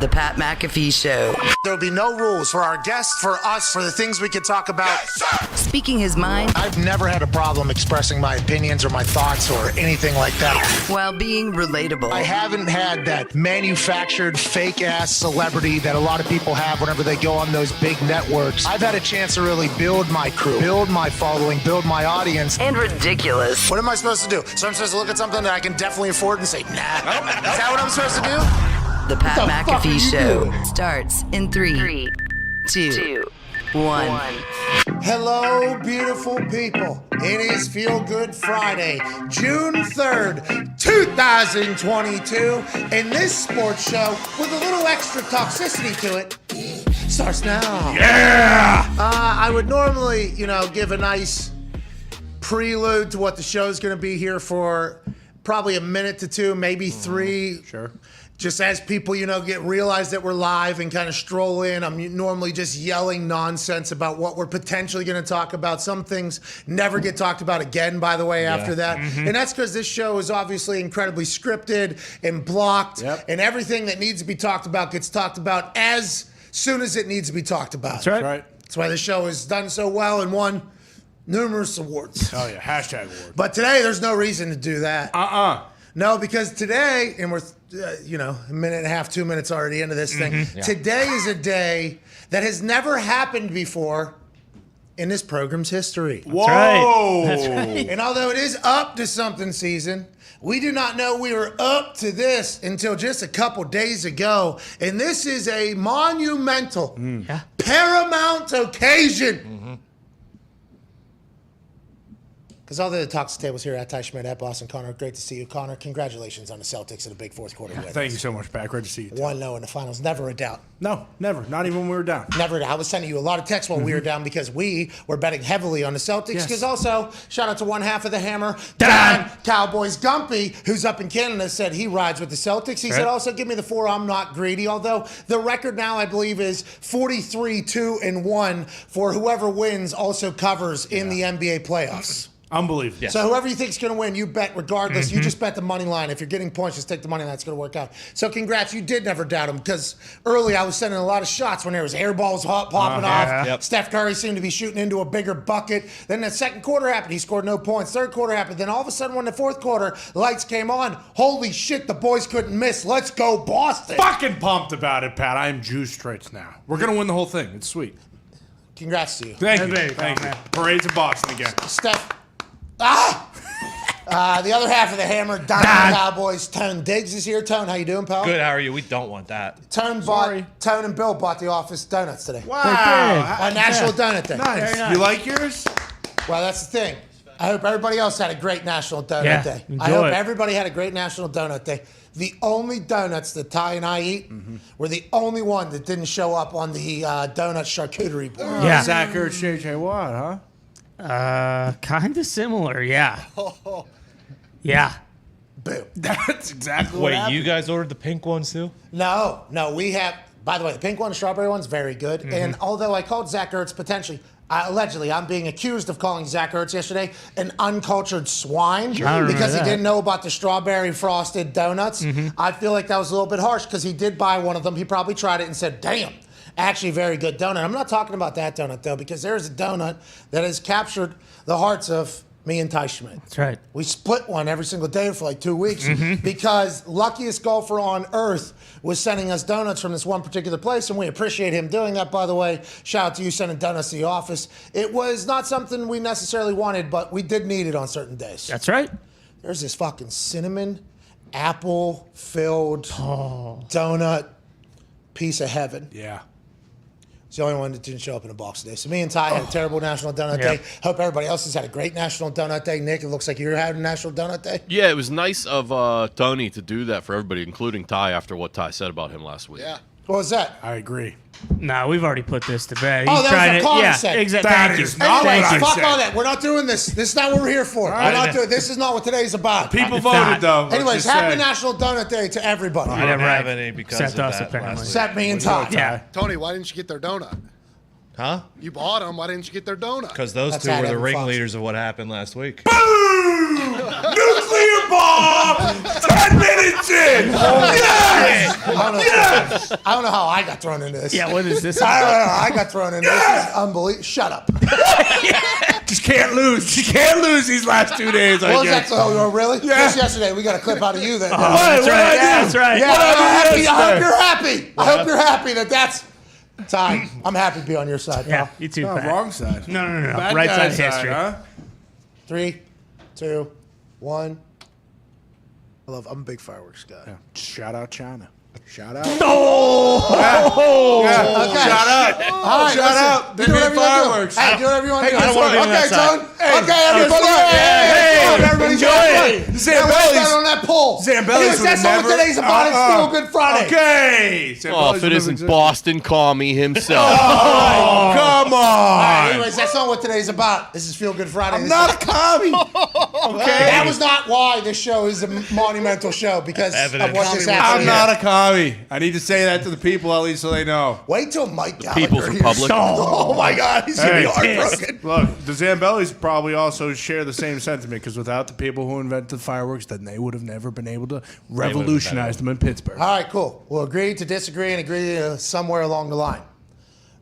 The Pat McAfee Show. There'll be no rules for our guests, for us, for the things we can talk about. Yes, Speaking his mind I've never had a problem expressing my opinions or my thoughts or anything like that. while being relatable. I haven't had that manufactured fake-ass celebrity that a lot of people have whenever they go on those big networks. I've had a chance to really build my crew, build my following, build my audience. And ridiculous. What am I supposed to do? So I'm supposed to look at something that I can definitely afford and say, nah. Is that what I'm supposed to do? The Pat McAfee Show starts in 3, 2, 1. Hello, beautiful people. It is Feel Good Friday, June 3rd, 2022. And this sports show, with a little extra toxicity to it, starts now. Yeah! I would normally, give a nice prelude to what the show's going to be here for probably a minute to two, maybe three. Sure. Just as people, realize that we're live and kind of stroll in, I'm normally just yelling nonsense about what we're potentially going to talk about. Some things never get talked about again, by the way, after that. Mm-hmm. And that's because this show is obviously incredibly scripted and blocked. Yep. And everything that needs to be talked about gets talked about as soon as it needs to be talked about. That's right. That's why the show has done so well and won numerous awards. Oh, yeah. Hashtag award. But today, there's no reason to do that. No, because today, and we're, a minute and a half, 2 minutes already into this thing. Yeah. Today is a day that has never happened before in this program's history. Whoa! That's right. And although it is up to something season, we do not know we were up to this until just a couple days ago. And this is a monumental, paramount occasion. Because all the talks tables here at Ty Schmidt, at Boston Connor. Great to see you, Connor. Congratulations on the Celtics in a big fourth quarter win. Thank you so much, Pat. Great to see you. 1-0 in the finals. Never a doubt. No, never. Not even when we were down. Never a doubt. I was sending you a lot of texts while we were down because we were betting heavily on the Celtics. Yes. Because also, shout out to one half of the hammer, Dahn. Cowboys Gumpy, who's up in Canada, said he rides with the Celtics. He said, also give me the 4. I'm not greedy. Although the record now, I believe, is 43-2-1 for whoever wins also covers in the NBA playoffs. Unbelievable. Yes. So whoever you think is going to win, you bet regardless. You just bet the money line. If you're getting points, just take the money line. It's going to work out. So congrats. You did never doubt him because early I was sending a lot of shots when there was air balls popping off. Yeah. Yep. Steph Curry seemed to be shooting into a bigger bucket. Then the second quarter happened. He scored no points. Third quarter happened. Then all of a sudden when the fourth quarter, lights came on. Holy shit, the boys couldn't miss. Let's go Boston. Fucking pumped about it, Pat. I am juiced right now. We're going to win the whole thing. It's sweet. Congrats to you. Thank you. Hey, Thank you. man. Parades in Boston again. Steph. The other half of the hammer, Dahn Cowboys. Tone Diggs is here. Tone, how you doing, pal? Good, how are you? We don't want that. Tone and Bill bought the office donuts today. Wow. On National Donut Day. Nice. You like yours? Well, that's the thing. I hope everybody else had a great National Donut Yeah, Day. enjoy I hope it. everybody had a great National Donut Day. The only donuts that Ty and I eat were the only one that didn't show up on the donut charcuterie board. Yeah. Zach Ertz, JJ Watt, huh? Kind of similar, yeah. Yeah. Boo. That's exactly what Wait, happened. you guys ordered the pink ones too? No, we have. By the way, the pink one, the strawberry one's very good. And although I called Zach Ertz potentially, allegedly, I'm being accused of calling Zach Ertz yesterday an uncultured swine because he didn't know about the strawberry frosted donuts. I feel like that was a little bit harsh because he did buy one of them. He probably tried it and said, damn, actually very good donut. I'm not talking about that donut, though, because there's a donut that has captured the hearts of me and Ty Schmidt. That's right. We split one every single day for like 2 weeks because luckiest golfer on earth was sending us donuts from this one particular place, and we appreciate him doing that, by the way. Shout out to you sending donuts to the office. It was not something we necessarily wanted, but we did need it on certain days. That's right. There's this fucking cinnamon, apple-filled donut piece of heaven. Yeah. It's the only one that didn't show up in a box today. So me and Ty had a terrible National Donut Day. Hope everybody else has had a great National Donut Day. Nick, it looks like you're having a National Donut Day. Yeah, it was nice of Tony to do that for everybody, including Ty, after what Ty said about him last week. Yeah. What was that? I agree. No, we've already put this to bed. Oh, He's that was trying what to, Connor yeah, said. exactly. That Thank you. is not Anyways, what I fuck said. all that. We're not doing this. This is not what we're here for. right. We're not doing. This is not what today's about. People It's voted, not. though. let's Anyways, just happy say. National Donut Day to everybody. I didn't right. have any because Except of us, that apparently. last week. Except me and Ty. Yeah. Tony, why didn't you get their donut? Huh? You bought them. Why didn't you get their donut? Because those That's two how were the Evan Fox- ringleaders of what happened last week. Nuclear bomb! 10 minutes in! Yes! I don't know how I got thrown into this. Yeah, what is this? I don't know. I got thrown into this. This is unbelievable. Shut up. Just can't lose. You can't lose these last 2 days. What was that? Oh, really? Yeah. Just yesterday. We got a clip out of you that. That's right. Yeah, that's right. Yeah, What I hope you're happy. I hope you're happy that's. Ty, I'm happy to be on your side, Yeah, pal. you too, Oh, Pat. wrong side. No. Bad Right guy side history. huh? 3, 2, 1. I'm a big fireworks guy. Shout out China. Shout out. Okay. Shout out. All right, Shout listen. out. They You do made whatever you want to do. fireworks. Hey, do whatever you want to do. I don't wanna be on Okay, that side. Tone. Okay, everybody. Hey, Come on, everybody. Zambellis. Zambellis on that pole. Zambellis Anyways, would that's have all never- today's about. It's still Good Friday. Okay. Oh, if it isn't Boston Commie himself. Oh, come All right, on. anyways, that's not what today's about. This is Feel Good Friday. I'm This not is- a commie. Okay. That was not why this show is a monumental show because of what just happened. I'm not a commie. I need to say that to the people at least so they know. Wait till Mike Gallagher People's hears- Republic. Oh my God, he's gonna be heartbroken. Look, the Zambellis probably also share the same sentiment because without the people who invented fireworks, then they would have never been able to revolutionize them in Pittsburgh. All right, cool. We'll agree to disagree and agree somewhere along the line.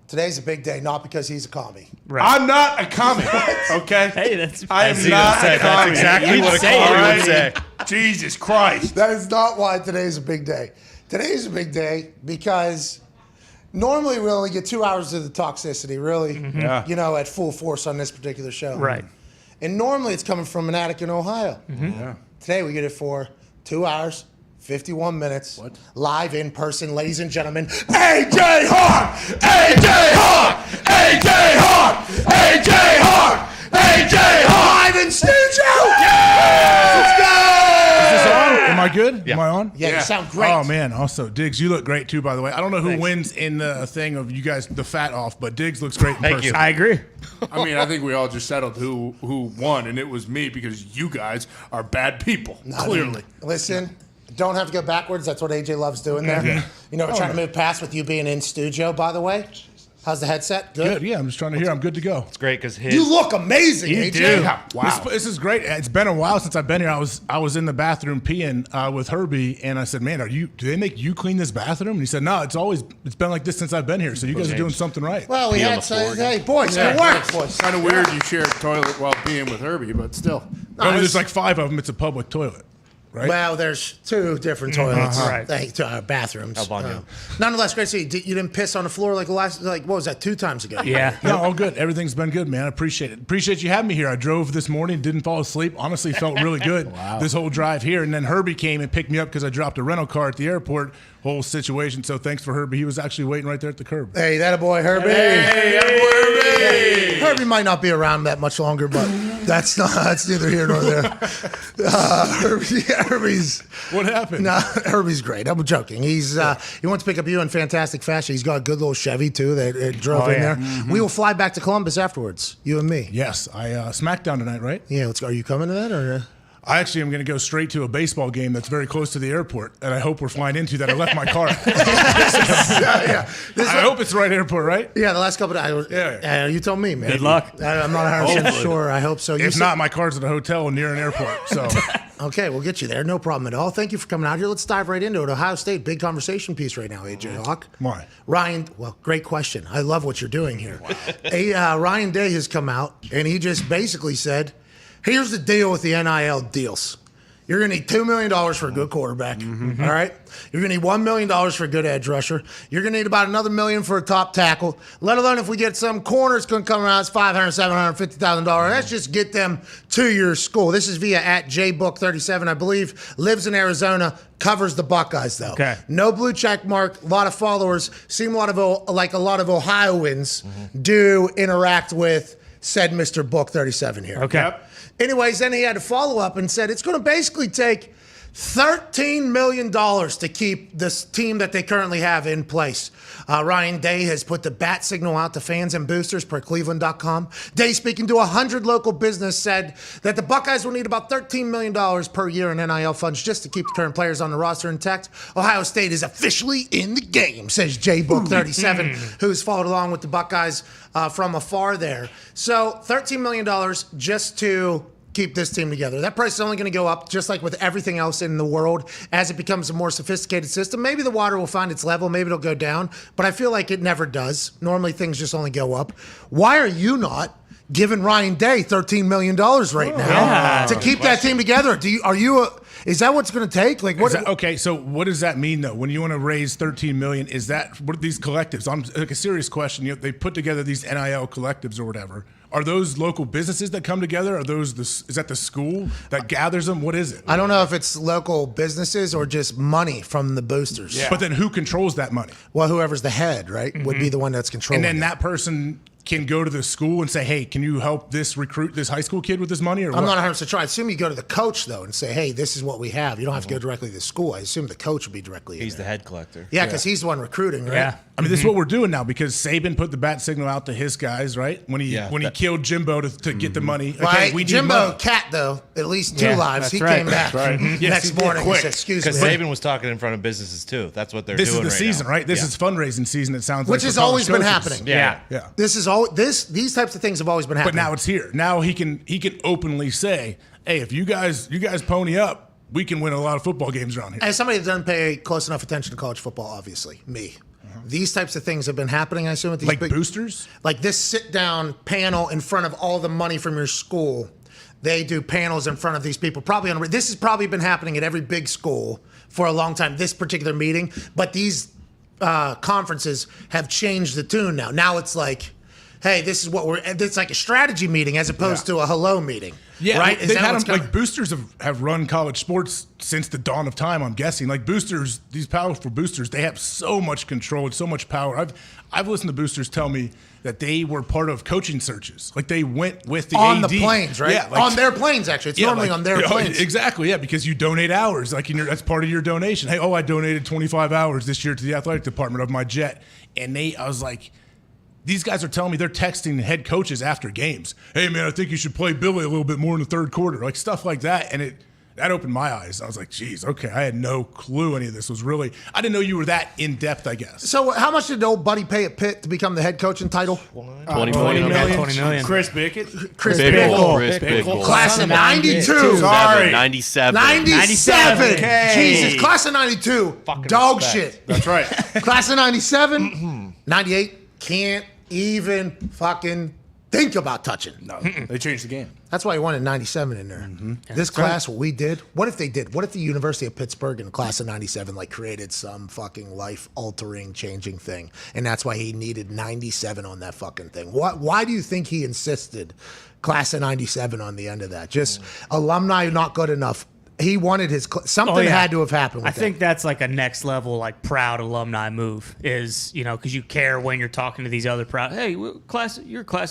Today's a big day, not because he's a commie. Right. I'm not a commie, okay? Hey, that's. I am That's not a that's commie. exactly You'd what a say it, commie you would would say. Jesus Christ. That is not why today's a big day. Today's a big day because normally we only get 2 hours of the toxicity, really, Yeah. at full force on this particular show. Right. And normally it's coming from an attic in Ohio. Yeah. Today we get it for 2 hours, 51 minutes, live in person, ladies and gentlemen. AJ Hawk! AJ Hawk! AJ Hawk! AJ Hawk! AJ Hawk! Live in studio! Let's go! Is this on? Am I good? Yeah. Am I on? Yeah, you sound great. Oh man, also Diggs, you look great too. By the way, I don't know who wins in the thing of you guys the fat off, but Diggs looks great in Thank person. you. I agree. I mean, I think we all just settled who won, and it was me because you guys are bad people, clearly. Listen, don't have to go backwards. That's what AJ loves doing there. We're trying to move past with you being in studio, by the way. How's the headset? Good. Yeah, I'm just trying to hear. I'm good to go. It's great because his. You look amazing, AJ. do. Wow. This is great. It's been a while since I've been here. I was in the bathroom peeing with Herbie, and I said, "Man, do they make you clean this bathroom?" And he said, "No, it's been like this since I've been here. So you guys are doing something right." Well, we Pee on had the floor hey, boys, good work, boys. Kind of weird you share a toilet while being with Herbie, but still. There's like 5 of them. It's a public toilet, right? Well, there's 2 different toilets, Right. bathrooms. Albano. Nonetheless, great to see you. You didn't piss on the floor like what was that, 2 times ago? Yeah. No, all good. Everything's been good, man. I appreciate it. Appreciate you having me here. I drove this morning, didn't fall asleep. Honestly, felt really good this whole drive here. And then Herbie came and picked me up because I dropped a rental car at the airport. Whole situation. So thanks for Herbie. He was actually waiting right there at the curb. Hey, that a boy, Herbie. Hey, Herbie might not be around that much longer, but that's neither here nor there. Herbie's What happened? Herbie's great. I'm joking. He wants to pick up you in fantastic fashion. He's got a good little Chevy too that drove in yeah. there. We will fly back to Columbus afterwards, you and me. Yes, I SmackDown tonight, right? Yeah, let's go. Are you coming to that or? I actually am going to go straight to a baseball game that's very close to the airport, and I hope we're flying into that. I left my car. I hope it's the right airport, right? Yeah, the last couple of hours. Yeah. You told me, man. Good luck. I'm not 100% sure. I hope so. If not, my car's at a hotel near an airport. So Okay, we'll get you there. No problem at all. Thank you for coming out here. Let's dive right into it. Ohio State, big conversation piece right now, AJ Hawk. Why? Ryan, well, great question. I love what you're doing here. Ryan Day has come out, and he just basically said, here's the deal with the NIL deals. You're going to need $2 million for a good quarterback, all right? You're going to need $1 million for a good edge rusher. You're going to need about another $1 million for a top tackle, let alone if we get some corner, it's going to come around, it's $500,000, $750,000. Let's just get them to your school. This is via @JBook37, I believe, lives in Arizona, covers the Buckeyes, though. Okay. No blue check mark, a lot of followers, seem a lot of Ohioans do interact with said Mr. Book 37 here. Okay. Yep. Anyways, then he had to follow up and said it's going to basically take $13 million to keep this team that they currently have in place. Ryan Day has put the bat signal out to fans and boosters per Cleveland.com. Day, speaking to 100 local business, said that the Buckeyes will need about $13 million per year in NIL funds just to keep the current players on the roster intact. Ohio State is officially in the game, says JBook37, who's followed along with the Buckeyes from afar there. So $13 million just to keep this team together. That price is only going to go up, just like with everything else in the world. As it becomes a more sophisticated system, maybe the water will find its level, maybe it'll go down, but I feel like it never does. Normally things just only go up. Why are you not giving Ryan Day $13 million right now to keep that team together? Is that what's going to take? Like, what? Okay, so what does that mean though? When you want to raise $13 million, is that what are these collectives? I'm like a serious question. They put together these NIL collectives or whatever. Are those local businesses that come together? Is that the school that gathers them? What is it? I don't know if it's local businesses or just money from the boosters. Yeah. But then who controls that money? Well, whoever's the head, right, would be the one that's controlling. And then that person can go to the school and say, hey, can you help recruit this high school kid with this money? Or I'm what? not 100% sure. I assume you go to the coach, though, and say, hey, this is what we have. You don't have to go directly to the school. I assume the coach would be directly He's the head collector. Yeah, because he's the one recruiting, right? Yeah. I mean, this is what we're doing now because Saban put the bat signal out to his guys, right? When he killed Jimbo to get the money. Okay, Right. we need Jimbo money. Cat, though, at least 2 lives. that's He right. came back next morning and said, excuse me. Because Saban was talking in front of businesses too. That's what they're This doing is the right season, now. right? This is fundraising season. It sounds Which like has for college always been coaches. happening. Yeah. Yeah. These types of things have always been happening. But now it's here. Now he can openly say, hey, if you guys pony up, we can win a lot of football games around here. As somebody that doesn't pay close enough attention to college football, obviously, me. These types of things have been happening, I assume, at these Like big boosters? Like this sit-down panel in front of all the money from your school. They do panels in front of these people. This has probably been happening at every big school for a long time, this particular meeting. But these conferences have changed the tune now. Now it's like, hey, this is what it's like a strategy meeting as opposed to a hello meeting. Yeah, right? They've had them, like boosters have run college sports since the dawn of time, I'm guessing. Like boosters, these powerful boosters, they have so much control and so much power. I've listened to boosters tell me that they were part of coaching searches. Like they went with the on AD. the planes, right? Yeah, like, on their planes, actually. It's normally on their planes. Exactly, yeah, because you donate hours. Like that's part of your donation. Hey, I donated 25 hours this year to the athletic department of my jet. And I was like, these guys are telling me they're texting head coaches after games. Hey, man, I think you should play Billy a little bit more in the third quarter. Like stuff like that. And that opened my eyes. I was like, geez, okay. I had no clue any of this was really – I didn't know you were that in-depth, I guess. So how much did old Buddy pay at Pitt to become the head coaching title? 20 million. 20 million. Chris Bickett. Chris Big Bickle. goal. Chris Big goal. Class of 92. Sorry. 97. 97. Okay. Jesus. Class of 92. Dog shit. That's right. Class of 97. 98. Can't even fucking think about touching. No, they changed the game. That's why he wanted 97 in there. This class, what we did, what if they did? What if the University of Pittsburgh in the class of 97 like created some fucking life-altering, changing thing? And that's why he needed 97 on that fucking thing. Why do you think he insisted class of 97 on the end of that? Just alumni not good enough. He wanted something had to have happened with I think that's like a next level, like proud alumni move is, because you care when you're talking to these other proud, hey, you're class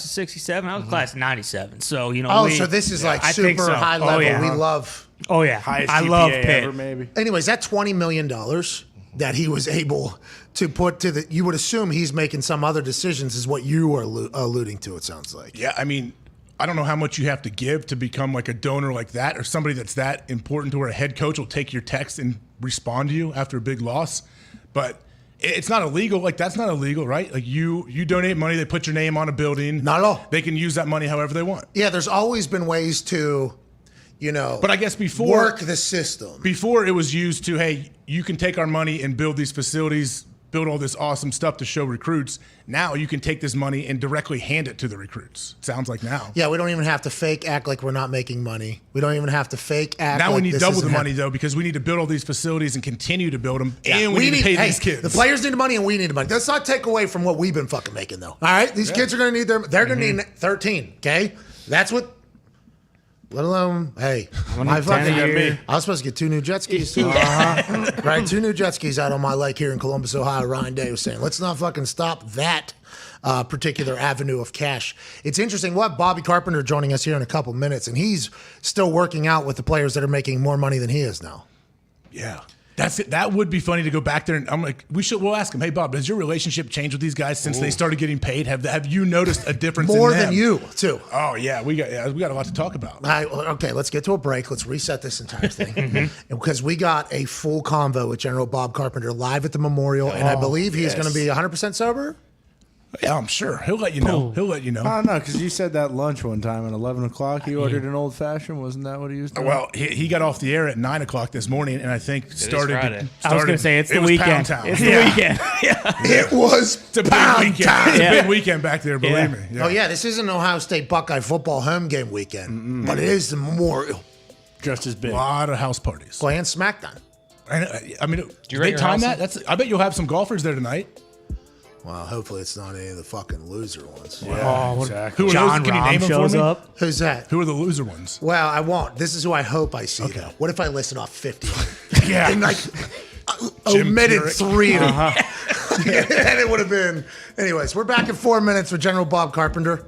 of 67, I was class of 97. So, so this is like I think super so. high level. Yeah. We love. Oh, yeah. Highest I GPA love Pitt. ever, maybe. Anyways, that $20 million that he was able to put to you would assume he's making some other decisions is what you are alluding to, it sounds like. Yeah, I mean, I don't know how much you have to give to become like a donor like that or somebody that's that important to where a head coach will take your text and respond to you after a big loss. But it's not illegal. Like that's not illegal, right? Like you donate money, they put your name on a building. Not at all. They can use that money however they want. Yeah, there's always been ways to, But I guess before work the system. Before it was used to, hey, you can take our money and build these facilities, build all this awesome stuff to show recruits. Now you can take this money and directly hand it to the recruits. Sounds like now. Yeah, we don't even have to act like we're not making money. We don't even have to act now like we need this double the isn't money, though, because we need to build all these facilities and continue to build them. Yeah, And we need to pay hey, these kids. The players need the money and we need the money. Let's not take away from what we've been fucking making, though. All right? These kids are going to need they're going to need 13, okay? That's what, let alone, hey, my fucking, I was supposed to get 2 new jet skis, too. Right? 2 new jet skis out on my lake here in Columbus, Ohio. Ryan Day was saying, let's not fucking stop that particular avenue of cash. It's interesting. We'll have Bobby Carpenter joining us here in a couple minutes, and he's still working out with the players that are making more money than he is now. Yeah. That's it. That would be funny to go back there and I'm like, we'll ask him, hey Bob, has your relationship changed with these guys since they started getting paid? Have you noticed a difference More in them? than you, too. Oh yeah, we got a lot to talk about. Okay, let's get to a break. Let's reset this entire thing. Because we got a full convo with General Bob Carpenter live at the Memorial, and I believe he's going to be 100% sober. Yeah, I'm sure. He'll let you know. He'll let you know. I don't know, because you said that lunch one time at 11 o'clock. He ordered an old fashioned. Wasn't that what he was doing? Well, he got off the air at 9 o'clock this morning, and I think started. I was going to say it's the weekend. Pound Town. It's the weekend. Yeah. It was It's a big weekend. It's a big weekend back there, believe me. Yeah. Oh, yeah, this isn't Ohio State Buckeye football home game weekend, but it is the Memorial. Just as big. A lot of house parties. Playing SmackDown. I mean, do rate they your time house? that? I bet you'll have some golfers there tonight. Well, hopefully it's not any of the fucking loser ones. Exactly. Who are John those? Can you name Rahm them shows for me? up. Who's that? Who are the loser ones? Well, I won't. This is who I hope I see, though. What if I listen off 50? Yeah. And, like, Jim omitted Furyk. 3 of them. And it would have been. Anyways, we're back in 4 minutes with General Bob Carpenter.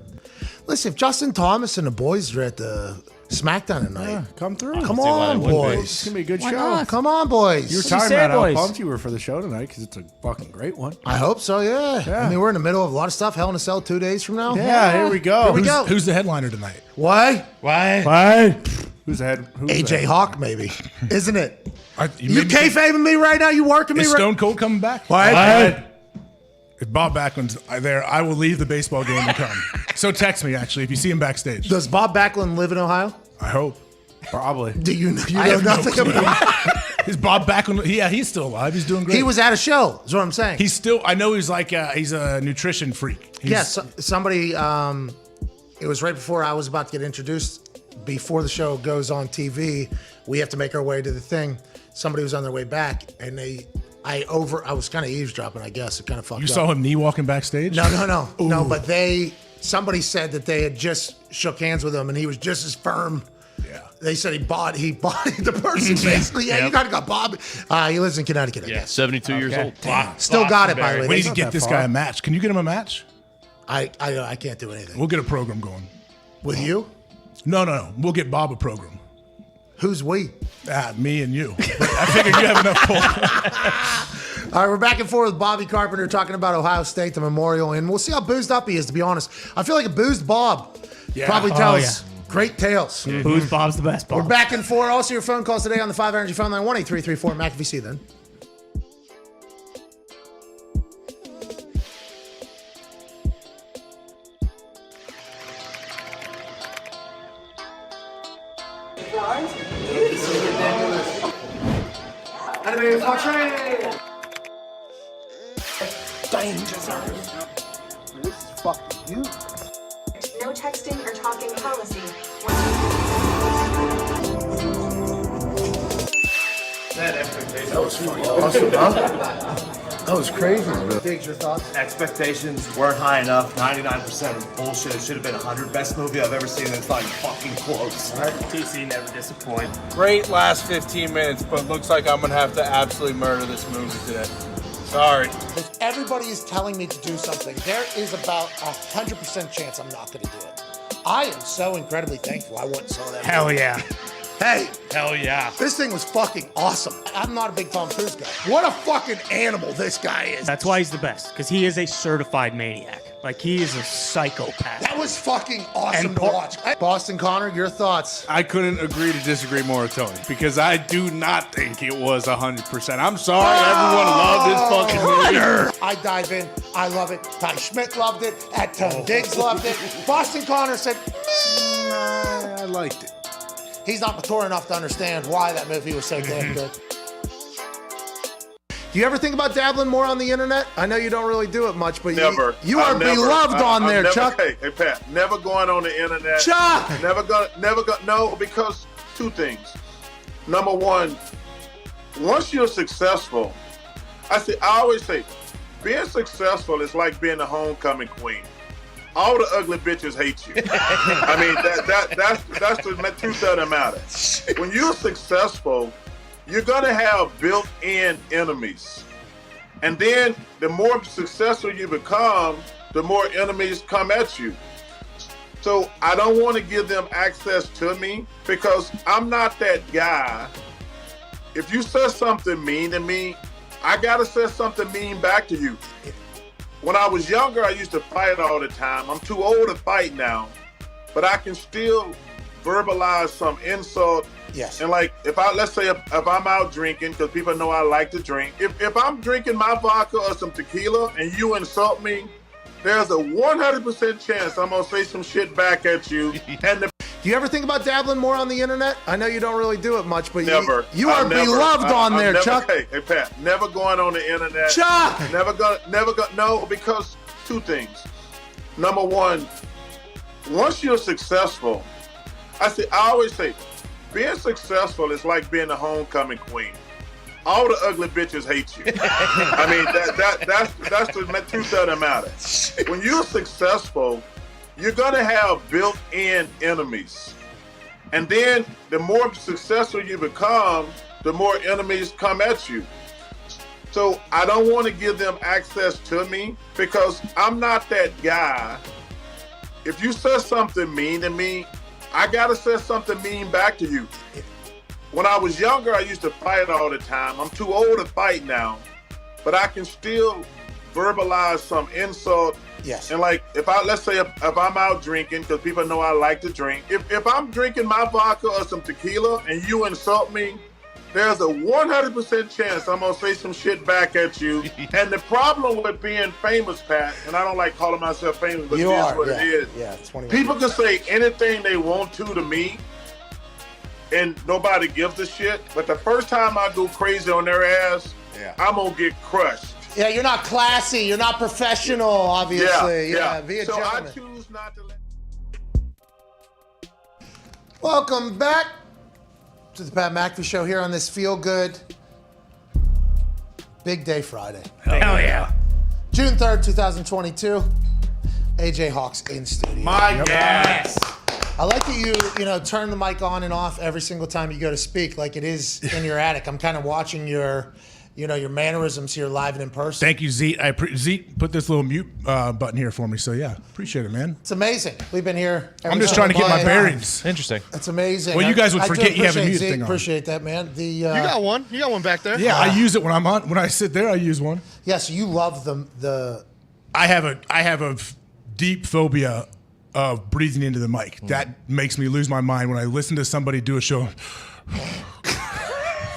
Listen, if Justin Thomas and the boys are at the SmackDown tonight, Yeah, come through. come see why on, it wouldn't be. boys. It's going to be a good Why show. not? Come on, boys. You were What talking you say, about how boys? pumped you were for the show tonight because it's a fucking great one. I hope so, yeah. I mean, we're in the middle of a lot of stuff. Hell in a Cell 2 days from now. Yeah, here we go. Here we go. Who's the headliner tonight? Why? Why? Who's ahead? Who's AJ ahead? Hawk, maybe. Isn't it? You maybe- kayfabing me right now? You working me Is right Stone Cold coming back? Why? If Bob Backlund's there, I will leave the baseball game and come. So text me, actually, if you see him backstage. Does Bob Backlund live in Ohio? I hope. Probably. Do you know? You I know have no nothing clue. about Is Bob Backlund? Yeah, he's still alive. He's doing great. He was at a show, is what I'm saying. He's still. I know he's like he's a nutrition freak. He's, Yes, somebody. It was right before I was about to get introduced. Before the show goes on TV, we have to make our way to the thing. Somebody was on their way back, and I was kind of eavesdropping. I guess it kind of fucked You up. saw him knee walking backstage? No. But somebody said that they had just shook hands with him, and he was just as firm. Yeah. They said he bodied the person basically. Yeah, you gotta go, Bob. He lives in Connecticut, I guess. 72 years old. Still got it, by the way. We need to They- get this guy a match. Can you get him a match? I can't do anything. We'll get a program going. With you? No. We'll get Bob a program. Who's we? Me and you. But I figured you have enough pull. All right, we're back and forth with Bobby Carpenter talking about Ohio State, the Memorial, and we'll see how boozed up he is, to be honest. I feel like a boozed Bob probably tells great tales. Who's Bob's the best, Bob? We're back and forth. Also, your phone calls today on the 5 Energy phone line, 1-833-4 McAfee then. No texting or talking policy. That was crazy. Diggs, your thoughts? Expectations weren't high enough. 99% of bullshit. It should have been 100. Best movie I've ever seen. It's not even fucking close. TC never disappoint. Great last 15 minutes, but looks like I'm gonna have to absolutely murder this movie today. Sorry. If everybody is telling me to do something, there is about 100% chance I'm not going to do it. I am so incredibly thankful I went and saw that. Hell movie. yeah. Hey, Hell yeah. this thing was fucking awesome. I'm not a big Tom Cruise guy. What a fucking animal this guy is. That's why he's the best, because he is a certified maniac. Like, he is a psychopath. That was fucking awesome And to watch. Boston Connor, your thoughts? I couldn't agree to disagree more with Tony because I do not think it was 100%. I'm sorry, everyone loved this fucking movie. I dive in. I love it. Ty Schmidt loved it. Tom Diggs loved it. Boston Connor said, I liked it. he's not mature enough to understand why that movie was so damn good. Do you ever think about dabbling more on the internet? I know you don't really do it much, but Never. you are beloved on there, never, Chuck. Hey, Pat, never going on the internet. Chuck! Never go. No, because two things. Number one, once you're successful, I always say, being successful is like being the homecoming queen. All the ugly bitches hate you. I mean, that's the truth of the matter. When you're successful, you're gonna have built-in enemies. And then the more successful you become, the more enemies come at you. So I don't want to give them access to me because I'm not that guy. If you say something mean to me, I gotta say something mean back to you. When I was younger, I used to fight all the time. I'm too old to fight now, but I can still verbalize some insult. Yes. And like, let's say if I'm out drinking, because people know I like to drink. If I'm drinking my vodka or some tequila and you insult me, there's a 100% chance I'm gonna say some shit back at you. And Do you ever think about dabbling more on the internet? I know you don't really do it much, but never. you are beloved on there, never, Chuck. Hey, Pat, never going on the internet. Chuck! Never go. No, because two things. Number one, once you're successful, I always say, being successful is like being the homecoming queen. All the ugly bitches hate you. I mean, that's the truth of the matter. When you're successful, you're gonna have built-in enemies. And then the more successful you become, the more enemies come at you. So I don't want to give them access to me because I'm not that guy. If you say something mean to me, I gotta say something mean back to you. When I was younger, I used to fight all the time. I'm too old to fight now, but I can still verbalize some insult. Yes. And like, let's say if I'm out drinking, because people know I like to drink. If I'm drinking my vodka or some tequila and you insult me, there's a 100% chance I'm gonna say some shit back at you. And the problem with being famous, Pat, and I don't like calling myself famous, but it is what it is. Yeah, 21. People can say anything they want to me, and nobody gives a shit. But the first time I go crazy on their ass, I'm gonna get crushed. Yeah, you're not classy. You're not professional, obviously. Yeah. Be a so gentleman. I choose not to let. Welcome back to the Pat McAfee Show here on this Feel Good Big Day Friday. Hell yeah. June 3rd, 2022. AJ Hawks in studio. My gas. I like that you turn the mic on and off every single time you go to speak, like it is in your attic. I'm kind of watching your mannerisms here live and in person. Thank you, Zeke. Zeke put this little mute button here for me, so yeah, appreciate it, man. It's amazing. We've been here. I'm just trying to get my bearings. Interesting. It's amazing. Well, you guys would forget you have a mute Zeke, thing on. Appreciate that, man. You got one. You got one back there. Yeah, I use it when I'm on. When I sit there, I use one. Yeah, so you love the. I have a deep phobia of breathing into the mic. That makes me lose my mind when I listen to somebody do a show.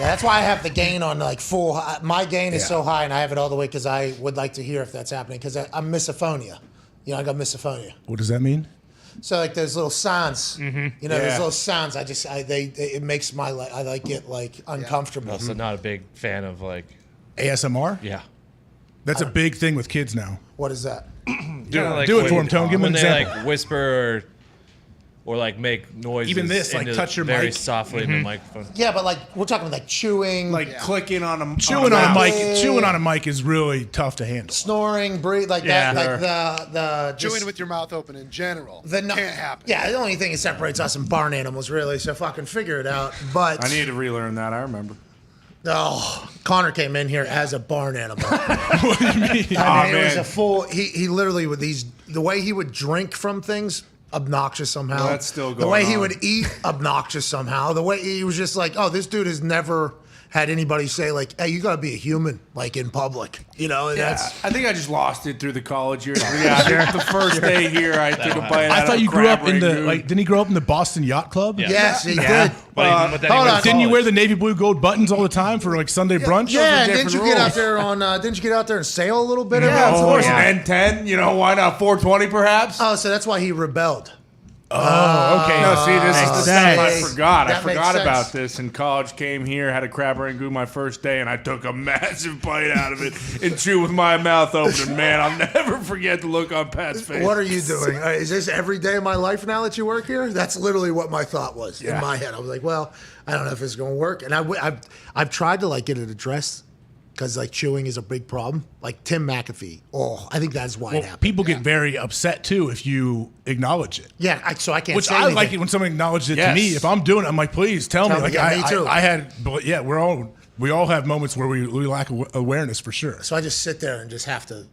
Yeah, that's why I have the gain on like full. My gain is so high, and I have it all the way because I would like to hear if that's happening because I'm misophonia. I got misophonia. What does that mean? So like those little sounds, those little sounds. It makes my I like it like uncomfortable. Also, not a big fan of like ASMR. Yeah, that's a big thing with kids now. What is that? Do it for him, Tone. Give him an example. They like whisper or like make noises. Even this, like touch your very mic softly in the microphone. Yeah, but like we're talking like chewing, like clicking on a chewing on a mic. Chewing on a mic is really tough to handle. Snoring, breathe, like that, like the chewing with your mouth open in general. Can't happen. Yeah, the only thing that separates us and barn animals, really. So fucking figure it out. But I need to relearn that. I remember. Oh, Connor came in here as a barn animal. What do you mean? It was a full. He literally with the way he would drink from things. Obnoxious somehow. Well, that's still going The way he on. would eat, obnoxious somehow. The way he was just like, oh, this dude has never had anybody say like, hey, you got to be a human, like in public, And that's. I think I just lost it through the college years. Yeah, the first day here, I took a bite. I thought you grew up in the didn't he grow up in the Boston Yacht Club? Yeah. Yes, he did. Hold on. Didn't you wear the navy blue gold buttons all the time for like Sunday brunch? Yeah, didn't you get out there didn't you get out there and sail a little bit? Yeah, of course. Yeah. An N10, why not 420 perhaps? Oh, so that's why he rebelled. Oh, okay. No, see, this is the stuff I forgot. I That makes forgot sense. about this in college. Came here, had a crab rangoon my first day, and I took a massive bite out of it and chewed with my mouth open. And man, I'll never forget the look on Pat's face. What are you doing? Is this every day of my life now that you work here? That's literally what my thought was in my head. I was like, well, I don't know if it's going to work. And I've tried to like get it addressed because like chewing is a big problem. Like Tim McAfee. Oh, I think that's why it happened. People get very upset too if you acknowledge it. Yeah, so I can't Which say I anything. like it when someone acknowledges it to Yes. me. If I'm doing it, I'm like, please tell me. Like me too. I had, but yeah, we all have moments where we lack awareness for sure. So I just sit there and just have to.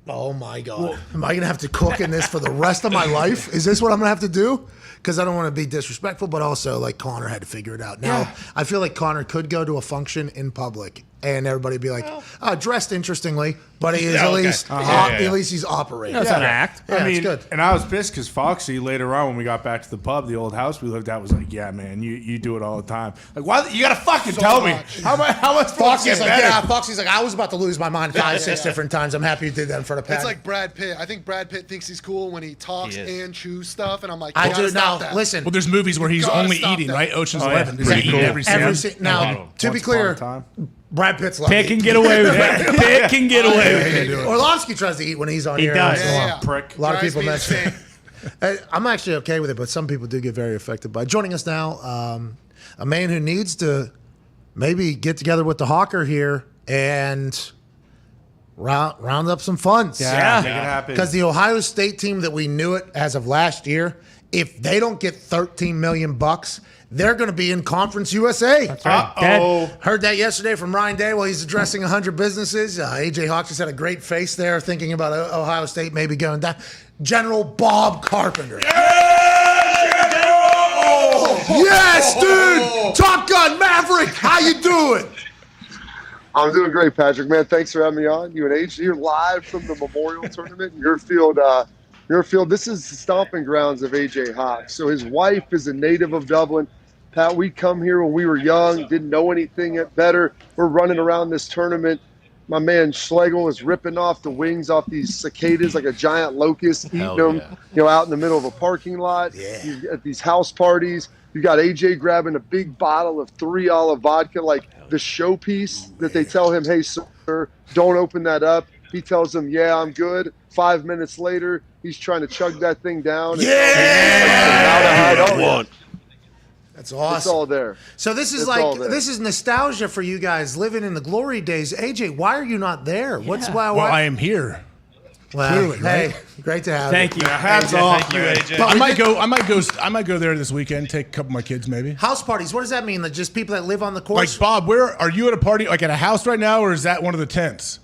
Oh my God! Am I going to have to cook in this for the rest of my life? Is this what I'm going to have to do? Because I don't want to be disrespectful, but also like Connor had to figure it out. Now I feel like Connor could go to a function in public and everybody would be like, dressed interestingly, but he is Yeah, at okay. least at least he's operating. That's an act. Yeah, I mean, it's good. and I was pissed because Foxy later on when we got back to the pub, the old house we lived at, was like, "Yeah, man, you do it all the time. Like, why you gotta fucking tell me how much Foxy's like, Foxy's like, I was about to lose my mind 5-6 different times. I'm happy you did that in front of Pat. It's like Brad Pitt. I think Brad Pitt thinks he's cool when he talks and chews stuff, and I'm like, I you gotta do stop now. that. Listen, Well, there's movies where he's gotta only stop eating, that. right? Ocean's Oh, yeah. 11. Is Pretty he cool. eating every every scene? now, to be Once clear, upon a time. Brad Pitt's like Pitt can get away with it. Pitt can get away with it. Orlovsky tries to eat when he's on He here. does. Once in a while. Yeah. Prick. A lot of Drives people me mention it. insane. I'm actually okay with it, but some people do get very affected by it. Joining us now, a man who needs to maybe get together with the Hawker here and round up some funds. Yeah, make it happen. Because the Ohio State team that we knew it as of last year, if they don't get $13 million, they're going to be in Conference USA. That's right. Uh-oh. Heard that yesterday from Ryan Day while he's addressing 100 businesses. AJ Hawks just had a great face there thinking about Ohio State maybe going down. General Bob Carpenter. Yes, dude! Top Gun Maverick, how you doing? I'm doing great, Patrick. Man, thanks for having me on. You and AJ, you're live from the Memorial Tournament. Your field. This is the stomping grounds of AJ Hawks. So his wife is a native of Dublin. Pat, we come here when we were young, didn't know anything better. We're running around this tournament. My man Schlegel is ripping off the wings off these cicadas like a giant locust, eating them, out in the middle of a parking lot. Yeah. At these house parties, you got AJ grabbing a big bottle of 3 Olive vodka, like the showpiece that they tell him, hey, sir, don't open that up. He tells them, yeah, I'm good. 5 minutes later, he's trying to chug that thing down. That's awesome. It's all there. So this is this is nostalgia for you guys living in the glory days. AJ, why are you not there? What's why? Well, I am here. Well, Clearly, hey, right? great to have Thank you. Hats AJ. off, Thank you, man. AJ. But I might go there this weekend. Take a couple of my kids, maybe. House parties. What does that mean? Like just people that live on the course? Like Bob, where are you at a party? Like at a house right now, or is that one of the tents?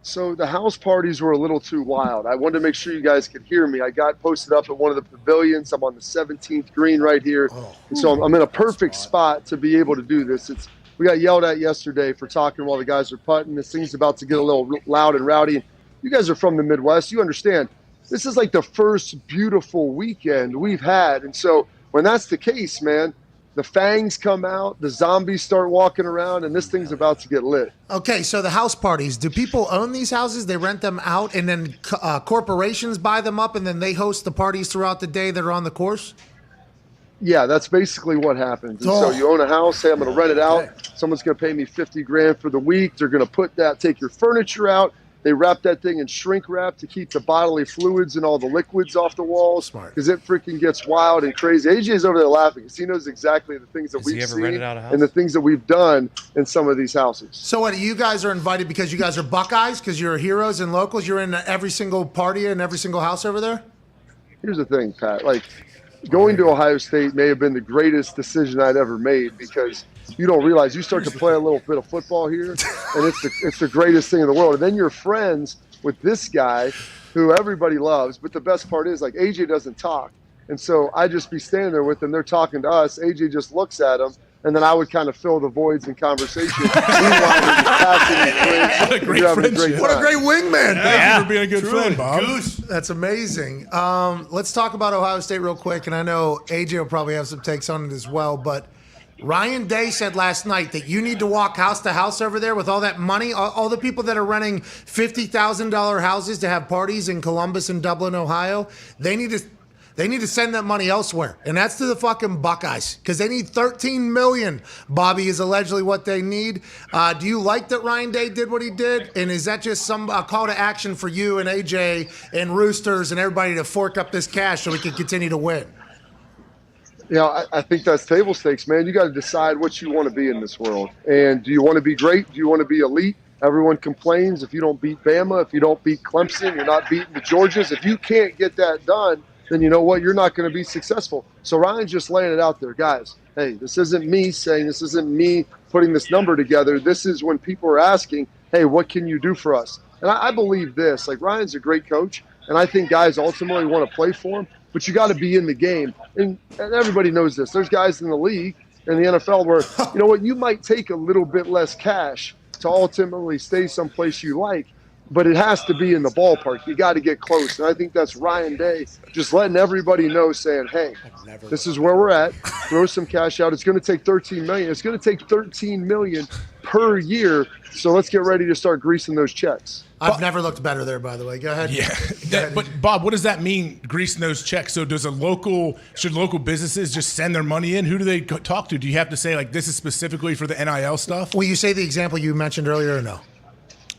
So the house parties were a little too wild. I wanted to make sure you guys could hear me. I got posted up at one of the pavilions. I'm on the 17th green right here. And so I'm in a perfect spot to be able to do this. We got yelled at yesterday for talking while the guys are putting. This thing's about to get a little loud and rowdy. You guys are from the Midwest. You understand. This is like the first beautiful weekend we've had. And so when that's the case, man, the fangs come out, the zombies start walking around, and this thing's about to get lit. Okay, so the house parties, do people own these houses? They rent them out, and then corporations buy them up, and then they host the parties throughout the day that are on the course? Yeah, that's basically what happens. And so you own a house, say I'm going to rent it out. Someone's going to pay me $50,000 for the week. They're going to take your furniture out. They wrap that thing in shrink wrap to keep the bodily fluids and all the liquids off the walls. Smart. Because it freaking gets wild and crazy. AJ's over there laughing because he knows exactly the things that we've seen and the things that we've done in some of these houses. So what, you guys are invited because you guys are Buckeyes, because you're heroes and locals? You're in every single party and every single house over there? Here's the thing, Pat. Like, going to Ohio State may have been the greatest decision I'd ever made because you don't realize you start to play a little bit of football here, and it's the greatest thing in the world. And then you're friends with this guy who everybody loves. But the best part is, like, AJ doesn't talk. And so I just be standing there with them. They're talking to us. AJ just looks at them. And then I would kind of fill the voids in conversation. What a great friendship. What a great wingman. Thank you for being a good friend, Bob. Goose. That's amazing. Let's talk about Ohio State real quick. And I know AJ will probably have some takes on it as well. But Ryan Day said last night that you need to walk house to house over there with all that money. All the people that are renting $50,000 houses to have parties in Columbus and Dublin, Ohio, they need to send that money elsewhere, and that's to the fucking Buckeyes because they need $13 million. Bobby, is allegedly what they need. Do you like that Ryan Day did what he did, and is that just some call to action for you and AJ and Roosters and everybody to fork up this cash so we can continue to win? I think that's table stakes, man. You got to decide what you want to be in this world, and do you want to be great? Do you want to be elite? Everyone complains if you don't beat Bama, if you don't beat Clemson, you're not beating the Georgias. If you can't get that done, then you know what? You're not going to be successful. So Ryan's just laying it out there. Guys, hey, this isn't me saying, this isn't me putting this number together. This is when people are asking, hey, what can you do for us? And I believe this. Like, Ryan's a great coach, and I think guys ultimately want to play for him, but you got to be in the game. And everybody knows this. There's guys in the league, in the NFL, where, you know what, you might take a little bit less cash, to ultimately stay someplace you like, but it has to be in the ballpark. You got to get close. And I think that's Ryan Day just letting everybody know, saying, hey, this is where we're at. Throw some cash out. It's going to take $13 million. It's going to take $13 million per year. So let's get ready to start greasing those checks. I've never looked better there, by the way. Go ahead. Yeah. But Bob, what does that mean, greasing those checks? So should local businesses just send their money in? Who do they talk to? Do you have to say, like, this is specifically for the NIL stuff? Will you say the example you mentioned earlier or no?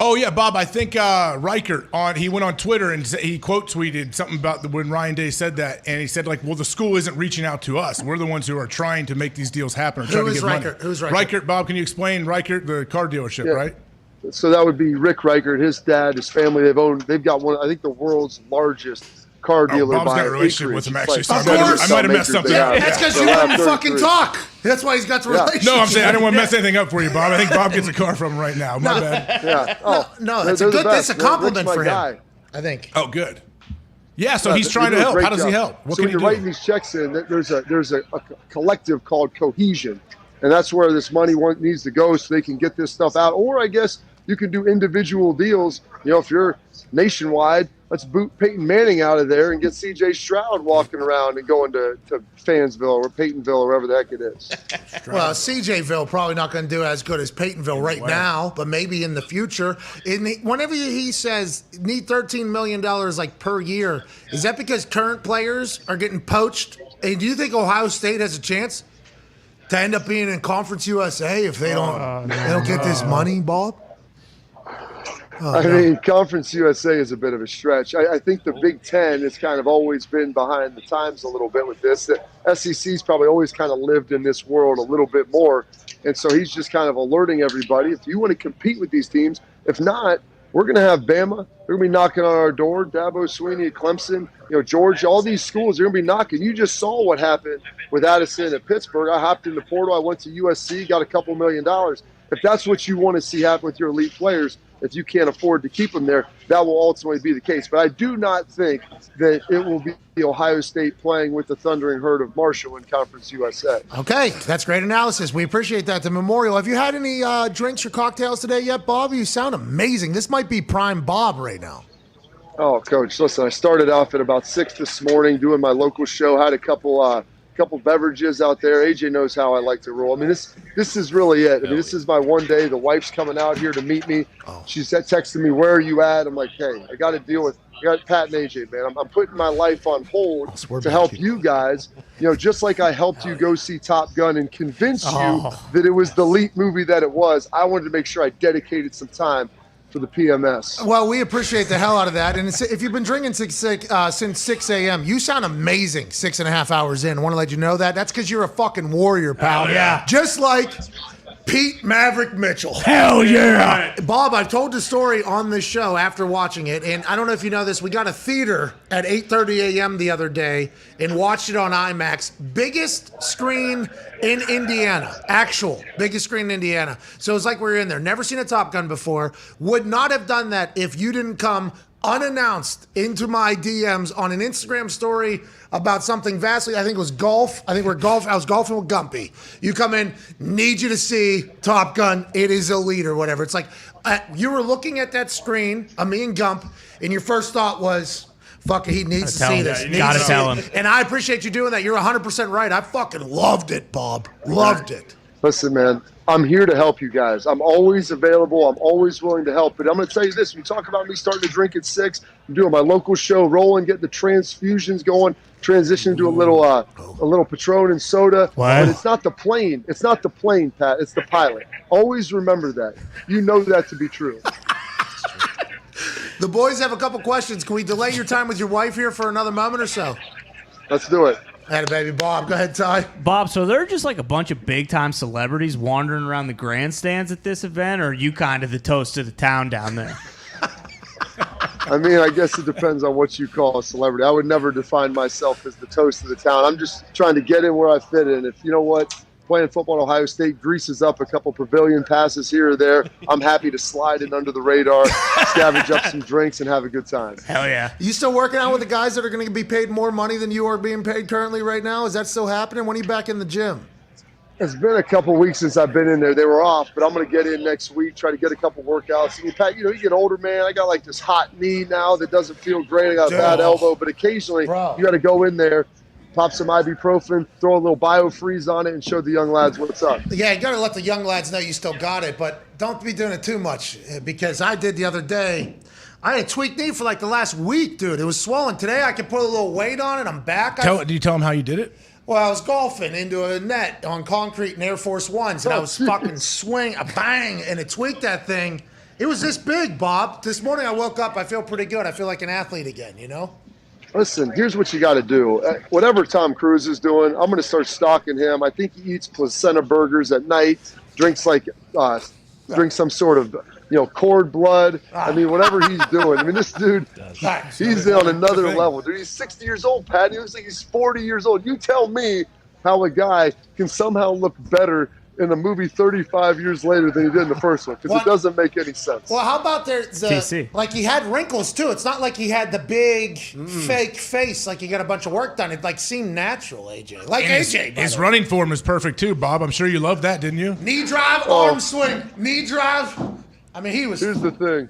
Oh, yeah, Bob, I think Reichert, he went on Twitter and he quote tweeted something about when Ryan Day said that. And he said, like, well, the school isn't reaching out to us. We're the ones who are trying to make these deals happen. Who is Reichert? Who's Reichert? Reichert, Bob, can you explain Reichert, the car dealership, right? So that would be Rick Reichert, his dad, his family. They've got one, I think, the world's largest car dealer. Bob's by got a relationship acreage. with him, actually. So Of course. I might have messed something up. That's because you let him fucking talk. That's why he's got the relationship. No, I'm saying I didn't want to mess anything up for you, Bob. I think Bob gets a car from him right now. My bad. Yeah. No, that's a good. That's a compliment for him. Guy. I think. Oh, good. Yeah, so he's trying to help. How does he help? What so can when he you're do? writing these checks in, there's a collective called Cohesion, and that's where this money needs to go so they can get this stuff out. Or I guess you can do individual deals. You know, if you're nationwide, let's boot Peyton Manning out of there and get C.J. Stroud walking around and going to Fansville or Peytonville or wherever the heck it is. Well, CJville probably not going to do as good as Peytonville right now, but maybe in the future. Whenever he says need $13 million like per year, is that because current players are getting poached? And do you think Ohio State has a chance to end up being in Conference USA if they don't get this money, Bob? I mean, Conference USA is a bit of a stretch. I think the Big Ten has kind of always been behind the times a little bit with this. The SEC's probably always kind of lived in this world a little bit more. And so he's just kind of alerting everybody, if you want to compete with these teams, if not, we're going to have Bama. They're going to be knocking on our door. Dabo Swinney at Clemson, Georgia, all these schools are going to be knocking. You just saw what happened with Addison at Pittsburgh. I hopped in the portal. I went to USC, got a couple $1 million. If that's what you want to see happen with your elite players, if you can't afford to keep them there, that will ultimately be the case. But I do not think that it will be Ohio State playing with the Thundering Herd of Marshall in Conference USA. Okay, that's great analysis. We appreciate that. The Memorial. Have you had any drinks or cocktails today yet, Bob? You sound amazing. This might be prime Bob right now. Oh, Coach, listen, I started off at about 6 this morning doing my local show. Had a couple beverages out there. AJ knows how I like to roll. I mean, this is really it. I mean, this is my one day. The wife's coming out here to meet me. She's texting me, where are you at? I'm like, hey, I got to deal with Pat and AJ, man. I'm putting my life on hold to help you guys. Just like I helped you go see Top Gun and convince you that it was the elite movie that it was. I wanted to make sure I dedicated some time for the PMS. Well, we appreciate the hell out of that. And if you've been drinking since 6 a.m., you sound amazing 6.5 hours in. I want to let you know that. That's because you're a fucking warrior, pal. Yeah. Just like Pete Maverick Mitchell. Hell yeah. Bob, I've told the story on this show after watching it, and I don't know if you know this. We got a theater at 8:30 a.m. the other day and watched it on IMAX. Biggest screen in Indiana. Actual biggest screen in Indiana. So it's like we were in there. Never seen a Top Gun before. Would not have done that if you didn't come unannounced into my DMs on an Instagram story about something vastly. I think it was golf. I was golfing with Gumpy. You come in, need you to see Top Gun. It is elite or whatever. It's like you were looking at that screen, me and Gump, and your first thought was, fuck it, he needs to see this. You gotta tell him. And I appreciate you doing that. You're 100% right. I fucking loved it, Bob. Loved it. Listen, man, I'm here to help you guys. I'm always available. I'm always willing to help. But I'm going to tell you this. We talk about me starting to drink at 6. I'm doing my local show, rolling, getting the transfusions going, transition to a little Patron and soda. What? But it's not the plane. It's not the plane, Pat. It's the pilot. Always remember that. You know that to be true. The boys have a couple questions. Can we delay your time with your wife here for another moment or so? Let's do it. Had a baby, Bob. Go ahead, Ty. Bob, so they're just like a bunch of big-time celebrities wandering around the grandstands at this event, or are you kind of the toast of the town down there? I mean, I guess it depends on what you call a celebrity. I would never define myself as the toast of the town. I'm just trying to get in where I fit in. If you know what, playing football at Ohio State greases up a couple pavilion passes here or there, I'm happy to slide in under the radar, scavenge up some drinks, and have a good time. Hell yeah. You still working out with the guys that are going to be paid more money than you are being paid currently right now? Is that still happening? When are you back in the gym? It's been a couple weeks since I've been in there. They were off, but I'm going to get in next week, try to get a couple workouts. And Pat, you get older, man. I got like this hot knee now that doesn't feel great. I got a bad elbow, but occasionally you got to go in there, pop some ibuprofen, throw a little biofreeze on it, and show the young lads what's up. Yeah, you got to let the young lads know you still got it, but don't be doing it too much because I did the other day. I had a tweaked knee for like the last week, dude. It was swollen. Today I could put a little weight on it. I'm back. Do you tell them how you did it? Well, I was golfing into a net on concrete in Air Force Ones, and I was fucking bang, and it tweaked that thing. It was this big, Bob. This morning I woke up, I feel pretty good. I feel like an athlete again, you know? Listen, here's what you got to do. Whatever Tom Cruise is doing, I'm going to start stalking him. I think he eats placenta burgers at night, drinks some sort of, cord blood. I mean, whatever he's doing. I mean, this dude, he's on another level. Dude, he's 60 years old, Pat. He looks like he's 40 years old. You tell me how a guy can somehow look better in a movie 35 years later than he did in the first one, because it doesn't make any sense. Well, how about like he had wrinkles too. It's not like he had the big fake face like he got a bunch of work done. It like seemed natural, AJ. Like And AJ. His running form is perfect too, Bob. I'm sure you loved that, didn't you? Knee drive, arm swing, knee drive. I mean, he was. Here's the thing.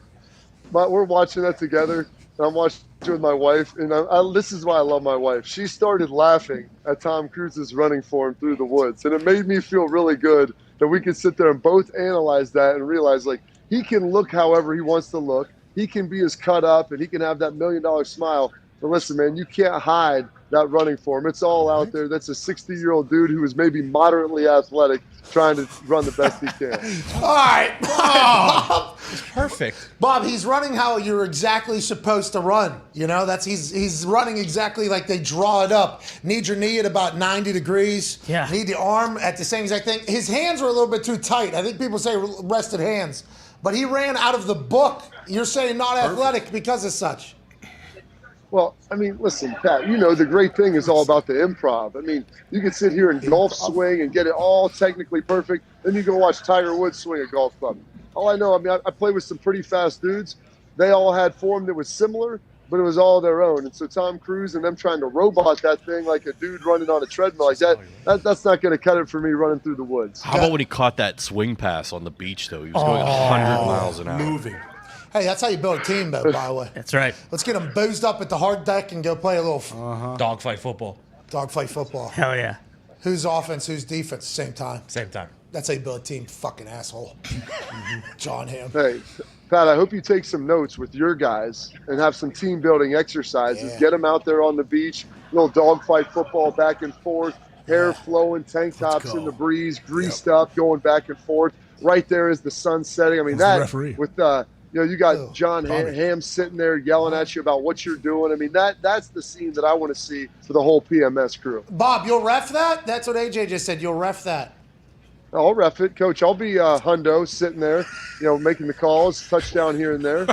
We're watching that together, and I'm watching with my wife, and this is why I love my wife. She started laughing at Tom Cruise's running form through the woods, and it made me feel really good that we could sit there and both analyze that and realize, like, he can look however he wants to look. He can be as cut up, and he can have that $1 million smile. But listen, man, you can't hide that running form. It's all out there. That's a 60-year-old dude who is maybe moderately athletic trying to run the best he can. All right. Bob. It's perfect. Bob, he's running how you're exactly supposed to run. You know, he's running exactly like they draw it up. Need your knee at about 90 degrees. Yeah. Need the arm at the same exact thing. His hands were a little bit too tight. I think people say rested hands. But he ran out of the book. You're saying not athletic because of such. Well, I mean, listen, Pat, the great thing is all about the improv. I mean, you can sit here and golf swing and get it all technically perfect. Then you go watch Tiger Woods swing a golf club. All I know, I played with some pretty fast dudes. They all had form that was similar, but it was all their own. And so Tom Cruise and them trying to robot that thing like a dude running on a treadmill like that's not going to cut it for me running through the woods. How about when he caught that swing pass on the beach, though? He was going 100 miles an hour. Moving. Hey, that's how you build a team, though, by the way. That's right. Let's get them boozed up at the hard deck and go play a little Dogfight football. Dogfight football. Hell yeah. Who's offense, who's defense, same time. Same time. That's how you build a team, fucking asshole. John Hamm. Hey, Pat, I hope you take some notes with your guys and have some team building exercises. Get them out there on the beach, little dogfight football back and forth, hair flowing, tank tops in the breeze, greased up, going back and forth. Right there is the sun setting. I mean, with you got John Hamm sitting there yelling at you about what you're doing. I mean, that's the scene that I want to see for the whole PMS crew. Bob, you'll ref that? That's what AJ just said. You'll ref that. I'll ref it, Coach. I'll be Hundo sitting there, making the calls, touchdown here and there.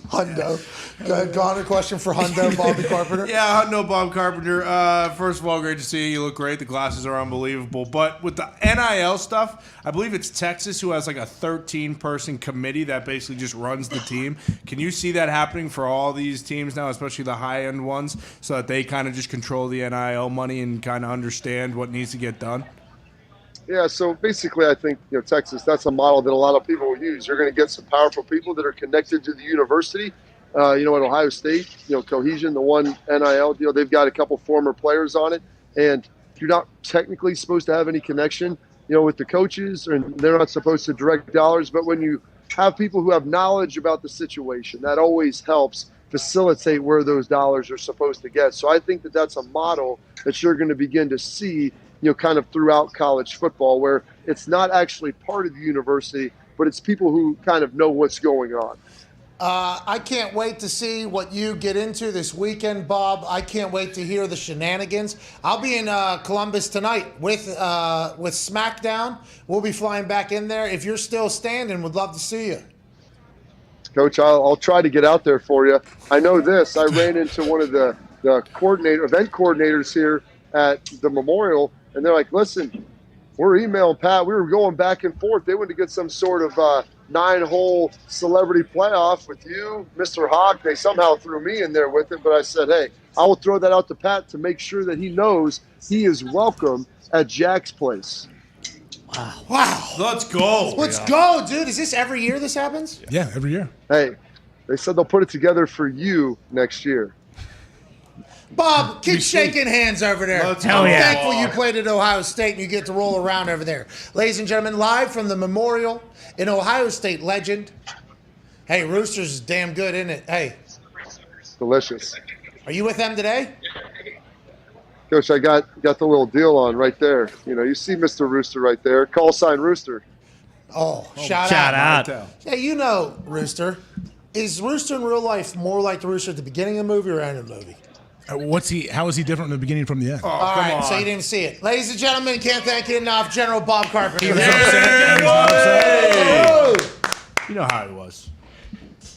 Hundo. Go ahead, Connor. Question for Hundo, Bobby Carpenter. Yeah, Hundo, Bob Carpenter. First of all, great to see you. You look great. The glasses are unbelievable. But with the NIL stuff, I believe it's Texas who has like a 13-person committee that basically just runs the team. Can you see that happening for all these teams now, especially the high-end ones, so that they kind of just control the NIL money and kind of understand what needs to get done? Yeah, so basically I think, Texas, that's a model that a lot of people will use. You're going to get some powerful people that are connected to the university. At Ohio State, Cohesion, the one NIL deal, they've got a couple former players on it. And you're not technically supposed to have any connection, with the coaches, and they're not supposed to direct dollars. But when you have people who have knowledge about the situation, that always helps facilitate where those dollars are supposed to get. So I think that that's a model that you're going to begin to see kind of throughout college football, where it's not actually part of the university, but it's people who kind of know what's going on. I can't wait to see what you get into this weekend, Bob. I can't wait to hear the shenanigans. I'll be in Columbus tonight with SmackDown. We'll be flying back in there. If you're still standing, would love to see you. Coach, I'll try to get out there for you. I know this. I ran into one of the event coordinators here at the Memorial, and they're like, listen, we're emailing Pat. We were going back and forth. They wanted to get some sort of 9-hole celebrity playoff with you, Mr. Hawk. They somehow threw me in there with it, but I said, hey, I will throw that out to Pat to make sure that he knows he is welcome at Jack's place. Wow. Let's go. Let's go, dude. Is this every year this happens? Yeah, every year. Hey, they said they'll put it together for you next year. Bob, keep shaking hands over there. Let's I'm go. thankful you played at Ohio State and you get to roll around over there. Ladies and gentlemen, live from the Memorial, an Ohio State legend. Hey, Roosters is damn good, isn't it? Hey. Delicious. Are you with them today? Coach, I got the little deal on right there. You know, you see Mr. Rooster right there. Call sign Rooster. Oh, shout out. Yeah, you know Rooster. Is Rooster in real life more like the Rooster at the beginning of the movie or end of the movie? How is he different in the beginning from the end? All right, so you didn't see it. Ladies and gentlemen, can't thank you enough, General Bob Carpenter. You know how he was.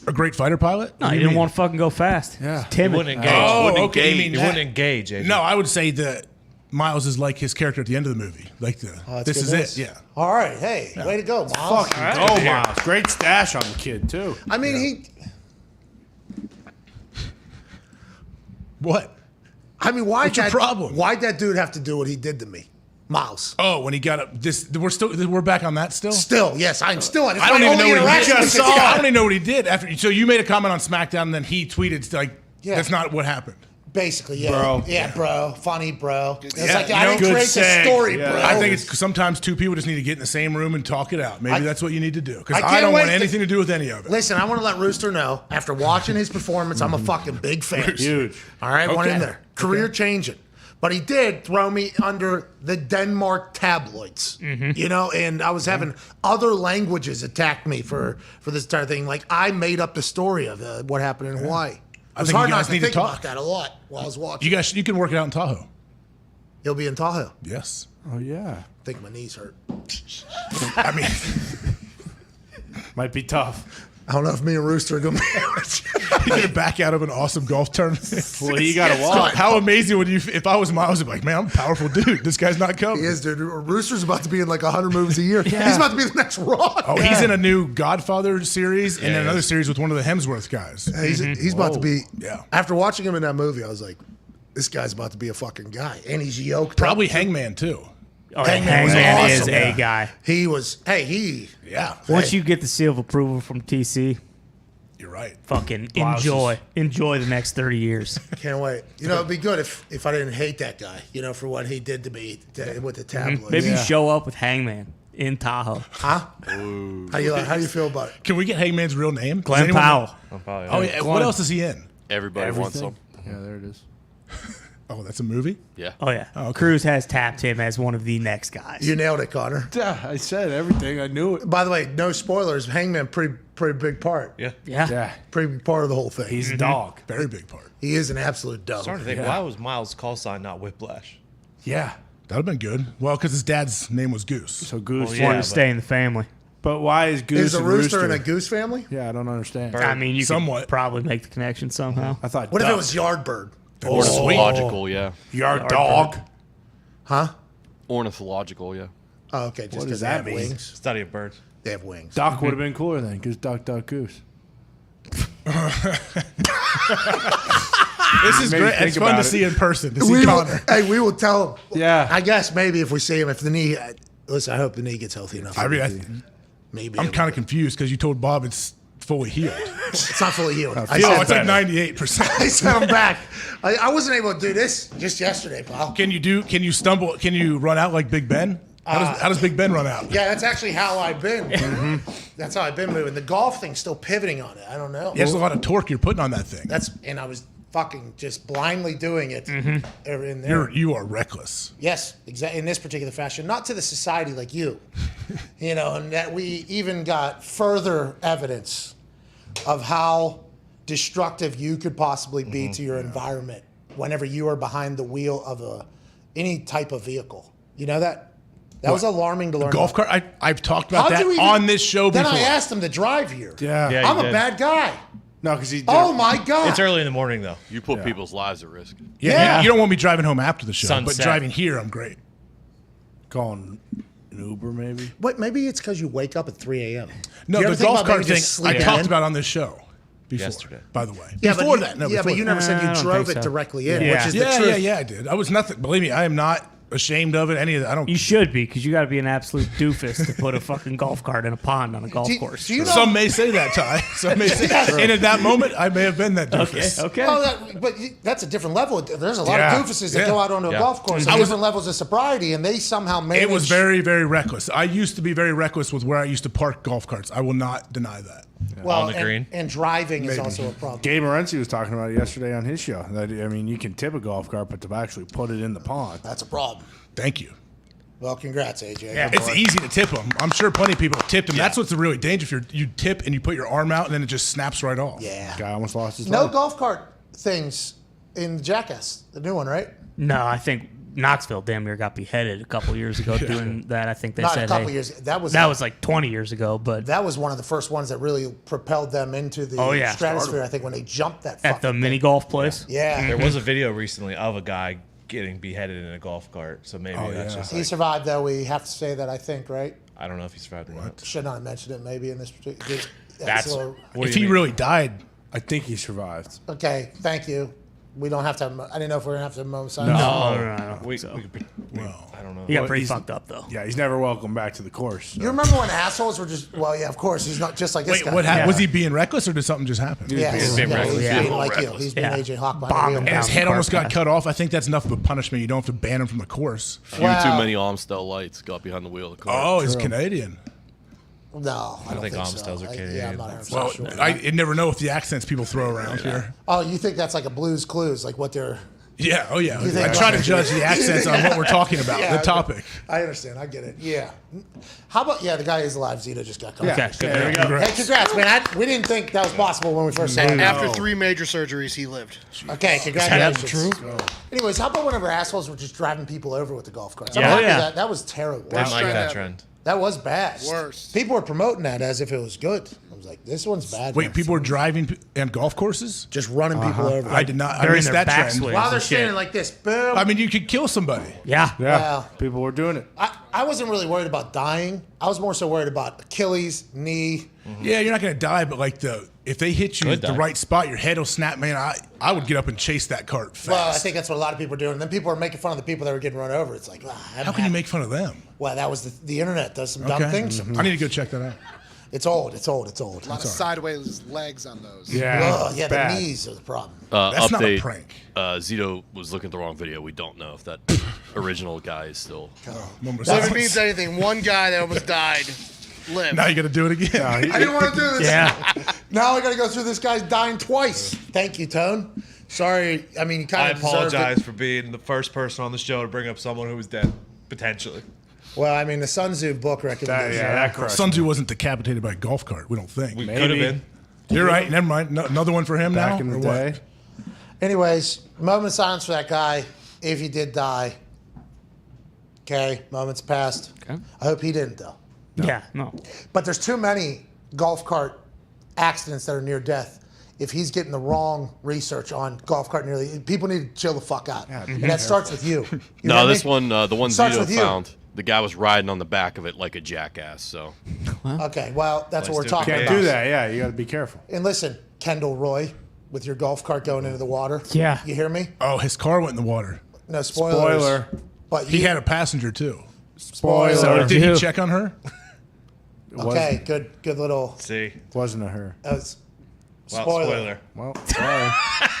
A great fighter pilot? No, he didn't want to fucking go fast. Yeah. He's timid. He wouldn't engage. You wouldn't engage. AJ. No, I would say that Miles is like his character at the end of the movie. Like this is it. Yeah. All right, hey, way to go, Miles. Fucking go, Miles. Great stash on the kid, too. I mean, What? I mean, What's your problem? Why'd that dude have to do what he did to me? Miles. Oh, when he got up, we're back on that still. Still, yes, I'm still on it. I don't even know what he did. I don't even know what he did after. So you made a comment on SmackDown, and then he tweeted like, "That's not what happened." Basically, yeah, Bro. yeah, bro, funny, bro. It's like you I know, didn't create the story, bro. I think it's sometimes two people just need to get in the same room and talk it out. Maybe that's what you need to do because I I can't don't wait want anything to do with any of it. Listen, I want to let Rooster know after watching his performance, I'm a fucking big fan. Huge. All right, one in Okay. there, career changing. But he did throw me under the Denmark tabloids, you know, and I was having other languages attack me for this entire thing. Like I made up the story of what happened in Hawaii. It was think hard you not guys to need to think talk. about that a lot while I was watching. You can work it out in Tahoe. He'll be in Tahoe. Yes. Oh, yeah. I think my knees hurt. I mean, might be tough. I don't know if me and Rooster are going to be able to. you get back out of an awesome golf tournament. Well, you got to walk. How amazing would you? If I was Miles, I'd be like, man, I'm a powerful dude. This guy's not coming. He is, dude. Rooster's about to be in like 100 movies a year. Yeah. He's about to be the next Rock. Oh, he's in a new Godfather series and another series with one of the Hemsworth guys. He's about to be. Yeah. After watching him in that movie, I was like, this guy's about to be a fucking guy. And he's yoked Probably up. Hangman, too. Oh, Hangman was Hangman awesome. is a guy. He was, Yeah. Once you get the seal of approval from TC, You're right. fucking Blouses. enjoy the next 30 years. Can't wait. You know, it'd be good if I didn't hate that guy, you know, for what he did to me with the tabloids. Maybe you show up with Hangman in Tahoe. Huh? How do you feel about it? Can we get Hangman's real name? Does Glenn anyone know? Powell. Oh, yeah. What else is he in? Everybody wants them. Yeah, there it is. Oh, that's a movie? Yeah. Oh, yeah. Oh, okay. Cruz has tapped him as one of the next guys. You nailed it, Connor. Yeah, I said everything. I knew it. By the way, no spoilers. Hangman, pretty big part. Yeah. Yeah. Pretty big part of the whole thing. He's a dog. Very big part. He is an absolute dog. Starting to think, Yeah. why was Miles' call sign not Whiplash? Yeah. That would have been good. Well, because his dad's name was Goose. So Goose. Well, yeah. Wanted to stay in the family. But why is Goose Is a and rooster in a goose family? Yeah, I don't understand. I mean, you Somewhat. could probably make the connection somehow. I thought What if duck. it was Yardbird? Ornithological, yeah. Your dog? Huh? Ornithological, yeah. Oh, okay. Just What because does they that have mean? wings. Study of birds. They have wings. Duck would have been cooler then, because duck, goose. This is Made me great. think It's fun about to it. see in person. To see Connor. We will tell him. Yeah. I guess maybe if we see him, if the knee. Listen, I hope the knee gets healthy enough. I mean, maybe. I'm kind of confused because you told Bob it's fully healed. It's not fully healed. Oh, it's like 98%. I said I'm back. I wasn't able to do this just yesterday, pal. Can you stumble? Can you run out like Big Ben? How does Big Ben run out? Yeah, that's actually how I've been. That's how I've been moving. The golf thing's still pivoting on it. I don't know. There's a lot of torque you're putting on that thing. And I was fucking just blindly doing it in there. You are reckless. Yes, exactly. In this particular fashion, not to the society like you, you know, and that we even got further evidence of how destructive you could possibly be to your environment whenever you are behind the wheel of any type of vehicle. You know that? That was alarming to learn. Golf about. cart. I've talked about How'd that you even- on this show Then before. I asked him to drive here. Yeah. I'm a bad guy. No, because he did. Oh my God. It's early in the morning, though. You put people's lives at risk. Yeah. You don't want me driving home after the show, but Sunset. driving here, I'm great. Calling an Uber, maybe? What? Maybe it's because you wake up at 3 a.m. No, Do you the ever think golf about cart maybe thing just I sleeping talked in? about on this show before. Yesterday. By the way. Yeah, before but that. No, yeah, before but you that. never said I you don't drove think it so. directly in, Yeah. which is the truth. Yeah, I did. I was nothing. Believe me, I am not ashamed of it. Any of that. I don't. You should be, because you got to be an absolute doofus to put a fucking golf cart in a pond on a golf course. Do you know, some may say that, Ty. Some may say that. And at that moment, I may have been that doofus. Okay. Oh, but that's a different level. There's a lot of doofuses that go out onto a golf course at different levels of sobriety, and they somehow manage. It was very, very reckless. I used to be very reckless with where I used to park golf carts. I will not deny that. Well, on the green. And driving is also a problem. Gabe Morency was talking about it yesterday on his show. That, I mean, you can tip a golf cart, but to actually put it in the pond. That's a problem. Thank you. Well, congrats, AJ. Yeah, it's easy to tip them. I'm sure plenty of people have tipped them. That's what's really dangerous. You tip and you put your arm out and then it just snaps right off. Yeah. Guy almost lost his No leg. golf cart things in Jackass, the new one, right? No, I think Knoxville damn near got beheaded a couple years ago doing that. I think they Not said a couple years. That was like 20 years ago, but that was one of the first ones that really propelled them into the stratosphere. I think when they jumped that at the mini golf place. Yeah. There was a video recently of a guy getting beheaded in a golf cart, so maybe that's just He survived, though. We have to say that, I think, right? I don't know if he survived or not. Should not have mentioned it maybe in this particular. If he really died, I think he survived. Okay, thank you. We don't have to have, I didn't know if we were going to have to have Mo No. I don't know. He got pretty fucked up, though. Yeah, he's never welcome back to the course. So. You remember when assholes were just, well, yeah, of course, he's not just like this guy. What happened? Was he being reckless or did something just happen? Yeah, he's being like you. He's being AJ Hawk by the wheel. And his head almost got cut off. I think that's enough of a punishment. You don't have to ban him from the course. Few too many Amstel lights got behind the wheel of the car. Oh, he's Canadian. No, I don't think Amstels are Canadian. Yeah, I'm not 100% Well, sure. I never know with the accents people throw around here. Oh, you think that's like a Blue's Clues, like what they're... Yeah, oh yeah. You think I try to judge the accents on what we're talking about, the topic. I understand. I get it. Yeah. How about, the guy is alive. Zito just got caught. Okay, good. There we go. Hey, congrats, man. We didn't think that was possible when we first saw it. After 3 major surgeries, he lived. Okay, congratulations. Is that true? Anyways, how about whenever assholes were just driving people over with the golf carts? Yeah. I'm happy that was terrible. Didn't like that trend. That was bad. Worse. People were promoting that as if it was good. I was like, this one's bad. Wait, man. people were driving on golf courses? Just running people over. I did not. I They're in missed their that trend. backswings. While they're and shit. standing like this, boom. I mean, you could kill somebody. Yeah. Yeah, Well, people were doing it. I wasn't really worried about dying. I was more so worried about Achilles, knee. Yeah, you're not going to die, but like if they hit you at the right spot, your head will snap. Man, I would get up and chase that cart fast. Well, I think that's what a lot of people are doing. And then people are making fun of the people that were getting run over. It's like, how can you make fun of them? Well, that was the internet does some dumb things. I need to go check that out. It's old. A lot of sideways legs on those. Yeah, Yeah, the knees are the problem. That's update, not a prank. Zito was looking at the wrong video. We don't know if that original guy is still. So if it means anything, one guy that almost died lived. Now you got to do it again. I didn't want to do this. Yeah. Now I got to go through this guy's dying twice. Thank you, Tone. Sorry. I mean, you kind I of deserved apologize it. for being the first person on the show to bring up someone who was dead, potentially. Well, I mean, the Sun Tzu book recommendation. that crushed Sun Tzu wasn't decapitated by a golf cart. We don't think. We could have been. You're right. Never mind. Another one for him back now. in the or what? day. Anyways, moment of silence for that guy if he did die. Okay, moments passed. Okay. I hope he didn't, though. Yeah, no. But there's too many golf cart accidents that are near death. If he's getting the wrong research on golf cart nearly, people need to chill the fuck out. And that starts with you. You know No, what this I mean? one, the one Starts Zito with you. found, the guy was riding on the back of it like a jackass. So Okay, well, that's what we're talking Can't about. do that. Yeah, you got to be careful. And listen, Kendall Roy, with your golf cart going into the water. Yeah. You hear me? Oh, his car went in the water. No, spoilers. Spoiler. But He you, had a passenger too. Spoiler. So did he Ew. check on her? okay, good little. See? Wasn't a her. Spoiler. Well, sorry.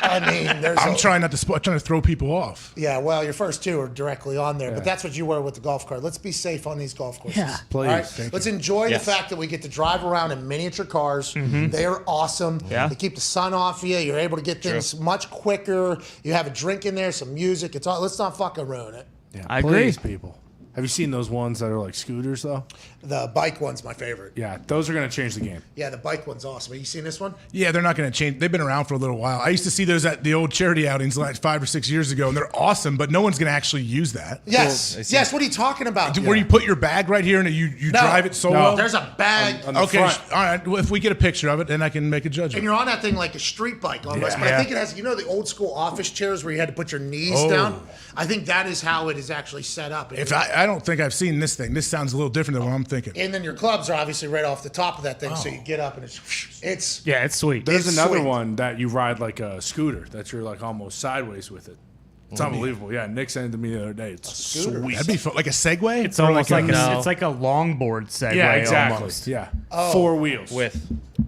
I mean, there's. I'm trying not to. I'm trying to throw people off. Yeah, well, your first two are directly on there, but that's what you were with the golf cart. Let's be safe on these golf courses. Yeah. Please. All right? Thank Let's enjoy Yes. the fact that we get to drive around in miniature cars. They are awesome. Yeah. They keep the sun off you. You're able to get things much quicker. You have a drink in there, some music. It's all. Let's not fucking ruin it. Yeah, I agree. please, people. Have you seen those ones that are like scooters though? The bike one's my favorite. Yeah, those are going to change the game. Yeah, the bike one's awesome. Have you seen this one? Yeah, they're not going to change. They've been around for a little while. I used to see those at the old charity outings like 5 or 6 years ago, and they're awesome. But no one's going to actually use that. Yes. Yes. What are you talking about? Where you put your bag right here and you No. drive it solo. No. There's a bag. On the Okay, front. all right. Well, if we get a picture of it, then I can make a And judgment. you're on that thing like a street bike almost. Yeah. But I Yeah. think it has, the old school office chairs where you had to put your knees Oh. down. I think that is how it is actually set up. If I don't think I've seen this thing. This sounds a little different than what I'm thinking. And then your clubs are obviously right off the top of that thing, Oh. so you get up and it's Yeah, it's sweet. There's It's another sweet. one that you ride like a scooter. That you're like almost sideways with it. It's unbelievable. Yeah, Nick sent it to me the other day. It's sweet. That'd be fun. Like a Segway? It's almost like it's like a longboard Segway. Yeah, exactly. Almost. Yeah. Oh. 4 wheels.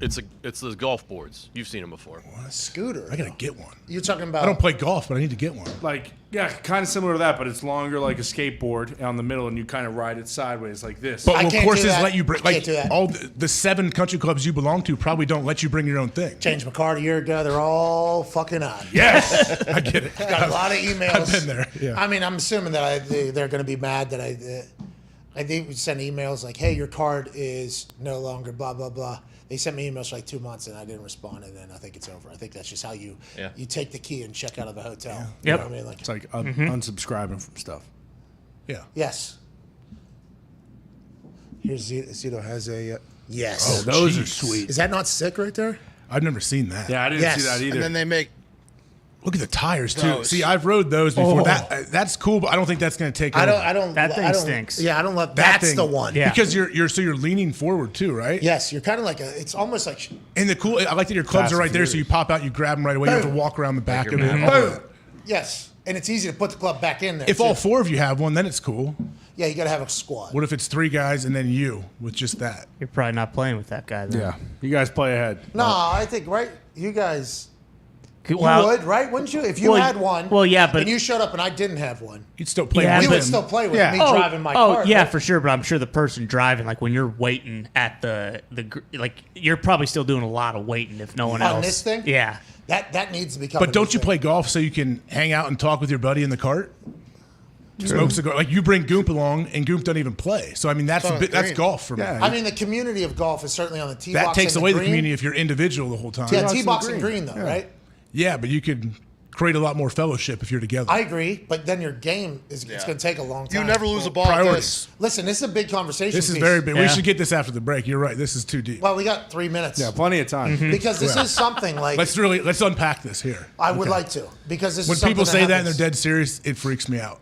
It's the golf boards. You've seen them before. A scooter. I gotta get one. You're talking about. I don't play golf, but I need to get one. Like, yeah, kind of similar to that, but it's longer, like a skateboard on the middle, and you kind of ride it sideways like this. But I will can't courses do that. let you bring? Can't Like do that. all the 7 country clubs you belong to probably don't let you bring your own thing. Changed my card a year ago. They're all fucking on. Yes, I get it. Got a lot of emails. I've been there. Yeah. I mean, I'm assuming that they're going to be mad that I think we send emails like, "Hey, your card is no longer blah blah blah." They sent me emails for like 2 months and I didn't respond, and then I think it's over. I think that's just how you take the key and check out of the hotel. Yeah. You know what I mean? It's like unsubscribing from stuff. Yeah. Yes. Here's Zito has a yes. Oh, those are sweet. Is that not sick right there? I've never seen that. Yeah, I didn't see that either. And then they make. Look at the tires too. Those. See, I've rode those before. That's cool, but I don't think that's going to take. I over. don't. That thing I don't, stinks. Yeah, I don't love. That That's thing. the one. Yeah. Because you're leaning forward too, right? Yes, you're kind of like it's almost like. And the cool, I like that your clubs Fast are right and there, so you pop out, you grab them right away. You have to walk around the back of it. All that. Yes, and it's easy to put the club back in there. If too. all 4 of you have one, then it's cool. Yeah, you got to have a squad. What if it's 3 guys and then you with just that? You're probably not playing with that guy. Then. Yeah, you guys play ahead. No, I think right. You guys. You Well, would, right? Wouldn't you? If you had one. well, yeah, but- and you showed up and I didn't have one. You'd still play Yeah, with You him. would still play with Yeah. me driving my car. yeah, right? for sure. But I'm sure the person driving, like when you're waiting at like you're probably still doing a lot of waiting if no one else. On this thing? Yeah. That needs to become. But don't you play golf so you can hang out and talk with your buddy in the cart? Smoke cigar. Like you bring Goomp along, and Goomp doesn't even play. So I mean, that's that's golf for me. Yeah. I mean, the community of golf is certainly on the tee box. That takes and away the green. community if you're individual the whole time. Yeah, tee box and green though, right? Yeah, but you could create a lot more fellowship if you're together. I agree, but then your game is it's going to take a long time. You never lose a ball. At Priorities. this. Listen, this is a big conversation. This is piece. very big. We Yeah. should get this after the break. You're right. This is too deep. Well, we got 3 minutes. Yeah, plenty of time. Because this is something like Let's unpack this here. I would like to because this When is something people say that and happens. they're dead serious, it freaks me out.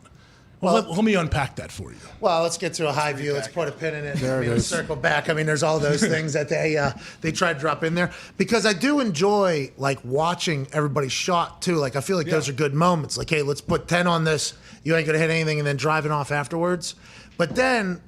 Well, let me unpack that for you. Well, let's get to a high view. Let's put a pin in it. There it Let's is. circle back. I mean, there's all those things that they try to drop in there because I do enjoy like watching everybody's shot too. Like I feel like those are good moments. Like, hey, let's put 10 on this. You ain't gonna hit anything, and then driving off afterwards. But then,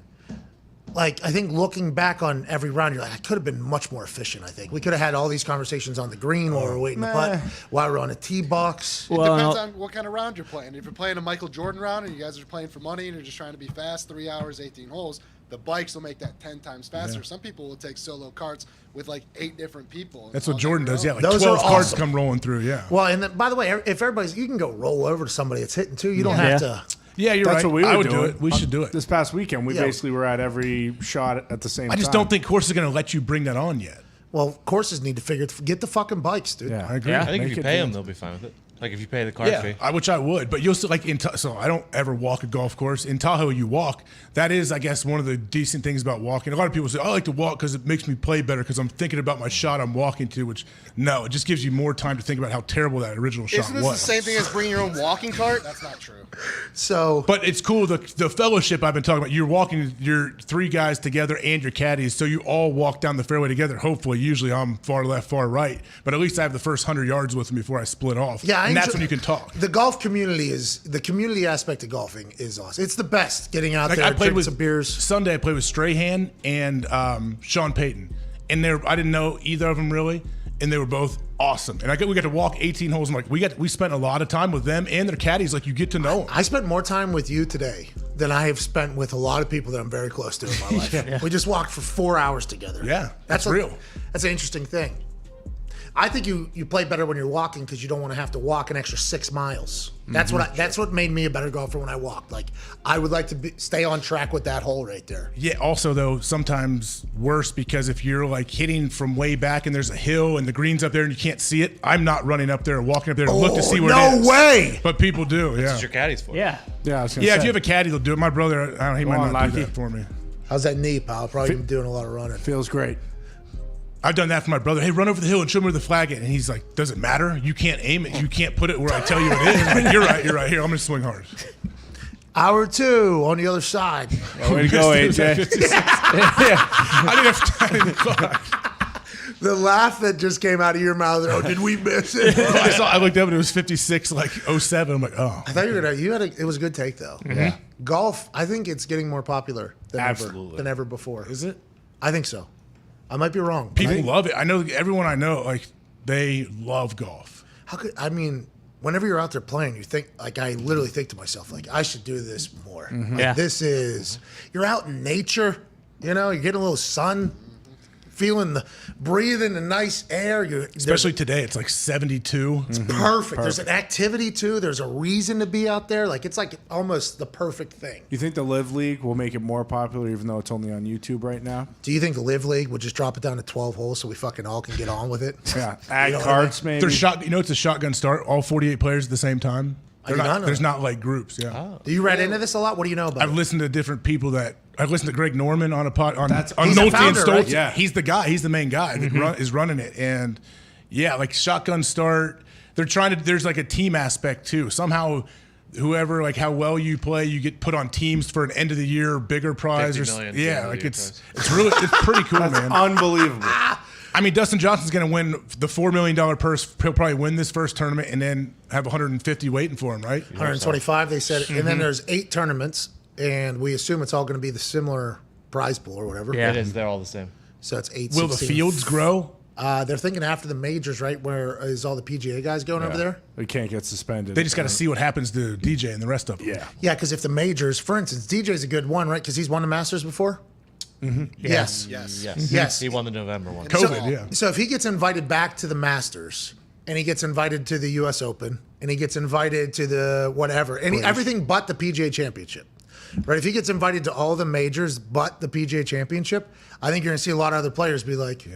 like I think looking back on every round, you're like, I could have been much more efficient. I think we could have had all these conversations on the green while we're waiting to putt, while we're on a tee box. It depends on what kind of round you're playing. If you're playing a Michael Jordan round and you guys are playing for money and you're just trying to be fast, 3 hours, 18 holes, the bikes will make that 10 times faster. Yeah. Some people will take solo carts with like 8 different people. That's what Jordan does. Yeah, like Those 12 are cards awesome. come rolling through. Yeah. Well, and then, by the way, if everybody's, you can go roll over to somebody that's hitting too. You don't have to. Yeah, you're That's right. what we were I would doing. do it. We should do it. This past weekend, we Yeah. basically were at every shot at the same time. I just don't think course is going to let you bring that on yet. Well, courses need to get the fucking bikes, dude. Yeah. I agree. I think Make if you it pay them, good. they'll be fine with it. Like if you pay the card fee. Which I would, but you'll still like so I don't ever walk a golf course. In Tahoe, you walk. That is, I guess, one of the decent things about walking. A lot of people say, I like to walk because it makes me play better because I'm thinking about my shot I'm walking to, which, no, it just gives you more time to think about how terrible that original shot Isn't this was. the same thing as bringing your own walking cart? That's not true. So, But it's cool, the fellowship I've been talking about. You're walking, you're 3 guys together and your caddies, so you all walk down the fairway together. Hopefully, usually I'm far left, far right, but at least I have the first 100 yards with them before I split off. yeah, and that's when you can talk. The golf community the community aspect of golfing is awesome. It's the best. Getting out there, I played drinking with some beers. Sunday. I played with Strahan and Sean Payton, and I didn't know either of them really, and they were both awesome. And we got to walk 18 holes. I'm like, we spent a lot of time with them and their caddies. Like you get to know them. I spent more time with you today than I have spent with a lot of people that I'm very close to in my life. Yeah. We just walked for 4 hours together. Yeah, that's real. That's an interesting thing. I think you play better when you're walking because you don't want to have to walk an extra 6 miles. That's that's what made me a better golfer when I walked. Like I would like to stay on track with that hole right there. Yeah. Also, though, sometimes worse because if you're like hitting from way back and there's a hill and the green's up there and you can't see it, I'm not running up there and walking up there to look to see where it is. No way. But people do. That's Yeah. what your caddy's for. Yeah. Yeah, I was gonna Yeah. say. If you have a caddy, they'll do it. My brother, he might on, not do Mikey. that for me. How's that knee, pal? Probably been doing a lot of running. Feels great. I've done that for my brother. Hey, run over the hill and show me where the flag is. And he's like, does it matter? You can't aim it. You can't put it where I tell you it is. I'm like, you're right. Here, I'm going to swing hard. Hour 2 on the other side. Yeah, way to go, AJ. I didn't have time. The laugh that just came out of your mouth. Oh, did we miss it? I looked up and it was 56, like 07. I'm like, oh. I thought you were gonna. It was a good take though. Yeah. Golf. I think it's getting more popular than ever before. Is it? I think so. I might be wrong. People love it. I know everyone I know, like, they love golf. Whenever you're out there playing, you think, like, I literally think to myself, like, I should do this more. Mm-hmm. Like, you're out in nature, you're getting a little sun, breathing the nice air. Especially today, it's like 72. It's perfect. There's an activity too. There's a reason to be out there. Like, it's like almost the perfect thing. You think the Live League will make it more popular, even though it's only on YouTube right now? Do you think the Live League would just drop it down to 12 holes so we fucking all can get on with it? Yeah, add cards, maybe. It's a shotgun start. All 48 players at the same time. There's not like groups. Yeah. Oh. Do you read into this a lot? What do you know about I've listened to different people I've listened to Greg Norman on a pod on he's Nolte the founder, and Stoltz. right? Yeah, he's the guy. He's the main guy that is running it. And yeah, like shotgun start. They're trying to. There's like a team aspect too. Somehow, whoever like how well you play, you get put on teams for an end of the year bigger prize. It's pretty cool, man. Unbelievable. I mean, Dustin Johnson's going to win the $4 million purse. He'll probably win this first tournament and then have 150 waiting for him, right? 125, they said. And then there's 8 tournaments, and we assume it's all going to be the similar prize pool or whatever. Yeah, it is. They're all the same. So it's 8. Will the fields grow? They're thinking after the majors, right? Where is all the PGA guys going over there? They can't get suspended. They just got to see what happens to DJ and the rest of them. Yeah, because if the majors, for instance, DJ's a good one, right? Because he's won the Masters before. Mm-hmm. Yes. He won the November one. So if he gets invited back to the Masters, and he gets invited to the U.S. Open, and he gets invited to the whatever, and everything but the PGA Championship, right? If he gets invited to all the majors but the PGA Championship, I think you're going to see a lot of other players be like,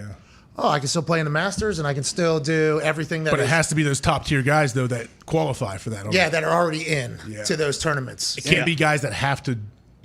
oh, I can still play in the Masters, and I can still do everything that. But it has to be those top tier guys though that qualify for that. Already. Yeah, that are already in to those tournaments. It can't be guys that have to.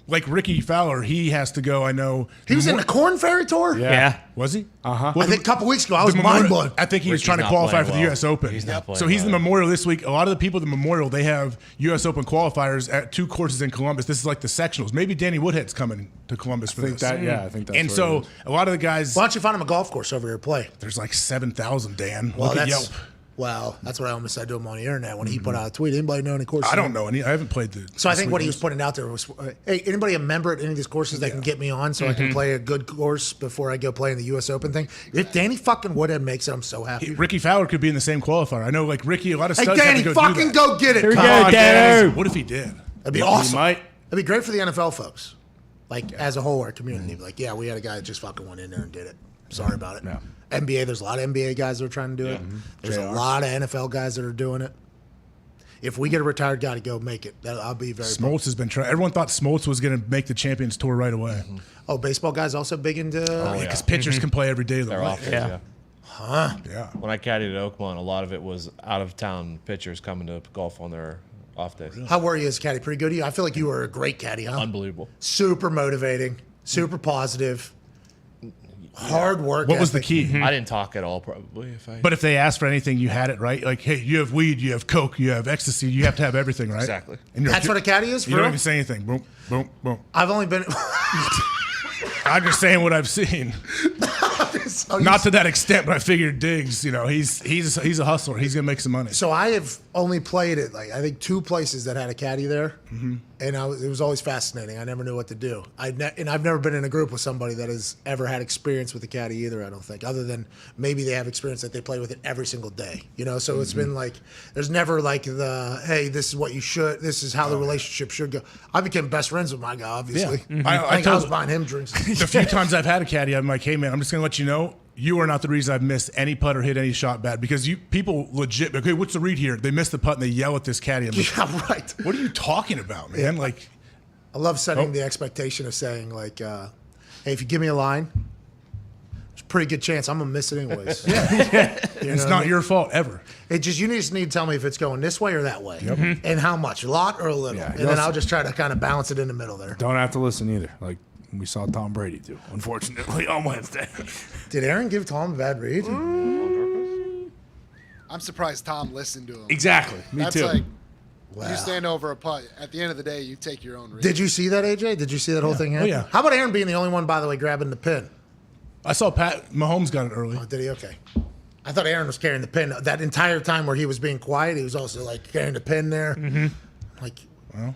Like Ricky Fowler, he has to go. I know he was in the Corn Ferry Tour. Yeah. Was he? I think a couple weeks ago I was mind blown. I think he was trying to qualify for the U.S. Open. He's the Memorial this week. A lot of the people at the Memorial, they have U.S. Open qualifiers at 2 courses in Columbus. This is like the sectionals. Maybe Danny Woodhead's coming to Columbus for this. I think that's. And so a lot of the guys. Why don't you find him a golf course over here to play? There's like 7,000. Dan. Well, look at Yelp. Well, that's what I almost said to him on the internet when he put out a tweet. Anybody know any courses? I don't know any. I haven't played the. So I think what he was putting out there was, hey, anybody a member at any of these courses that can get me on so I can play a good course before I go play in the U.S. Open thing? If Danny fucking Woodhead makes it, I'm so happy. Ricky Fowler could be in the same qualifier. I know, like Ricky, a lot of studs have to go fucking do that. go get it. Here we go, Danny. What if he did? That'd be awesome. He might. That'd be great for the NFL folks. Like, as a whole, our community. Like, yeah, we had a guy that just fucking went in there and did it. Sorry about it. No. NBA, there's a lot of NBA guys that are trying to do it. There's a lot of NFL guys that are doing it. If we get a retired guy to go make it, I'll be very. Smoltz has been trying. Everyone thought Smoltz was going to make the Champions Tour right away. Oh, baseball guys also big into. Because pitchers can play every day of the They're week. off. Yeah. Huh? Yeah. When I caddied at Oakmont, a lot of it was out of town pitchers coming to golf on their off days. How were you as a caddy? Pretty good. I feel like you were a great caddy, huh? Unbelievable. Super motivating. Super positive. Hard work. What was the ethic. key? I didn't talk at all, probably. But if they asked for anything, you had it, right? Like, hey, you have weed, you have coke, you have ecstasy. You have to have everything, right? Exactly. And That's what a caddy is. You don't even say anything. Boom, boom, boom. I've only been. I'm just saying what I've seen. Not to that extent, but I figured Diggs, he's a hustler. He's gonna make some money. So I have only played at I think 2 places that had a caddy there, and it was always fascinating. I never knew what to do. And I've never been in a group with somebody that has ever had experience with a caddy either. I don't think, other than maybe they have experience that they play with it every single day. So it's been like there's never like the hey, this is what you should. This is how the relationship should go. I became best friends with my guy, obviously. Yeah. I was buying him drinks. The few times I've had a caddy, I'm like, hey man, I'm just gonna let you know. You are not the reason I've missed any putt or hit any shot bad because people legit. Okay, what's the read here? They missed the putt and they yell at this caddy. I'm like, yeah, right. What are you talking about, man? Yeah. Like, I love setting the expectation of saying like, hey, if you give me a line, there's a pretty good chance I'm gonna miss it anyways. It's not your fault ever. It just you just need to tell me if it's going this way or that way, and how much, a lot or a little, and then I'll just try to kind of balance it in the middle there. Don't have to listen either. Like we saw Tom Brady do, unfortunately, on Wednesday. Did Aaron give Tom a bad read? I'm surprised Tom listened to him. Exactly. Me That's too. like, Wow. you stand over a putt. At the end of the day, you take your own risk. Did you see that, AJ? Did you see that whole thing happen? yeah. How about Aaron being the only one, by the way, grabbing the pin? I saw Pat Mahomes got it early. Oh, did he? Okay. I thought Aaron was carrying the pin. That entire time where he was being quiet, he was also like carrying the pin there. Mm-hmm. Like, well,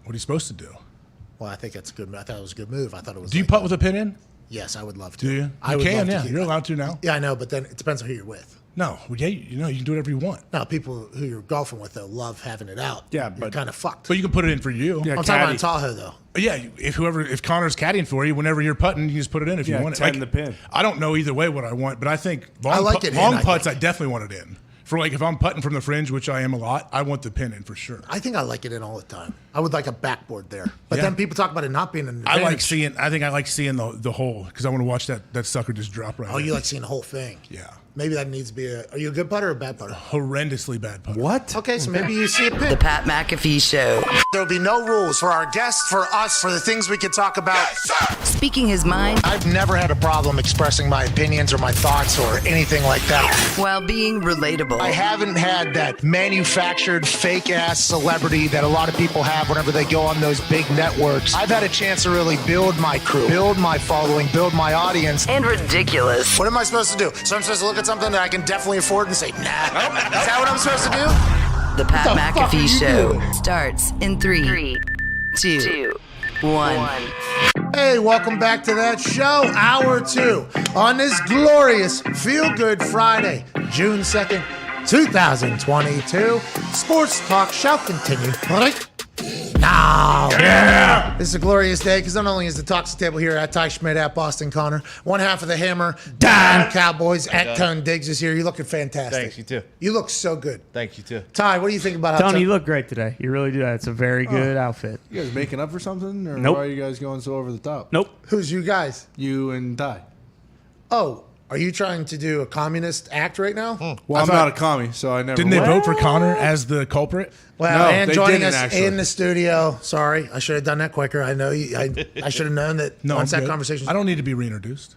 what are you supposed to do? Well, I think that's good. I thought it was a good move. I thought it was. Do you putt with a pin in? Yes, I would love to. Do you? I You would can, love to yeah. keep- You're allowed to now. Yeah, I know, but then it depends on who you're with. No, well, yeah, you know, you can do whatever you want. No, people who you're golfing with, though, love having it out. Yeah, You're but kind of fucked. But you can put it in for you. I'm talking about in Tahoe, though. Yeah, if Connor's caddying for you, whenever you're putting, you just put it in if you want it. tend the pin. I don't know either way what I want, but I think I like it in, long I putts, I definitely want it in. For like if I'm putting from the fringe, which I am a lot, I want the pin in for sure. I think I like it in all the time. I would like a backboard there. But Yeah. then people talk about it not being an I like advantage. seeing the hole because I want to watch that sucker just drop right. Oh, you in. like seeing the whole thing? Yeah. Maybe that needs to be are you a good putter or a bad putter? Horrendously bad putter. What? Okay, so maybe you see a pin. The Pat McAfee Show. There'll be no rules for our guests, for us, for the things we can talk about. Speaking his mind I've never had a problem expressing my opinions or my thoughts or anything like that. while being relatable. I haven't had that manufactured fake ass celebrity that a lot of people have whenever they go on those big networks. I've had a chance to really build my crew, build my following, build my audience. And ridiculous. What am I supposed to do? So I'm supposed to look at something that I can definitely afford and say, nah. Is that what I'm supposed to do? The Pat What the fuck are McAfee you Show doing? starts in 3, 2, 1. Hey, welcome back to that show, Hour 2, on this glorious Feel Good Friday, June 2nd, 2022. Sports talk shall continue right now. Yeah. This is a glorious day because not only is the Toxic Table here at Ty Schmidt, at Boston Connor, one half of the Hammer, Dahn Cowboys, at Tone Diggs is here. You looking fantastic. Thanks, you too. You look so good. Thank you too. Ty, what do you think about how Tony, you look great today. You really do. It's a very good outfit. You guys making up for something? Or Nope. why are you guys going so over the top? Nope. Who's you guys? You and Ty. Oh, are you trying to do a communist act right now? Well, I'm not a commie, so I never. Didn't they would. vote for Connor as the culprit? Well, No, and they joining didn't, us actually. in the studio. Sorry, I should have done that quicker. I know you, I should have known that No, once I'm that good. conversation. I don't need to be reintroduced.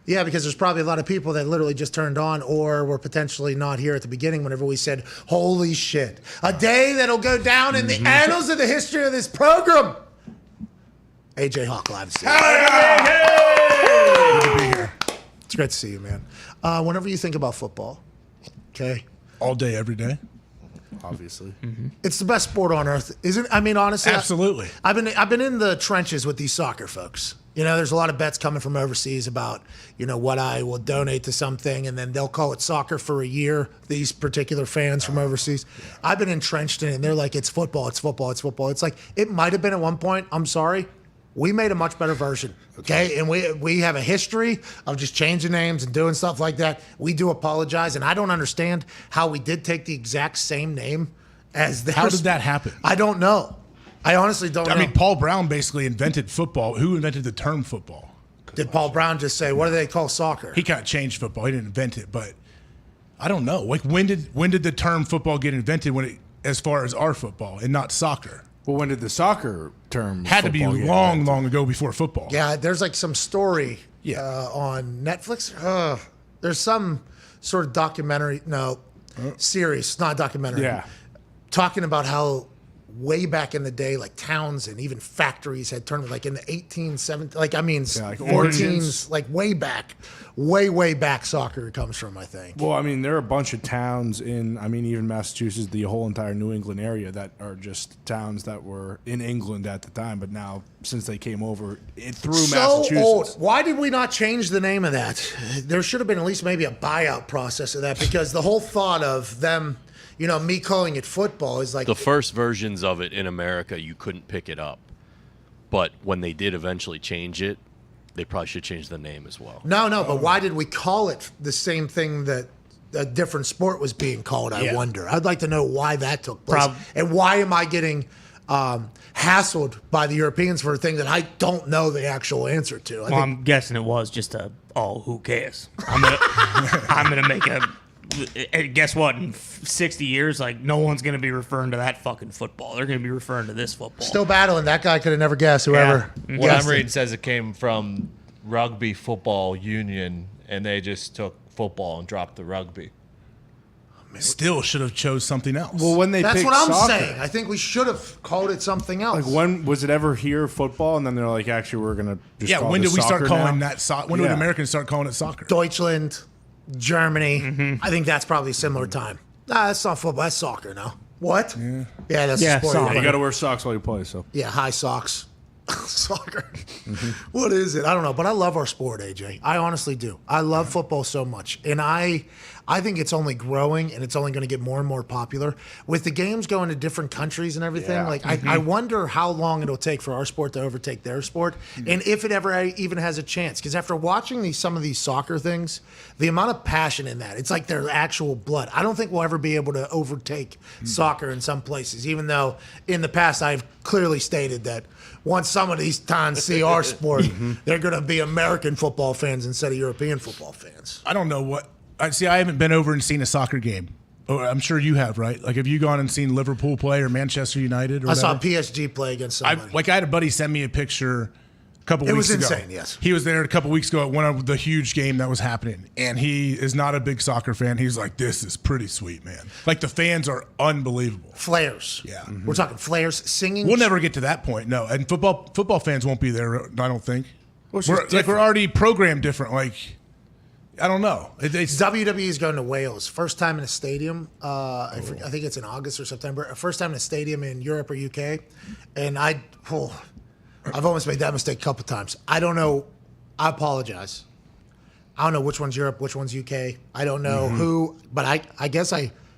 Yeah, because there's probably a lot of people that literally just turned on or were potentially not here at the beginning whenever we said, holy shit. A day that'll go down in the annals of the history of this program. AJ Hawk live. Good to be here. It's great to see you, man. Whenever you think about football, okay? All day, every day. Obviously. It's the best sport on earth, isn't it? I mean, honestly, Absolutely. I've been in the trenches with these soccer folks. You know, there's a lot of bets coming from overseas about, you know, what I will donate to something, and then they'll call it soccer for a year, these particular fans from overseas. I've been entrenched in it, and they're like, it's football, it's football, it's football. It's like, it might have been at one point. I'm sorry. We made a much better version, okay? And we have a history of just changing names and doing stuff like that. We do apologize, and I don't understand how we did take the exact same name as theirs. How did that happen? I don't know. I honestly don't know. I mean, Paul Brown basically invented football. Who invented the term football? Did Paul Brown just say, what do they call soccer? He kind of changed football. He didn't invent it, but I don't know. Like when did the term football get invented as far as our football and not soccer? Well, when did the soccer term Had to be football get long, invented? long ago before football. Yeah, there's like some story on Netflix. There's some sort of documentary, series, not documentary. Yeah. Talking about how way back in the day, like towns and even factories had turned like in the 1870s, like 14s, origins. like way back soccer comes from, I think. Well, I mean, there are a bunch of towns in, even Massachusetts, the whole entire New England area that are just towns that were in England at the time, but now since they came over through Massachusetts. Old. Why did we not change the name of that? There should have been at least maybe a buyout process of that, because the whole thought of them, me calling it football is like the first versions of it in America, you couldn't pick it up. But when they did eventually change it, they probably should change the name as well. No, but why did we call it the same thing that a different sport was being called? I wonder. I'd like to know why that took place. And why am I getting hassled by the Europeans for a thing that I don't know the actual answer to? I'm guessing it was just who cares? I'm gonna make a. And guess what? In 60 years, no one's going to be referring to that fucking football. They're going to be referring to this football. Still battling. That guy could have never guessed. Whoever. Yeah. What I'm reading says it came from Rugby Football Union, and they just took football and dropped the rugby. Still should have chose something else. Well, when they That's picked what I'm soccer, saying. I think we should have called it something else. Like, when was it ever here football? And then they're like, actually, we're gonna just call when it did we start soccer calling now? that soccer? When did Americans start calling it soccer? Deutschland, Germany. I think that's probably a similar time. Nah, that's not football. That's soccer now. What? Yeah, that's a sport. Yeah, you got to wear socks while you play. So Yeah, high socks. Soccer. What is it? I don't know, but I love our sport, AJ. I honestly do. I love football so much, and I think it's only growing, and it's only going to get more and more popular with the games going to different countries and everything. Yeah. Like, I wonder how long it'll take for our sport to overtake their sport, and if it ever even has a chance. Because after watching some of these soccer things, the amount of passion in that, it's like their actual blood. I don't think we'll ever be able to overtake soccer in some places, even though in the past I've clearly stated that once some of these towns see our sport, they're going to be American football fans instead of European football fans. I don't know what. I haven't been over and seen a soccer game. Oh, I'm sure you have, right? Like, have you gone and seen Liverpool play or Manchester United? Or I saw whatever? PSG play against somebody. I had a buddy send me a picture a couple It weeks was ago. insane, yes. He was there a couple weeks ago at one of the huge game that was happening, and he is not a big soccer fan. He's like, this is pretty sweet, man. Like, the fans are unbelievable. Flares. Yeah. We're talking flares, singing. We'll never get to that point, no. And football fans won't be there, I don't think. Well, it's We're, just like, we're different. already programmed different. Like, I don't know. WWE is going to Wales. First time in a stadium. I think it's in August or September. First time in a stadium in Europe or UK. And I've almost made that mistake a couple times. I don't know. I apologize. I don't know which one's Europe, which one's UK. I don't know who, but I guess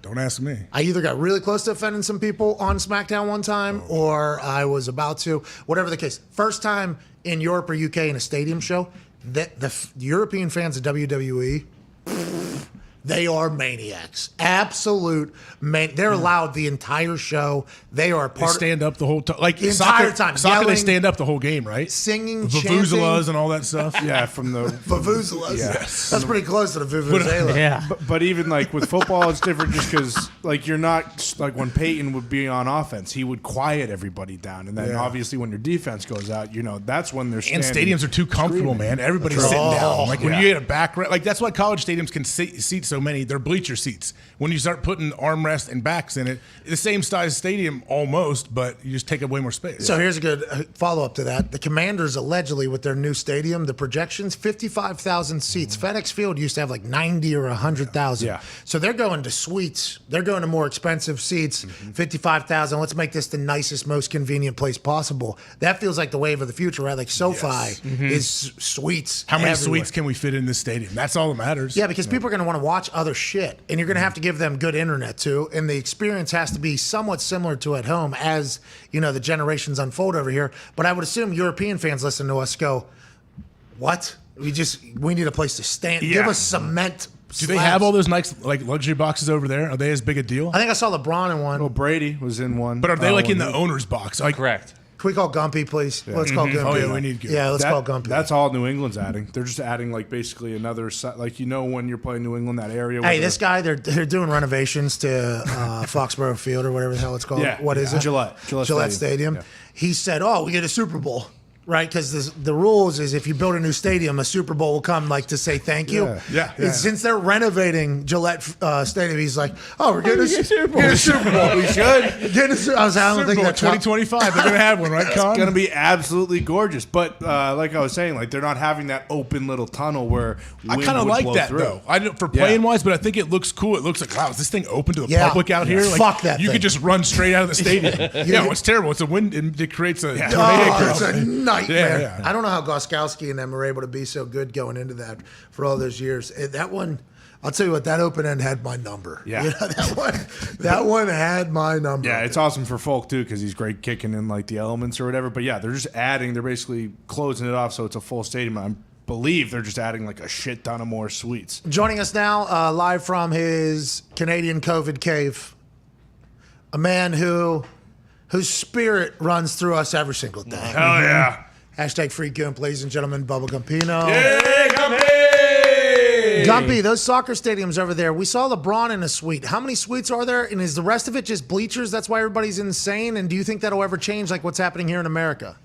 Don't ask me. I either got really close to offending some people on SmackDown one time, or I was about to. Whatever the case. First time in Europe or UK in a stadium show, the European fans of WWE, they are maniacs. Absolute man. They're allowed the entire show. They are They part. stand up the whole time. Like, The entire time, Soccer, yelling, they stand up the whole game, right? Singing, Vuvuzelas chanting. and all that stuff. Yeah, from the Vuvuzelas. Yes. That's pretty close to the Vuvuzela. But even like with football, it's different just because like you're not like when Peyton would be on offense, he would quiet everybody down, and then Yeah. obviously when your defense goes out, that's when they're And stadiums are too comfortable, man. Everybody's True. sitting down. Like when Yeah. you get a back, like that's why college stadiums can seat so many. They're bleacher seats. When you start putting armrests and backs in it, the same size stadium almost, but you just take up way more space. So here's a good follow-up to that. The Commanders allegedly, with their new stadium, the projections, 55,000 seats. FedEx Field used to have like 90 or 100,000. Yeah. So they're going to suites. They're going to more expensive seats, 55,000. Let's make this the nicest, most convenient place possible. That feels like the wave of the future, right? Like SoFi is suites. How many everywhere. suites can we fit in this stadium? That's all that matters. Yeah, because people are going to want to watch other shit, and you're going to have to give them good internet too, and the experience has to be somewhat similar to at home as the generations unfold over here. But I would assume European fans listen to us go, "What? We need a place to stand. Yeah. Give us cement." Do they have all those nice like luxury boxes over there? Are they as big a deal? I think I saw LeBron in one. Well, Brady was in one. But are they like in the one- owner's box? Like, Correct. Can we call Gumpy, please? Let's call Gumpy. Oh yeah, we need good. Yeah, let's call Gumpy. That's all New England's adding. They're just adding like basically another like when you're playing New England, that area. Hey, with this guy, they're doing renovations to Foxborough Field or whatever the hell it's called. Yeah, What is it? Gillette Stadium. Yeah. He said, "Oh, we get a Super Bowl." Right, because the rules is if you build a new stadium, a Super Bowl will come like to say thank you. Yeah. And since they're renovating Gillette Stadium, he's like, "Oh, we're getting a Super Bowl. Get a Super Bowl. We should. I don't think that 2025. They're gonna have one, right, Con? It's gonna be absolutely gorgeous. But like I was saying, like they're not having that open little tunnel where I wind kind of would like blow that through. though. I don't, for playing wise, but I think it looks cool. It looks like, wow, is this thing open to the Yeah. public out here? Like, Fuck that You thing. could just run straight out of the stadium. yeah, it's terrible. It's a wind. It creates a tornado. It's a nightmare. Yeah. I don't know how Goskowski and them were able to be so good going into that for all those years. That one, I'll tell you what, that open end had my number. Yeah. That one had my number. Yeah, it's awesome for Folk too because he's great kicking in like the elements or whatever. But yeah, they're just adding. They're basically closing it off so it's a full stadium. I believe they're just adding like a shit ton of more suites. Joining us now, live from his Canadian COVID cave, a man whose spirit runs through us every single day. Hell yeah. Hashtag Free Gump, ladies and gentlemen, Bubba Gumpino. Hey, Gumpy! Gumpy, those soccer stadiums over there, we saw LeBron in a suite. How many suites are there? And is the rest of it just bleachers? That's why everybody's insane? And do you think that'll ever change like what's happening here in America?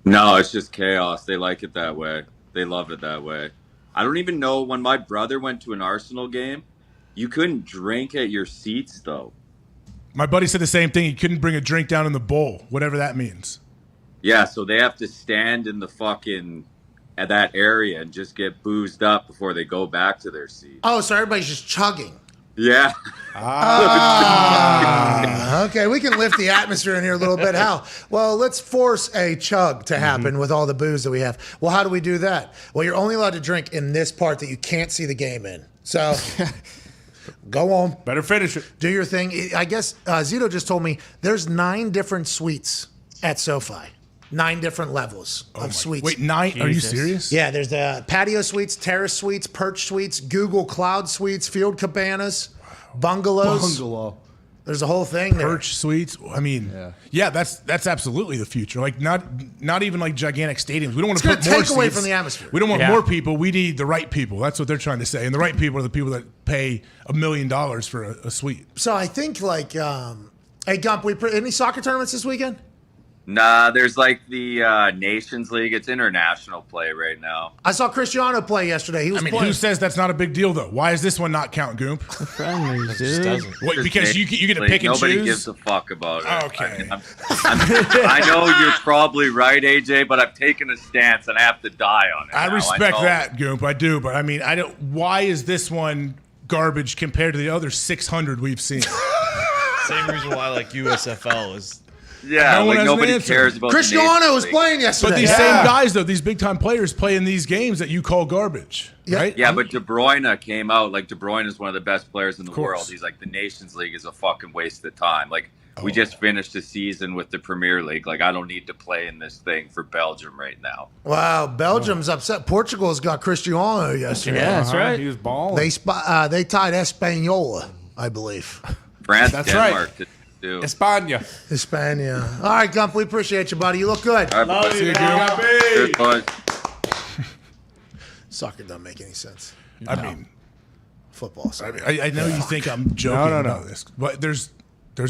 No, it's just chaos. They like it that way. They love it that way. I don't even know when my brother went to an Arsenal game, You couldn't drink at your seats though. My buddy said the same thing. He couldn't bring a drink down in the bowl, whatever that means. Yeah, so they have to stand in the fucking at that area and just get boozed up before they go back to their seat. Oh, so everybody's just chugging. Yeah. Okay, we can lift the atmosphere in here a little bit. How? Well, let's force a chug to happen with all the booze that we have. Well, how do we do that? Well, you're only allowed to drink in this part that you can't see the game in. So go on. Better finish it. Do your thing. I guess Zito just told me there's 9 different suites at SoFi. 9 different levels of suites. Wait, 9? Are you serious? Yeah, there's the patio suites, terrace suites, perch suites, Google Cloud suites, field cabanas, bungalows. There's a whole thing there. Perch suites. I mean, yeah, that's absolutely the future. Like not even like gigantic stadiums. We don't want to put more take away seats. from the atmosphere. We don't want more people. We need the right people. That's what they're trying to say. And the right people are the people that pay $1 million for a suite. So I think like, hey Gump, any soccer tournaments this weekend? Nah, there's like the Nations League. It's international play right now. I saw Cristiano play yesterday. He was playing. Who says that's not a big deal though? Why does this one not count, Goomp? Friendlies, dude. What, because you get to pick and Nobody choose? gives a fuck about it. Okay. I know you're probably right, AJ, but I've taken a stance and I have to die on it. I now. respect know. that, Goomp. I do, but I mean, I don't. Why is this one garbage compared to the other 600 we've seen? Same reason why like USFL is. Yeah, No one like has nobody an answer. cares about Cristiano was playing yesterday. But these same guys, though, these big-time players play in these games that you call garbage, right? Yeah, but De Bruyne came out. Like, De Bruyne is one of the best players in the world. He's like, the Nations League is a fucking waste of time. Like, we just finished the season with the Premier League. Like, I don't need to play in this thing for Belgium right now. Wow, Belgium's upset. Portugal's got Cristiano yesterday. Yeah, that's right. He was balling. They tied Espanola, I believe. France, That's Denmark, right. too. España. Hispania. All right, Gump, we appreciate you, buddy. You look good. All right, Love boys. you, Cheers, boys. Soccer doesn't make any sense. I mean, Football. I know you think I'm joking about this, but there's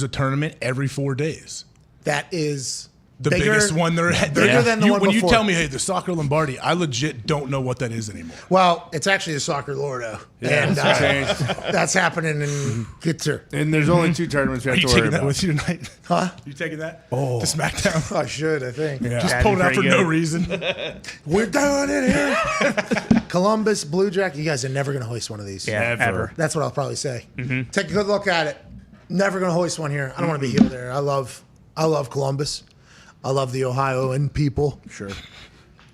a tournament every 4 days. That is The bigger, biggest one there. Bigger than the one when before. you tell me, hey, the Soccer Lombardi, I legit don't know what that is anymore. Well, it's actually the Soccer Lordo. Yeah, And changed. that's happening in Qatar. And there's only 2 tournaments you Are have you to worry taking that about. with you tonight? Huh? You taking that? Oh. To SmackDown? I should, I think. Yeah. Just That'd pull be it out for pretty no good. reason. We're doing it here. Columbus, Blue Jacket, you guys are never going to hoist one of these. Yeah, ever. That's what I'll probably say. Take a good look at it. Never going to hoist one here. I don't want to be here there. I love Columbus. I love the Ohioan people. Sure.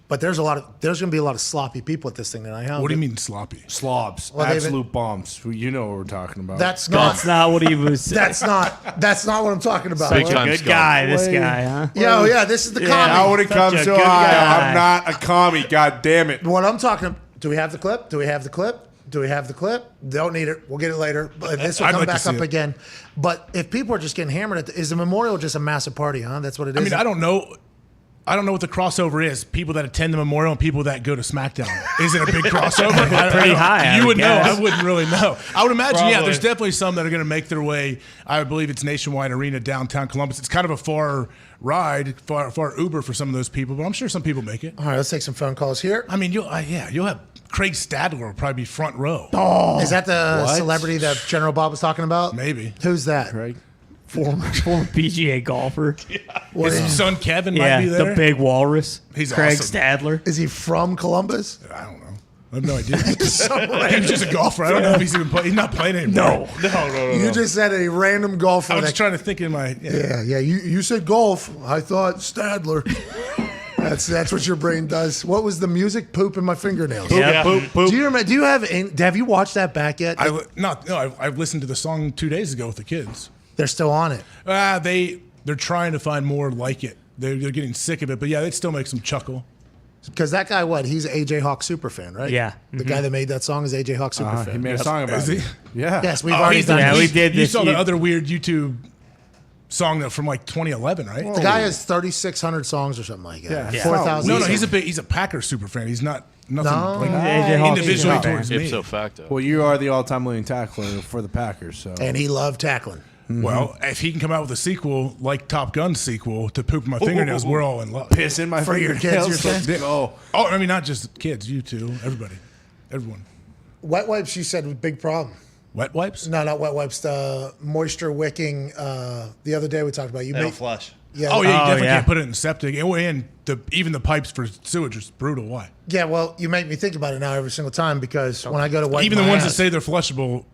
But there's going to be a lot of sloppy people at this thing tonight. Huh? What do you mean sloppy? Slobs. Well, David- Absolute bombs. You know what we're talking about. That's not. That's not what he was saying. That's not what I'm talking about. Big Such a time good scum. guy, this guy, huh? Yeah, this is the Yeah. Now commie. when it Such comes a to good Ohio, guy. I'm not a commie. God damn it. What I'm talking. Do we have the clip? Do we have the clip? Do we have the clip? Don't need it. We'll get it later. But this will I'd come like to back see up it. again. But if people are just getting hammered, is the memorial just a massive party? Huh? That's what it is. I mean, I don't know. I don't know what the crossover is. People that attend the memorial and people that go to SmackDown. Is it a big crossover? Pretty high, I You would would know. guess. I wouldn't really know. I would imagine, yeah, Probably. there's definitely some that are going to make their way. I believe it's Nationwide Arena, downtown Columbus. It's kind of a far ride, far Uber for some of those people, but I'm sure some people make it. All right, let's take some phone calls here. I mean, you'll have Craig Stadler will probably be front row. Oh, is that the celebrity that General Bob was talking about? Maybe. Who's that? Craig. Former PGA golfer. What His is, son Kevin might Yeah, be there. the big walrus. He's Craig awesome. Stadler. is he from Columbus? I don't know. I have no idea. He's just a golfer. I don't know if he's even playing. He's not playing anymore. No. You just said a random golfer. I was that- just trying to think in my. Yeah. You said golf. I thought Stadler. That's what your brain does. What was the music? Poop in my fingernails. Yeah. Poop, poop. Do you remember? Have you watched that back yet? I've listened to the song 2 days ago with the kids. They're still on it. They're trying to find more like it. They're getting sick of it, but yeah, it still makes them chuckle. Because that guy, he's an AJ Hawk super fan, right? Yeah. The guy that made that song is AJ Hawk super He fan. made a song about Is it. he? Yeah. Yes, we've already done Yeah, it. we did You this. saw the other weird YouTube song from like 2011, right? The guy has 3,600 songs or something like that. Yeah. 4,000. No, he's a Packers super fan. He's not nothing No. like AJ Hawk individually super fan. towards me. Ipso facto. Well, you are the all-time leading tackler for the Packers, so. And he loved tackling. Well, if he can come out with a sequel like Top Gun's sequel to Poop in My Fingernails, we're all in love. Piss in my For your fingernails. kids, you're Let's saying? go. Oh, I mean, not just kids, you too, everybody, everyone. Wet wipes, you said, was a big problem. Wet wipes? No, not wet wipes. The moisture wicking. The other day we talked about. They don't flush. Yeah. Oh, yeah, you definitely can't put it in septic. And even the pipes for sewage is brutal. Why? Yeah, well, you make me think about it now every single time because when I go to wipe even my the ones ass, that say they're flushable,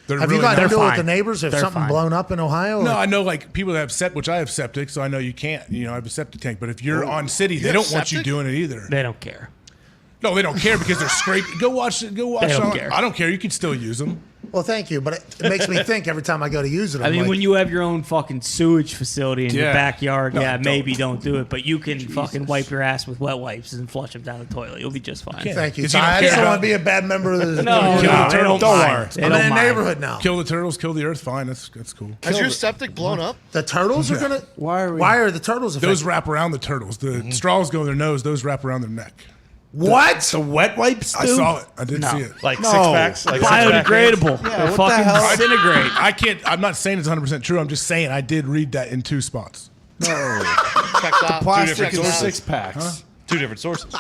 have really you gotten not. into it with the neighbors? If They're something fine. blown up in Ohio? No, Like- I know like people that have septic, which I have septic, so I know you can't. I have a septic tank. But if you're on city, You they have don't want you septic? doing it either. They don't care. No, they don't care because they're scraping. Go watch. They don't care. I don't care. You can still use them. Well, thank you, but it makes me think every time I go to use it. I I'm mean, like, when you have your own fucking sewage facility in your Yeah. backyard, No, maybe don't do it. But you can fucking wipe your ass with wet wipes and flush them down the toilet. You'll be just fine. Thank you. So I just don't want to be a bad member of the. No, Kill the they turtles. don't Don't mind. worry. I'm in a neighborhood now. Kill the turtles. Kill the earth. Fine. That's cool. Has your septic blown up? The turtles are Yeah. gonna. Why are the turtles? Those wrap around the turtles. The straws go in their nose. Those wrap around their neck. What? The wet wipes? I saw it. I did see it. Like six-packs? Like biodegradable. Yeah, They what the fucking hell? disintegrate. I can't. I'm not saying it's 100% true. I'm just saying I did read that in 2 spots. Check The out. plastic Two is different 6-packs. Huh? 2 different sources.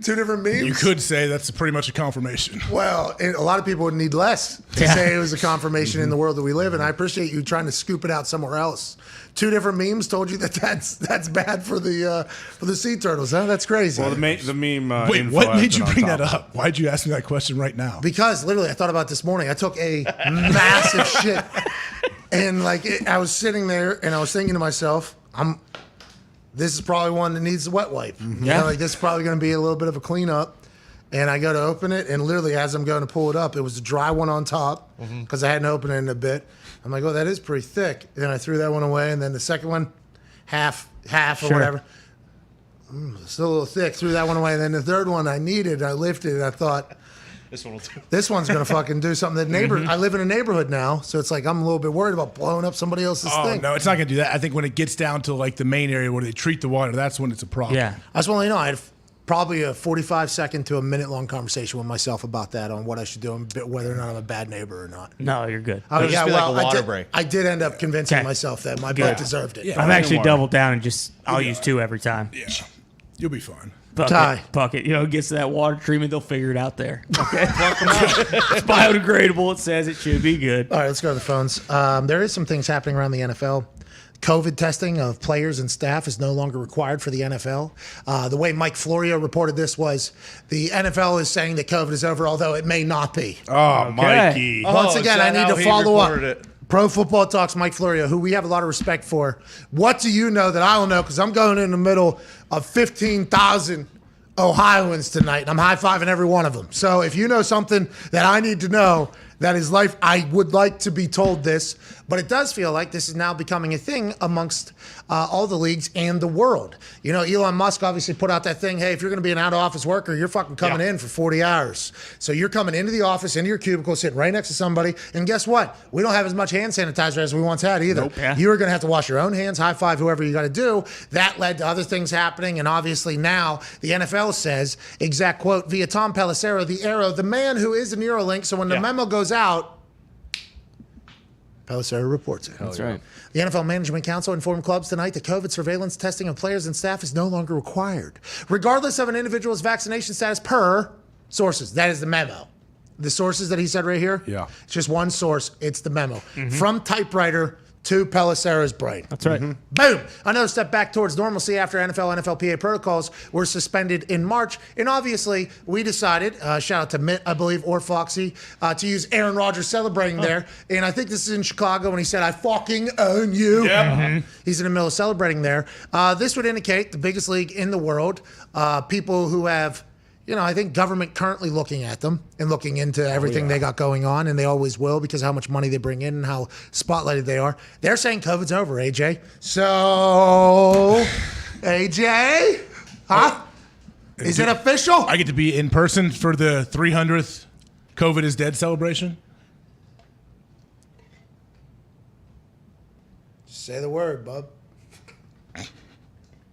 Two different memes. You could say that's pretty much a confirmation. Well, a lot of people would need less to say it was a confirmation in the world that we live in. I appreciate you trying to scoop it out somewhere else. 2 different memes told you that's bad for the sea turtles. Huh? That's crazy. Well, the meme. Wait, info what has made you been on bring top that of it. up? Why'd you ask me that question right now? Because literally, I thought about it this morning. I took a massive shit, and I was sitting there, and I was thinking to myself, this is probably one that needs a wet wipe. Yeah. This is probably going to be a little bit of a cleanup. And I go to open it, and literally as I'm going to pull it up, it was a dry one on top because I hadn't opened it in a bit. I'm like, oh, that is pretty thick. And then I threw that one away, and then the second one, half or whatever. Still a little thick. Threw that one away, and then the third one I needed. I lifted it. I thought, This one will do. this one's gonna fucking do something. I live in a neighborhood now, so it's like I'm a little bit worried about blowing up somebody else's Oh thing. no, it's not gonna do that. I think when it gets down to like the main area where they treat the water, that's when it's a problem. Yeah. I just want to let you know, I had probably a 45-second to a minute-long conversation with myself about that on what I should do and whether or not I'm a bad neighbor or not. No, you're good. Oh, It'll just be like a water I did, break. I did end up convincing Okay. myself that my Good. butt deserved it. Yeah. I've actually worry. doubled down and I'll use 2 every time. Yeah. You'll be fine. Fuck it. It gets to that water treatment, they'll figure it out there. Okay. It's biodegradable. It says it should be good. All right, let's go to the phones. There is some things happening around the NFL. COVID testing of players and staff is no longer required for the NFL. The way Mike Florio reported this was the NFL is saying that COVID is over, although it may not be. Oh, Mikey. Once again, is I that need how to he follow up. reported it? Pro Football Talks, Mike Florio, who we have a lot of respect for. What do you know that I don't know? Because I'm going in the middle of 15,000 Ohioans tonight, and I'm high-fiving every one of them. So if you know something that I need to know that is life, I would like to be told this, but it does feel like this is now becoming a thing amongst all the leagues and the world. You know, Elon Musk obviously put out that thing, hey, if you're going to be an out-of-office worker, you're fucking coming in for 40 hours. So you're coming into the office, into your cubicle, sitting right next to somebody, and guess what? We don't have as much hand sanitizer as we once had either. Nope. Yeah. You are going to have to wash your own hands, high-five whoever you got to do. That led to other things happening, and obviously now the NFL says, exact quote, via Tom Pelissero, the Arrow, the man who is a Neuralink, so when the memo goes out, Pelissero reports it. That's right. The NFL Management Council informed clubs tonight that COVID surveillance testing of players and staff is no longer required, regardless of an individual's vaccination status per sources. That is the memo. The sources that he said right here, it's just one source. It's the memo. From typewriter to Pelissero's brain. That's right. Boom. Another step back towards normalcy after NFLPA protocols were suspended in March. And obviously, we decided, shout out to Mitt, I believe, or Foxy, to use Aaron Rodgers celebrating there. And I think this is in Chicago when he said, I fucking own you. He's in the middle of celebrating there. This would indicate the biggest league in the world, people who have, you know, I think government currently looking at them and looking into everything they got going on, and they always will because of how much money they bring in and how spotlighted they are. They're saying COVID's over, AJ. So, AJ, huh? Is it official? I get to be in person for the 300th COVID is Dead celebration. Say the word, bub.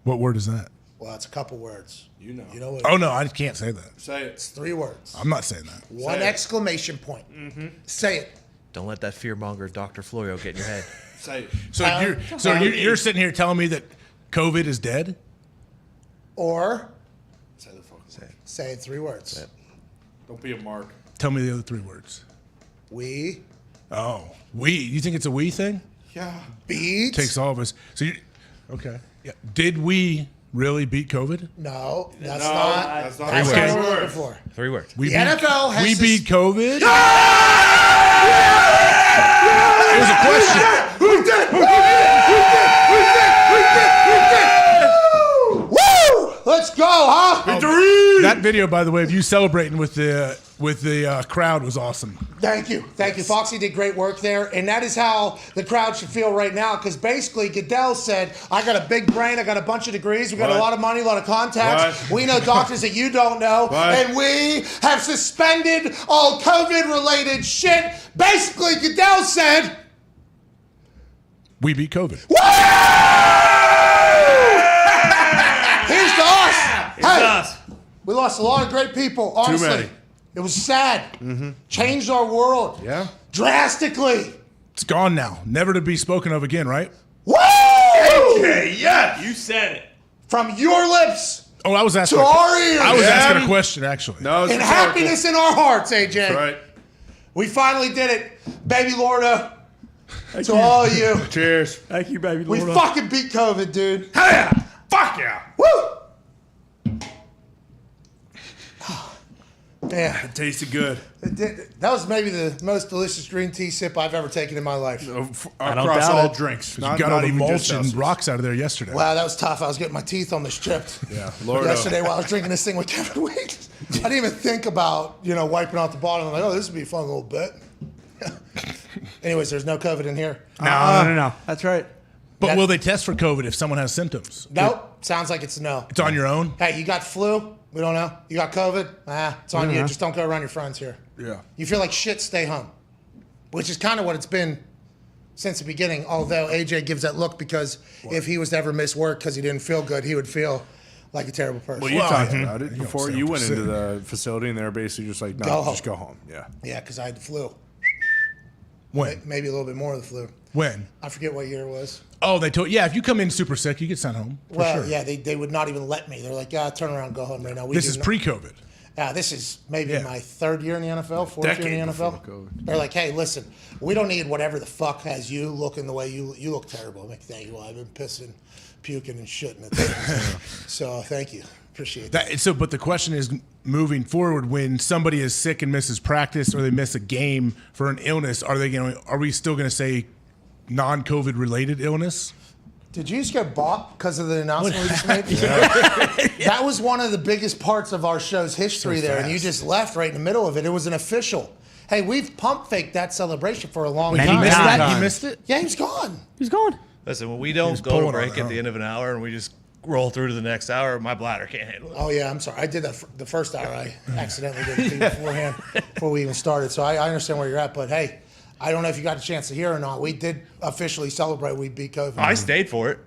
What word is that? Well, it's a couple words. You know. You know what? Oh no, I can't say that. Say it. It's 3 words. I'm not saying that. One exclamation point. Say it. Don't let that fearmonger Dr. Florio get in your head. Say it. So you're sitting here telling me that COVID is dead? Or Say the fucking say it 3 words. Don't be a mark. Tell me the other 3 words. We. Oh, we. You think it's a we thing? Yeah. Beat. Takes all of us. So okay. Yeah. Did we really beat COVID? No, that's not. That's not That's the not word. what we're looking for. 3 words. We The NFL has we this- beat COVID. It was a question. We did. We did. Woo! Let's go, huh? That video, by the way, of you celebrating with the crowd was awesome. Thank you. Foxy did great work there. And that is how the crowd should feel right now. Because basically, Goodell said, I got a big brain. I got a bunch of degrees. We got a lot of money, a lot of contacts. What? We know doctors that you don't know. What? And we have suspended all COVID-related shit. Basically, Goodell said, We beat COVID. here's to us. Hey, us. we lost a lot of great people, honestly. many. It was sad. Changed our world. Yeah. Drastically. It's gone now, never to be spoken of again, right? Woo! Okay, yeah. You said it. From your lips Oh, I was asking. to our ears. I was Yeah. asking a question, actually. No, it's And rhetorical. happiness in our hearts, AJ. That's right. We finally did it. Baby Lorda. To all of you. Cheers. Thank you, baby. We fucking beat COVID, dude. Hell yeah. Fuck yeah. Woo! Yeah, It tasted good. that was maybe the most delicious green tea sip I've ever taken in my life. Across all drinks. You Not, got all not the even mulch just and Celsius. rocks out of there yesterday. Wow, that was tough. I was getting my teeth almost chipped. Yeah, Lord. Yesterday while I was drinking this thing with Kevin Weeks. I didn't even think about, wiping out the bottom. I'm like, oh, this would be a fun little bit. Anyways, there's no COVID in here. No. That's right. But will they test for COVID if someone has symptoms? Nope. Sounds like it's no. It's on your own? Hey, you got flu? We don't know. You got COVID? It's on you. Just don't go around your friends here. Yeah. You feel like shit, stay home. Which is kind of what it's been since the beginning, although AJ gives that look because if he was to ever miss work because he didn't feel good, he would feel like a terrible person. Well, you talked about it You don't before sound you went into specific. the facility, and they were basically just like, no, Go just home. go home. Yeah. Yeah, because I had the flu. When? Maybe a little bit more of the flu. When? I forget what year it was. Oh, they told. Yeah, if you come in super sick, you get sent home. For Well, sure. yeah, they would not even let me. They're like, turn around, go home right now. This is pre-COVID. Yeah, this is maybe my third year in the NFL, fourth Decade year in the NFL. before COVID. They're like, hey, listen, we don't need whatever the fuck has you looking the way you look terrible. I'm like, thank you. Well, I've been pissing, puking, and shitting at things. So thank you. Appreciate that. But the question is, moving forward, when somebody is sick and misses practice or they miss a game for an illness, are we still going to say non-COVID related illness? Did you just get bought because of the announcement we just made? That was one of the biggest parts of our show's history there, and you just left right in the middle of it. It was an official. Hey, we've pump faked that celebration for a long Many time. Missed that? times. You missed it? Yeah, he's gone. He's gone. Listen, when we don't go pulling to on break her at the own. end of an hour and we just roll through to the next hour, my bladder can't handle it. Oh, yeah, I'm sorry. I did that the first hour. I accidentally did it beforehand before we even started. So I understand where you're at. But, hey, I don't know if you got a chance to hear or not. We did officially celebrate we beat COVID. I stayed for it.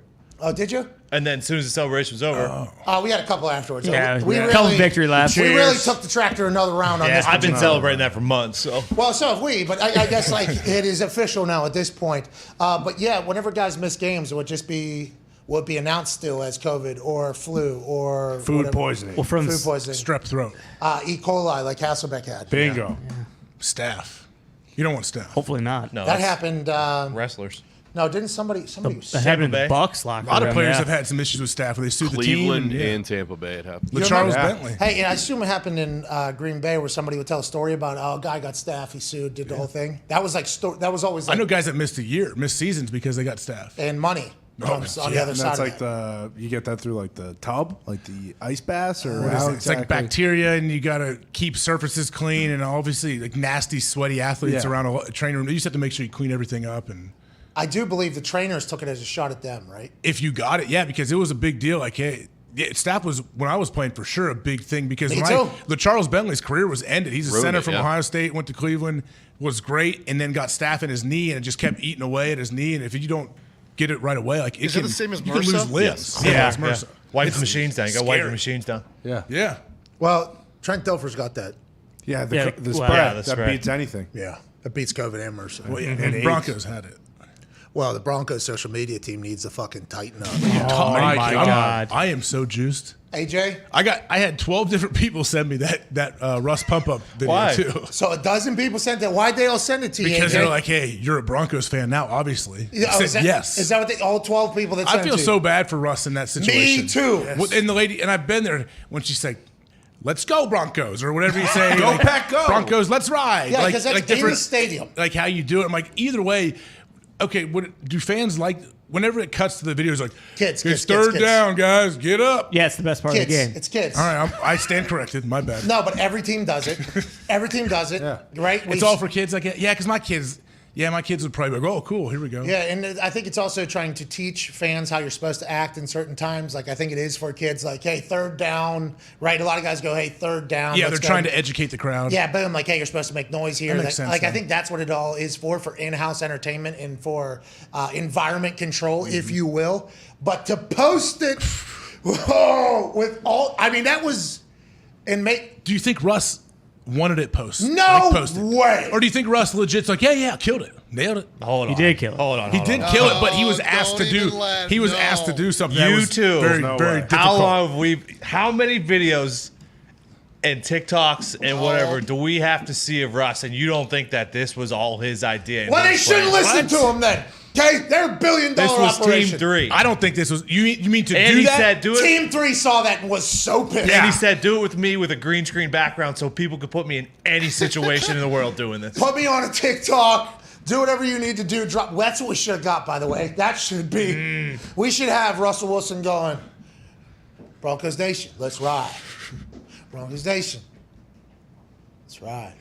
Oh, did you? And then as soon as the celebration was over, We had a couple afterwards. Yeah, we a really, couple victory laps. We really took the tractor another round on this. I've been one. celebrating that for months. So Well, so have we, but I guess like it is official now at this point. But yeah, whenever guys miss games, it would just be announced still as COVID or flu or Food whatever. poisoning. Well, from Food poisoning. Strep throat. E. coli like Hasselbeck had. Bingo. Staph. You don't want staph. Hopefully not. no, That that's happened. wrestlers. No, didn't somebody That happened in the Bay. Bucks locker A lot of room, players yeah. have had some issues with staph where they sued Cleveland the team. and Tampa Bay it happened. You Charles remember? Bentley. Hey, and I assume it happened in Green Bay where somebody would tell a story about a guy got staph, he sued, did the whole thing. That was like that was always I like know guys that missed seasons because they got staph. and money comes on the Yeah, other and side. that's of like that. you get that through like the tub, like the ice baths, or What is how it? It's like exactly? bacteria, and you got to keep surfaces clean, and obviously like nasty, sweaty athletes Yeah. around a training room. You just have to make sure you clean everything up. And I do believe the trainers took it as a shot at them, right? if you got it, yeah, because it was a big deal. Like, hey, staph was when I was playing for sure a big thing because Me when too. the Charles Bentley's career was ended. He's a Ruined center it, from yeah. Ohio State, went to Cleveland, was great, and then got staph in his knee, and it just kept eating away at his knee. And if you don't get it right away, like Is it the same as you can MRSA? lose limbs. Yes. Yeah, Yeah, it's MRSA. Wipe the machines down. You got to wipe your machines down. Yeah, Yeah. Well, Trent Dilfer's got that. yeah. The, Yeah, the well, spread yeah, the that spread. beats anything. Yeah, that beats COVID and MRSA. Well, yeah, and Broncos had it. Well, the Broncos social media team needs to fucking tighten up. Oh my God. I am so juiced. AJ? I had 12 different people send me that Russ pump up video Why? too. So a dozen people sent it. Why'd they all send it to you, Because AJ? they're like, hey, you're a Broncos fan now, obviously. Yeah, I said, is that, yes. Is that what all 12 people that sent I it feel to so you? bad for Russ in that situation. Me too. Well, and the lady, and I've been there when she said, let's go Broncos, or whatever you say. Go Pack, go. Broncos, let's ride. Yeah, because that's in the stadium. Like how you do it. I'm like, either way, okay, do fans like, whenever it cuts to the videos, like, Kids, it's third down, guys, get up. Yeah, it's the best part Kids. of the game. It's kids. All right, I stand corrected. My bad. No, but every team does it. Every team does it, right? It's all for kids. Like, yeah, because my kids would probably be like, oh, cool, here we go. Yeah, and I think it's also trying to teach fans how you're supposed to act in certain times. Like, I think it is for kids, like, hey, third down, right? A lot of guys go, hey, third down. Yeah, let's they're trying to educate the crowd. Yeah, boom, like, hey, you're supposed to make noise here. That makes sense, like, I yeah. think that's what it all is for in-house entertainment and for environment control, if you will. But to post it, whoa, with all, I mean, that was, and make. Do you think Russ wanted it posted? No posted? way. Or do you think Russ legit's like, yeah, killed it, nailed it? Hold on. He did kill it. Hold on. He did kill it, but he was No, asked to don't do. even let- He was no. asked to do something. that You was too. Very, No very way. difficult. How long have we? How many videos and TikToks and whatever do we have to see of Russ? And you don't think that this was all his idea? and Well, they his shouldn't plan? listen to him then. Okay, they're a $1 billion This was operation. Team 3. I don't think this was. You mean to And do he that? said, "Do it." Team 3 saw that and was so pissed. And he said, "Do it with me with a green screen background, so people could put me in any situation in the world doing this." Put me on a TikTok. Do whatever you need to do. Drop. That's what we should have got, by the way. That should be. We should have Russell Wilson going, Broncos Nation, let's ride. Broncos Nation, let's ride.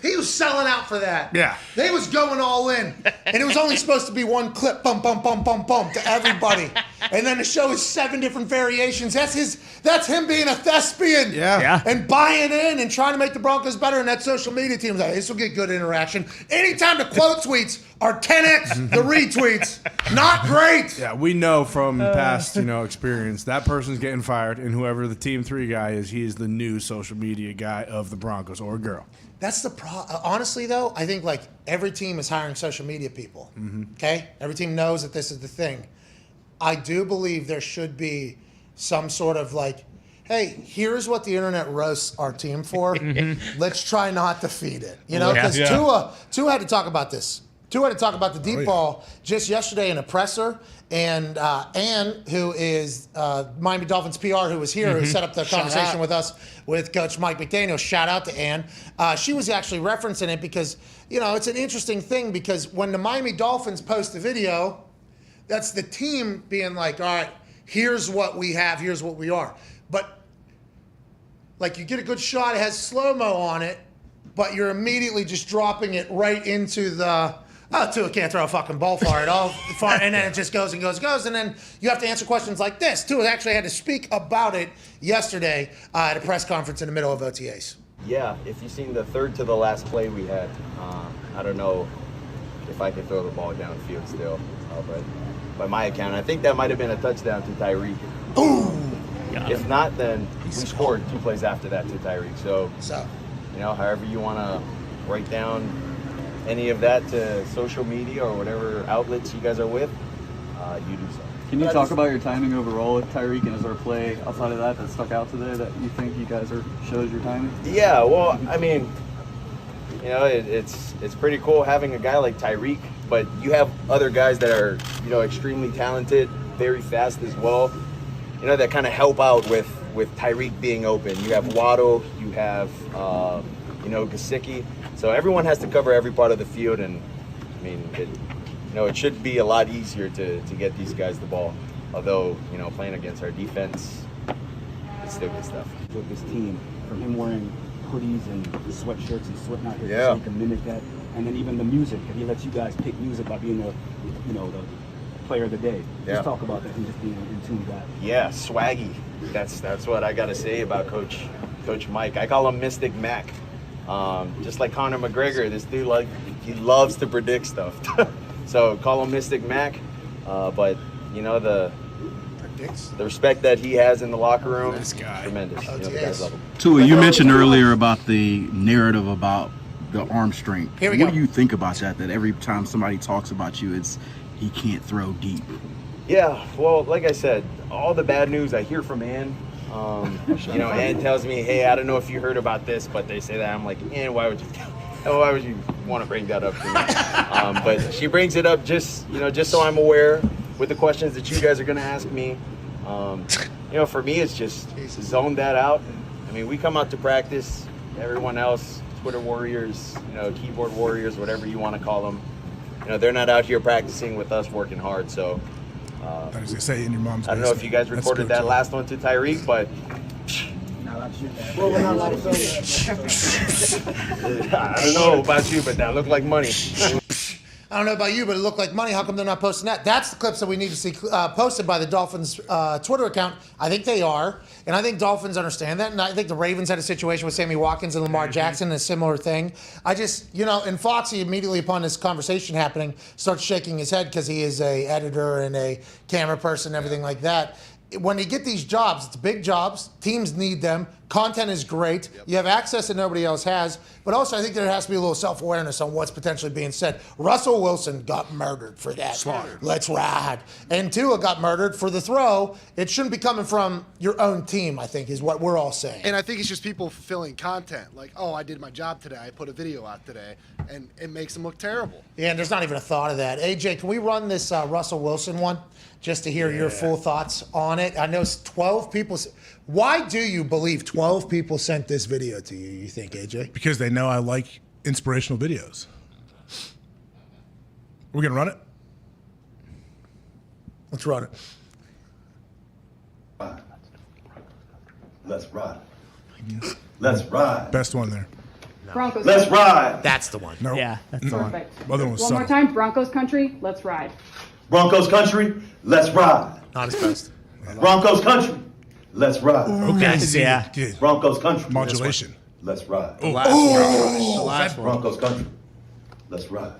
He was selling out for that. Yeah. They was going all in. And it was only supposed to be one clip, bum, bum, bum, bum, bum, to everybody. And then the show is 7 different variations. That's him being a thespian. Yeah. And buying in and trying to make the Broncos better. And that social media team was like, this will get good interaction. Anytime the quote tweets are 10x the retweets, not great. Yeah, we know from past, experience that person's getting fired, and whoever the Team 3 guy is, he is the new social media guy of the Broncos or girl. That's the problem. Honestly, though, I think like every team is hiring social media people. Okay? Every team knows that this is the thing. I do believe there should be some sort of like, hey, here's what the internet roasts our team for. Let's try not to feed it. Because Tua had to talk about this. Tua had to talk about the deep ball just yesterday in a presser. And Ann, who is Miami Dolphins PR, who was here, who set up the conversation with us with Coach Mike McDaniel. Shout out to Ann. She was actually referencing it because, it's an interesting thing because when the Miami Dolphins post the video, that's the team being like, all right, here's what we have, here's what we are. But, like, you get a good shot, it has slow-mo on it, but you're immediately just dropping it right into the... Tua can't throw a fucking ball far at all. And then it just goes and goes and goes. And then you have to answer questions like this. Tua actually had to speak about it yesterday at a press conference in the middle of OTAs. Yeah, if you've seen the third to the last play we had, I don't know if I can throw the ball downfield still. But by my account, I think that might have been a touchdown to Tyreek. Ooh! If not, then we scored 2 plays after that to Tyreek. So, however you want to write down any of that to social media or whatever outlets you guys are with, you do so. Can you talk about your timing overall with Tyreek, and is there a play outside of that stuck out today that you think you guys shows your timing? Yeah, well, I mean, it's pretty cool having a guy like Tyreek, but you have other guys that are, extremely talented, very fast as well, that kind of help out with Tyreek being open. You have Waddle, you have, Gesicki. So everyone has to cover every part of the field, and I mean, it should be a lot easier to get these guys the ball. Although, playing against our defense, it's still good stuff. With this team, from him wearing hoodies and sweatshirts and sweatnot, Yeah. so he can mimic that, and then even the music, and he lets you guys pick music by being the player of the day. Yeah. Just talk about that and just being in tune with that. Yeah, swaggy. That's what I got to say about Coach Mike. I call him Mystic Mac. Just like Conor McGregor, this dude he loves to predict stuff. So call him Mystic Mac. But the respect that he has in the locker room, tremendous. The guys love him. Tua, you mentioned earlier about the narrative about the arm strength. Here we what go. do you think about that? That every time somebody talks about you, it's he can't throw deep. Yeah, well, like I said, all the bad news I hear from Ann. You know, Ann tells me, "Hey, I don't know if you heard about this, but they say that." I'm like, "Ann, why would you want to bring that up to me?" But she brings it up just so I'm aware with the questions that you guys are gonna ask me. You know, for me, it's just zone that out. I mean, we come out to practice. Everyone else, Twitter warriors, you know, keyboard warriors, whatever you want to call them. You know, they're not out here practicing with us working hard. So. I was gonna say in your mom's. I don't know if you guys recorded that last one to Tyreek, but I don't know about you, but that looked like money. I don't know about you, but it looked like money. How come they're not posting that? That's the clips that we need to see posted by the Dolphins Twitter account. I think they are. And I think Dolphins understand that. And I think the Ravens had a situation with Sammy Watkins and Lamar Jackson, a similar thing. I just, you know, and Foxy immediately upon this conversation happening starts shaking his head because he is a editor and a camera person and everything like that. When you get these jobs, it's big jobs. Teams need them. Content is great. You have access that nobody else has. But also, I think there has to be a little self-awareness on what's potentially being said. Russell Wilson got murdered for that. Slaughtered. Let's ride. And Tua got murdered for the throw. It shouldn't be coming from your own team, I think, is what we're all saying. And I think it's just people fulfilling content. Like, oh, I did my job today. I put a video out today. And it makes them look terrible. Yeah, and there's not even a thought of that. AJ, can we run this Russell Wilson one just to hear your full thoughts on it? I know it's 12 people. Why do you believe 12 people sent this video to you, you think, AJ? Because they know I like inspirational videos. We're going to run it? Let's run it. Let's ride. Let's ride. Best one there. Broncos. Let's ride. That's the one. Nope. Yeah, that's the one. Perfect. Other one was One more subtle. time. Broncos country. Let's ride. Broncos country. Let's ride. Not his best. Broncos country. Let's ride. Okay. Yeah. Good. Broncos country. Modulation. Let's ride. The last one. Broncos country. Let's ride.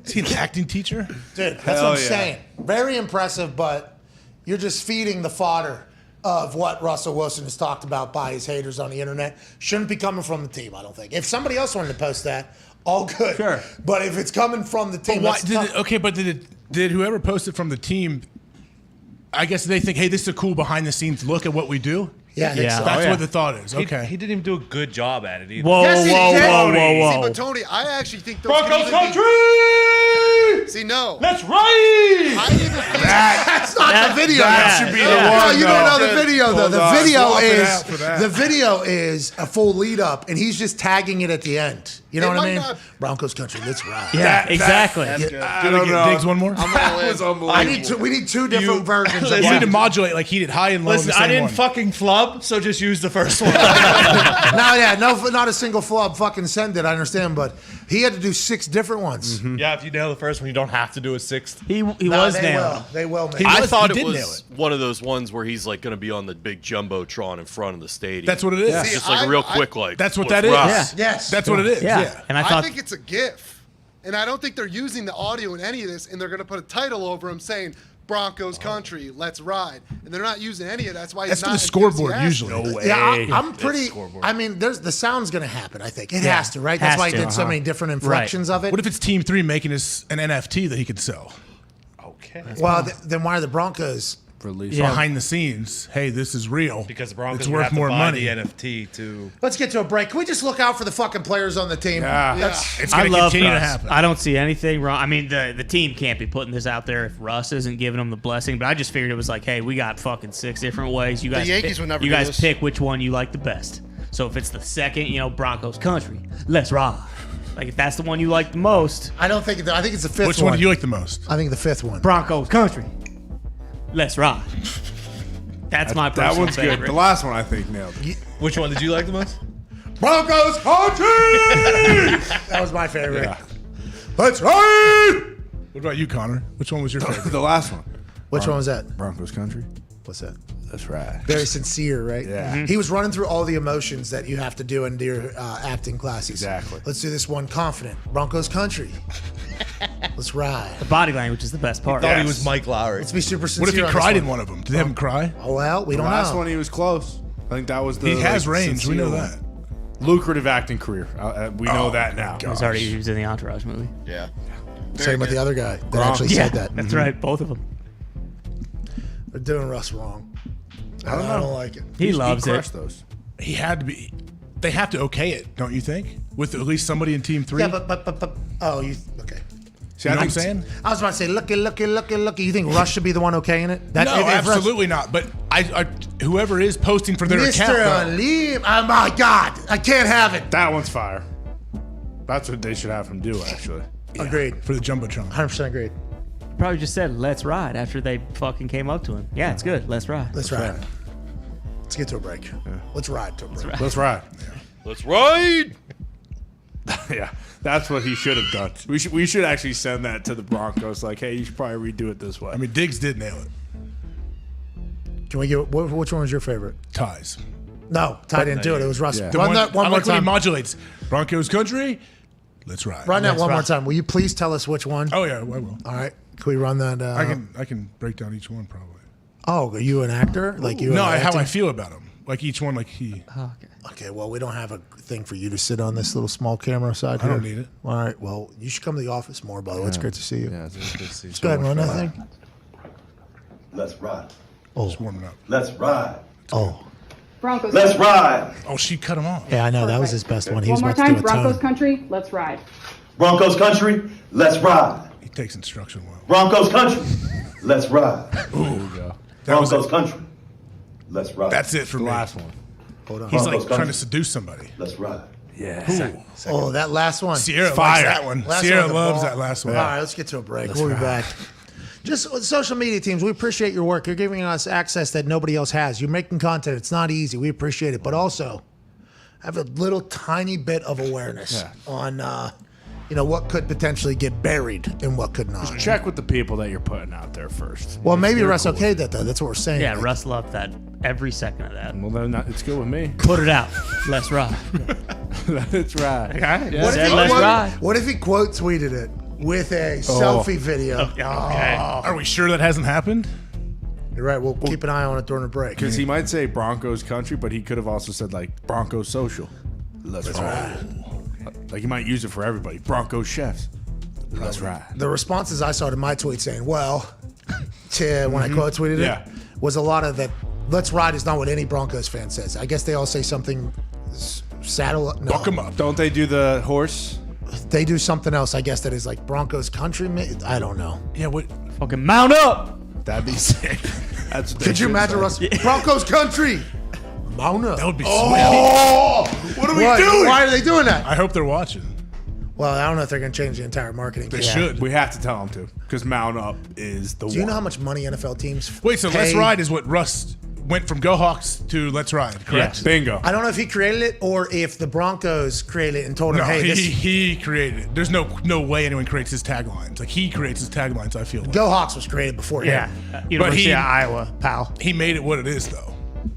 Is he an acting teacher? Dude, that's Hell what I'm yeah. saying. Very impressive, but you're just feeding the fodder of what Russell Wilson has talked about by his haters on the internet. Shouldn't be coming from the team, I don't think. If somebody else wanted to post that, all good. Sure. But if it's coming from the team, Why, that's did tough. it, okay, but did whoever posted from the team, I guess they think, hey, this is a cool behind the scenes look at what we do? Yeah, I think so. That's Oh, yeah. what the thought is. Okay. He didn't even do a good job at it either. Whoa, Yes, he whoa, did. whoa, whoa, See, whoa. but Tony, I actually think those Broncos can even be- country! See, no. Let's ride! I even think That's not the video. that should be the No, one, you don't though. know the video though. Hold The on. video Swap it out is for that. the video is a full lead up, and he's just tagging it at the end. You know It what I might mean? not- Broncos country, let's ride. Yeah, exactly. I Can don't I get know. Diggs one more? That was unbelievable. We need two different versions. Of We that. need to modulate like he did high and low. Listen, in the I same didn't one. fucking flub, so just use the first one. No, not a single flub. Fucking send it. I understand, but he had to do 6 different ones. Yeah, if you nail the first one, you don't have to do a sixth. He No, was they nailed. will. They will. Man. I thought he it did nail was one of those ones where he's like going to be on the big jumbotron in front of the stadium. That's what it is. It's See, just like I- real I- quick, like That's what let's that is. ride. Yeah. Yes. That's what it is. Yeah. Yeah. And I I thought think it's a GIF. And I don't think they're using the audio in any of this, and they're going to put a title over him saying, Broncos country, let's ride. And they're not using any of that. That's why That's he's for not the scoreboard enthusiastic. usually. No way. Yeah, I'm pretty. scoreboard. I mean, the sound's going to happen. I think it Yeah, has to, right? That's has why he to, did so many different inflections of it. What if it's Team 3 making us an NFT that he could sell? Okay. Well, then why are the Broncos? Behind the scenes, hey, this is real. Because the Broncos it's would worth have to more buy money. the NFT to. Let's get to a break. Can we just look out for the fucking players on the team? Yeah. That's, It's I going to love continue to Russ. happen. I don't see anything wrong. I mean, the team can't be putting this out there if Russ isn't giving them the blessing. But I just figured it was like, hey, we got fucking 6 different ways. You guys, Yankees pick, would never you do guys this. pick which one you like the best. So if it's the second, Broncos country, let's ride. Like if that's the one you like the most, I don't think. I think it's the 5th one. Which one do you like the most? I think the 5th one. Broncos country, let's ride. That's my personal That one's favorite. good. The last one I think nailed it. Which one did you like the most? Broncos country. That was my favorite. Yeah. Let's ride. What about you, Connor? Which one was your favorite? The last one. Which one was that? Broncos country. What's that? That's right. Very sincere, right? Yeah. He was running through all the emotions that you have to do in your acting classes. Exactly. Let's do this one confident. Broncos country. Let's ride. The body language is the best part. Thought he was Mike Lowry. Let's be super sincere. What if he on cried this in one of them? Did they have him cry? Oh, well, we The don't last know. one he was close. I think that was the. He has like, range. We know sincere that. lucrative acting career. We know that now. He was in the Entourage movie. Yeah. Same with the other guy that actually said that. That's right. Both of them. They're doing Russ wrong. I don't like it. He loves it. Those. He had to be. They have to okay it, don't you think? With at least somebody in Team 3. Yeah, but okay. See what I'm saying? I was about to say, looky. You think Russ should be the one okaying it? No, absolutely not. But I whoever is posting for their account. Mr. Leave. Oh my God, I can't have it. That one's fire. That's what they should have him do, actually. Yeah, agreed. For the Jumbotron. 100% agreed. Probably just said, let's ride after they fucking came up to him. Yeah, it's good. Let's ride. Let's ride. Let's get to a break. Let's ride to a break. Let's ride. Let's ride. Yeah, that's what he should have done. We should actually send that to the Broncos. Like, hey, you should probably redo it this way. I mean, Diggs did nail it. Can we get which one was your favorite? Ties. No, Ty didn't do it. It was Russ. Yeah. Run that one I more like when he time. modulates. Broncos country. Let's ride. Run that Let's one more ride. time. Will you please tell us which one? Oh yeah, I will. All right. Can we run that? I can break down each one probably. Oh, are you an actor? Like you? No, an how acting? I feel about him. Like each one, like he. Oh, okay. Okay. Well, we don't have a thing for you to sit on this little small camera side I here. don't need it. All right. Well, you should come to the office more. By the way, it's great to see you. Yeah, it's good to see you. Let's go ahead and run that thing. Let's ride. Oh, Just warming up. Let's ride. oh. Broncos. Let's ride. Oh, she cut him off. Yeah, I know. That was his best one. He was One more about to do time. a Broncos tone. country. Let's ride. Broncos country. Let's ride. He takes instruction well. Broncos country. Let's ride. That was Broncos it. country. Let's ride. That's it for The me. last one. Hold on. He's Broncos like trying country. to seduce somebody. Let's ride. Yeah. Oh, that last one. Sierra likes Fire. that one. Last Sierra one, the loves ball. that last one. All right, let's get to a break. We'll be back. Just social media teams, we appreciate your work. You're giving us access that nobody else has. You're making content. It's not easy. We appreciate it. But also, have a little tiny bit of awareness on, what could potentially get buried and what could not. Just check with the people that you're putting out there first. Well, maybe They're Russ cool. okayed that, though. That's what we're saying. Yeah, Like, Russ loved that every second of that. Well, then it's good with me. Put it out. Let's ride. That's right. Okay. Yeah. What, if Said he let's quote, ride. what if he quote tweeted it with a selfie video? Okay. Are we sure that hasn't happened? You're right. We'll keep an eye on it during the break. Because he might say Broncos country, but he could have also said like Broncos social. Let's ride. Like he might use it for everybody. Broncos chefs. Let's ride. The responses I saw to my tweet saying, well, to when I quote tweeted Yeah. it, was a lot of that. Let's ride is not what any Broncos fan says. I guess they all say something saddle. No, Buck him up. Don't they do the horse? they do something else. I guess that is like Broncos country. I don't know. Yeah, what? Fucking mount up. That'd be sick. That's what they Could you should imagine say. Russ? Broncos country. Mount up. That would be sweet. Oh, what are we Why- doing? Why are they doing that? I hope they're watching. Well, I don't know if they're going to change the entire marketing. They kit. should. We have to tell them to, because Mount Up is the one. Do you know how much money NFL teams Wait, so pay? Let's Ride is what Russ went from Go Hawks to Let's Ride, correct? Yeah, bingo. I don't know if he created it or if the Broncos created it and told him, No, hey, this he created it. There's no way anyone creates his taglines. Like he creates his taglines, I feel like. Go Hawks was created before him. University of Iowa, pal. He made it what it is, though.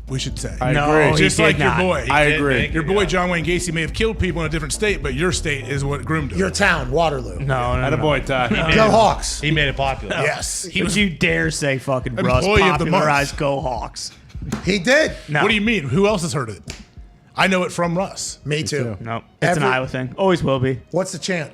We should say. I No, agree. he Just did like not. your boy. I agree. Your boy John Wayne Gacy may have killed people in a different state, but your state is what groomed him. Your town, Waterloo. No, Atta boy, Ty. Go Hawks. He made it popular. Yes. He was you dare say fucking Russ Employee of the month. popularized Go Hawks. He did. No. What do you mean? Who else has heard it? I know it from Russ. Me too. No, it's an Every- Iowa thing. Always will be. What's the chant?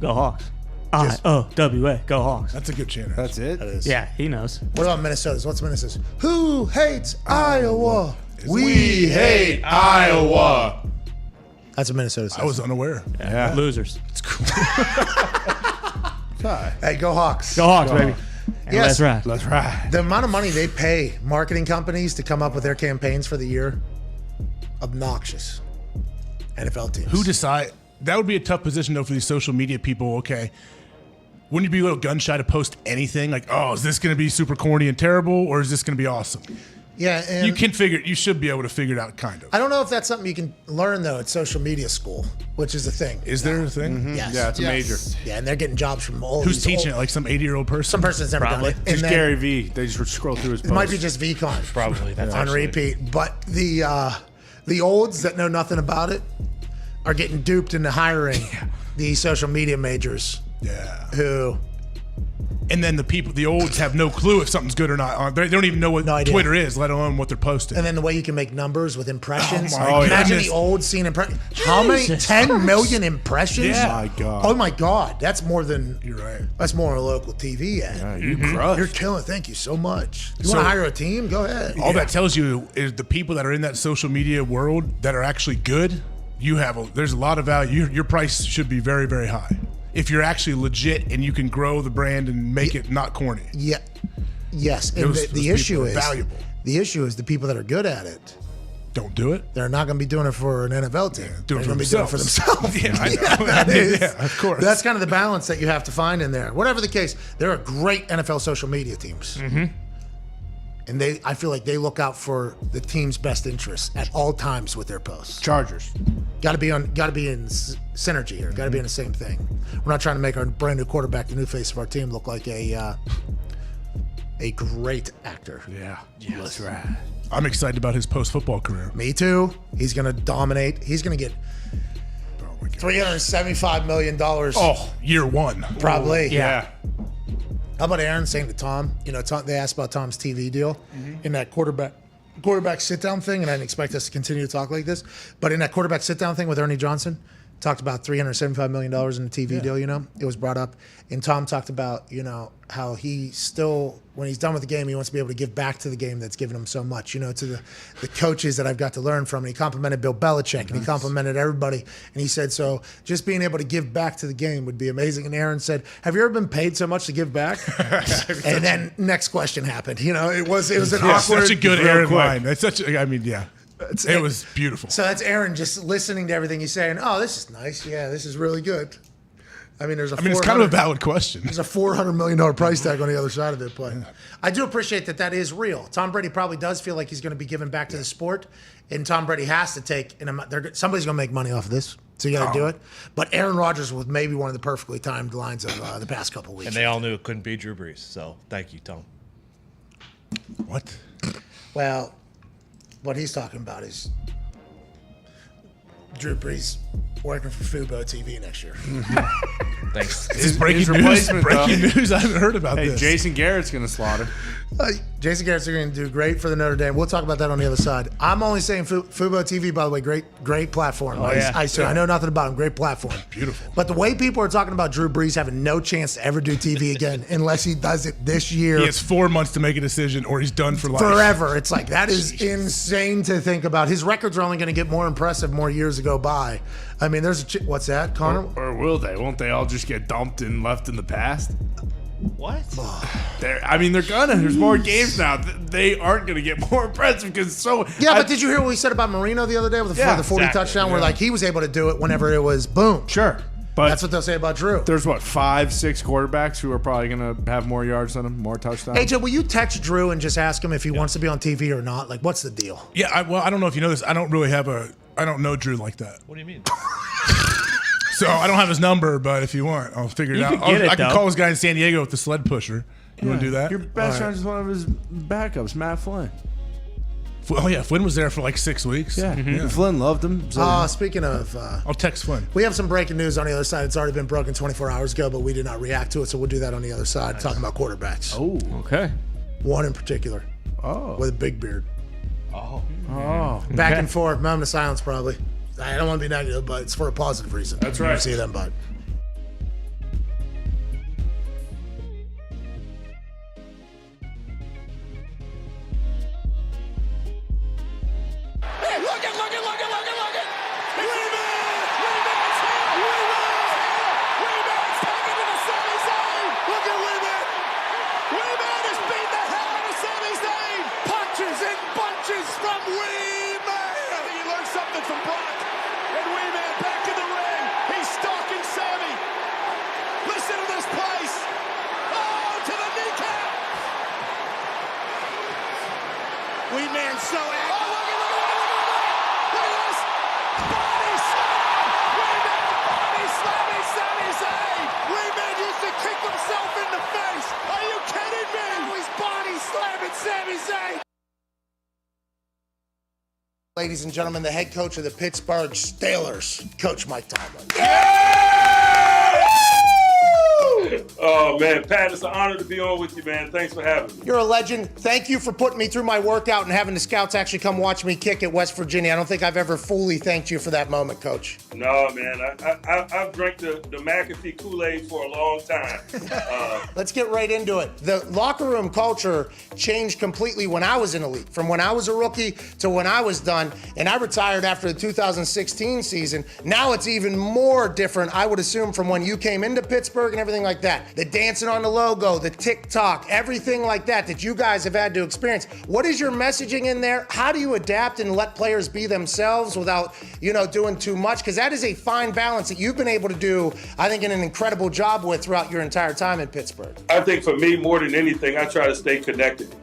Go Hawks. I-O-W-A. Go Hawks. That's a good channel. That's it? That is. Yeah, he knows. What about Minnesota's? What's Minnesota's? Who hates Iowa? We hate Iowa. That's what Minnesota says. I was unaware. Yeah. Losers. It's cool. Hey, go Hawks. Go Hawks, baby. And Yes. let's ride. Let's ride. The amount of money they pay marketing companies to come up with their campaigns for the year, obnoxious. NFL teams. Who decide? That would be a tough position though for these social media people. Okay, wouldn't you be a little gun shy to post anything? Like, oh, is this going to be super corny and terrible, or is this going to be awesome? Yeah, and You should be able to figure it out, kind of. I don't know if that's something you can learn though at social media school, which is a thing. Is there a thing? Yes. Yeah, it's a major. Yeah, and they're getting jobs from all Who's these teaching old- it? Like some 80-year-old person? Some person that's never Probably. done it. And Just then Gary V. They just scroll through his it posts. might be just VCon. Probably. That's on actually- repeat. But the olds that know nothing about it are getting duped into hiring these social media majors Yeah. who And then the olds have no clue if something's good or not. They don't even know what Twitter is, let alone what they're posting. And then the way you can make numbers with impressions. Oh, Imagine yeah. the olds seeing impressions. How many? 10 million impressions? Yeah. My God. Oh my God. That's more than. You're right. That's more a local TV ad. Yeah, you crushed. You're killing. Thank you so much. You So- want to hire a team? Go ahead. All that tells you is the people that are in that social media world that are actually good, there's a lot of value. Your price should be very, very high. If you're actually legit and you can grow the brand and make it not corny. Yeah. Yes. And Those the people issue are is valuable. the issue is the people that are good at it. Don't do it. They're not going to be doing it for an NFL team. Do it They're for gonna be doing it for themselves. themselves. Yeah, I know. that is. Yeah, of course. That's kind of the balance that you have to find in there. Whatever the case, there are great NFL social media teams. Mm-hmm. And I feel like they look out for the team's best interests at all times with their posts. Chargers. Got to be in synergy here. Got to be in the same thing. We're not trying to make our brand new quarterback, the new face of our team, look like a great actor. Yeah. That's right. I'm excited about his post-football career. Me too. He's going to dominate. He's going to get $375 million. Oh, year one. Probably. Yeah. How about Aaron saying to Tom, Tom, they asked about Tom's TV deal in that quarterback sit-down thing, and I didn't expect us to continue to talk like this, but in that quarterback sit-down thing with Ernie Johnson, talked about $375 million in the TV deal, it was brought up. And Tom talked about, how he still, when he's done with the game, he wants to be able to give back to the game that's given him so much, to the coaches that I've got to learn from. And he complimented Bill Belichick, and he complimented everybody. And he said, so just being able to give back to the game would be amazing. And Aaron said, have you ever been paid so much to give back? And then next question happened. It was an awkward. Such a good Aaron quick. line. That's it was beautiful. So that's Aaron just listening to everything he's saying. Oh, this is nice. Yeah, this is really good. It's kind of a valid question. There's a $400 million price tag on the other side of it, but I do appreciate that is real. Tom Brady probably does feel like he's going to be giving back to the sport, and Tom Brady has to take. Somebody's going to make money off of this, so you got to do it. But Aaron Rodgers was maybe one of the perfectly timed lines of the past couple weeks. And they all knew it couldn't be Drew Brees. So thank you, Tom. What? Well, what he's talking about is Drew Brees working for Fubo TV next year. Thanks. This is breaking news. I haven't heard about this. Jason Garrett's going to slaughter. Jason Garrett's going to do great for the Notre Dame. We'll talk about that on the other side. I'm only saying Fubo TV, by the way, great platform. I know nothing about him. Great platform. Beautiful. But the way people are talking about Drew Brees having no chance to ever do TV again unless he does it this year. He has 4 months to make a decision or he's done for life. Forever. It's like, that is insane to think about. His records are only going to get more impressive more years to go by. There's what's that, Connor? Or will they? Won't they all just get dumped and left in the past? What? They're gonna. There's more games now. They aren't gonna get more impressive because so. Yeah, but did you hear what we said about Marino the other day with the 40 touchdown? Where he was able to do it whenever it was boom. Sure, but that's what they'll say about Drew. There's 5-6 quarterbacks who are probably gonna have more yards than him, more touchdowns. Hey, Joe, will you text Drew and just ask him if he wants to be on TV or not? Like, what's the deal? Yeah, I don't know if you know this. I don't know Drew like that. What do you mean? So I don't have his number, but if you want, I'll figure it out. I can call this guy in San Diego with the sled pusher. You want to do that? Your best friend is one of his backups, Matt Flynn. Oh yeah, Flynn was there for like 6 weeks. Yeah. Flynn loved him. So Speaking of, I'll text Flynn. We have some breaking news on the other side. It's already been broken 24 hours ago, but we did not react to it, so we'll do that on the other side. Talking about quarterbacks. Oh, okay. One in particular. Oh, with a big beard. Oh, back and forth. Moment of silence, probably. I don't want to be negative, but it's for a positive reason. That's right. See them, bud. Ladies and gentlemen, the head coach of the Pittsburgh Steelers, Coach Mike Tomlin. Oh, man. Pat, it's an honor to be on with you, man. Thanks for having me. You're a legend. Thank you for putting me through my workout and having the scouts actually come watch me kick at West Virginia. I don't think I've ever fully thanked you for that moment, Coach. No, man. I've drank the McAfee Kool-Aid for a long time. Let's get right into it. The locker room culture changed completely when I was in the league, from when I was a rookie to when I was done, and I retired after the 2016 season. Now it's even more different, I would assume, from when you came into Pittsburgh and everything like that. The dancing on the logo, the TikTok, everything like that you guys have had to experience. What is your messaging in there? How do you adapt and let players be themselves without, doing too much? Because that is a fine balance that you've been able to do, I think, in an incredible job with throughout your entire time in Pittsburgh. I think for me, more than anything, I try to stay connected.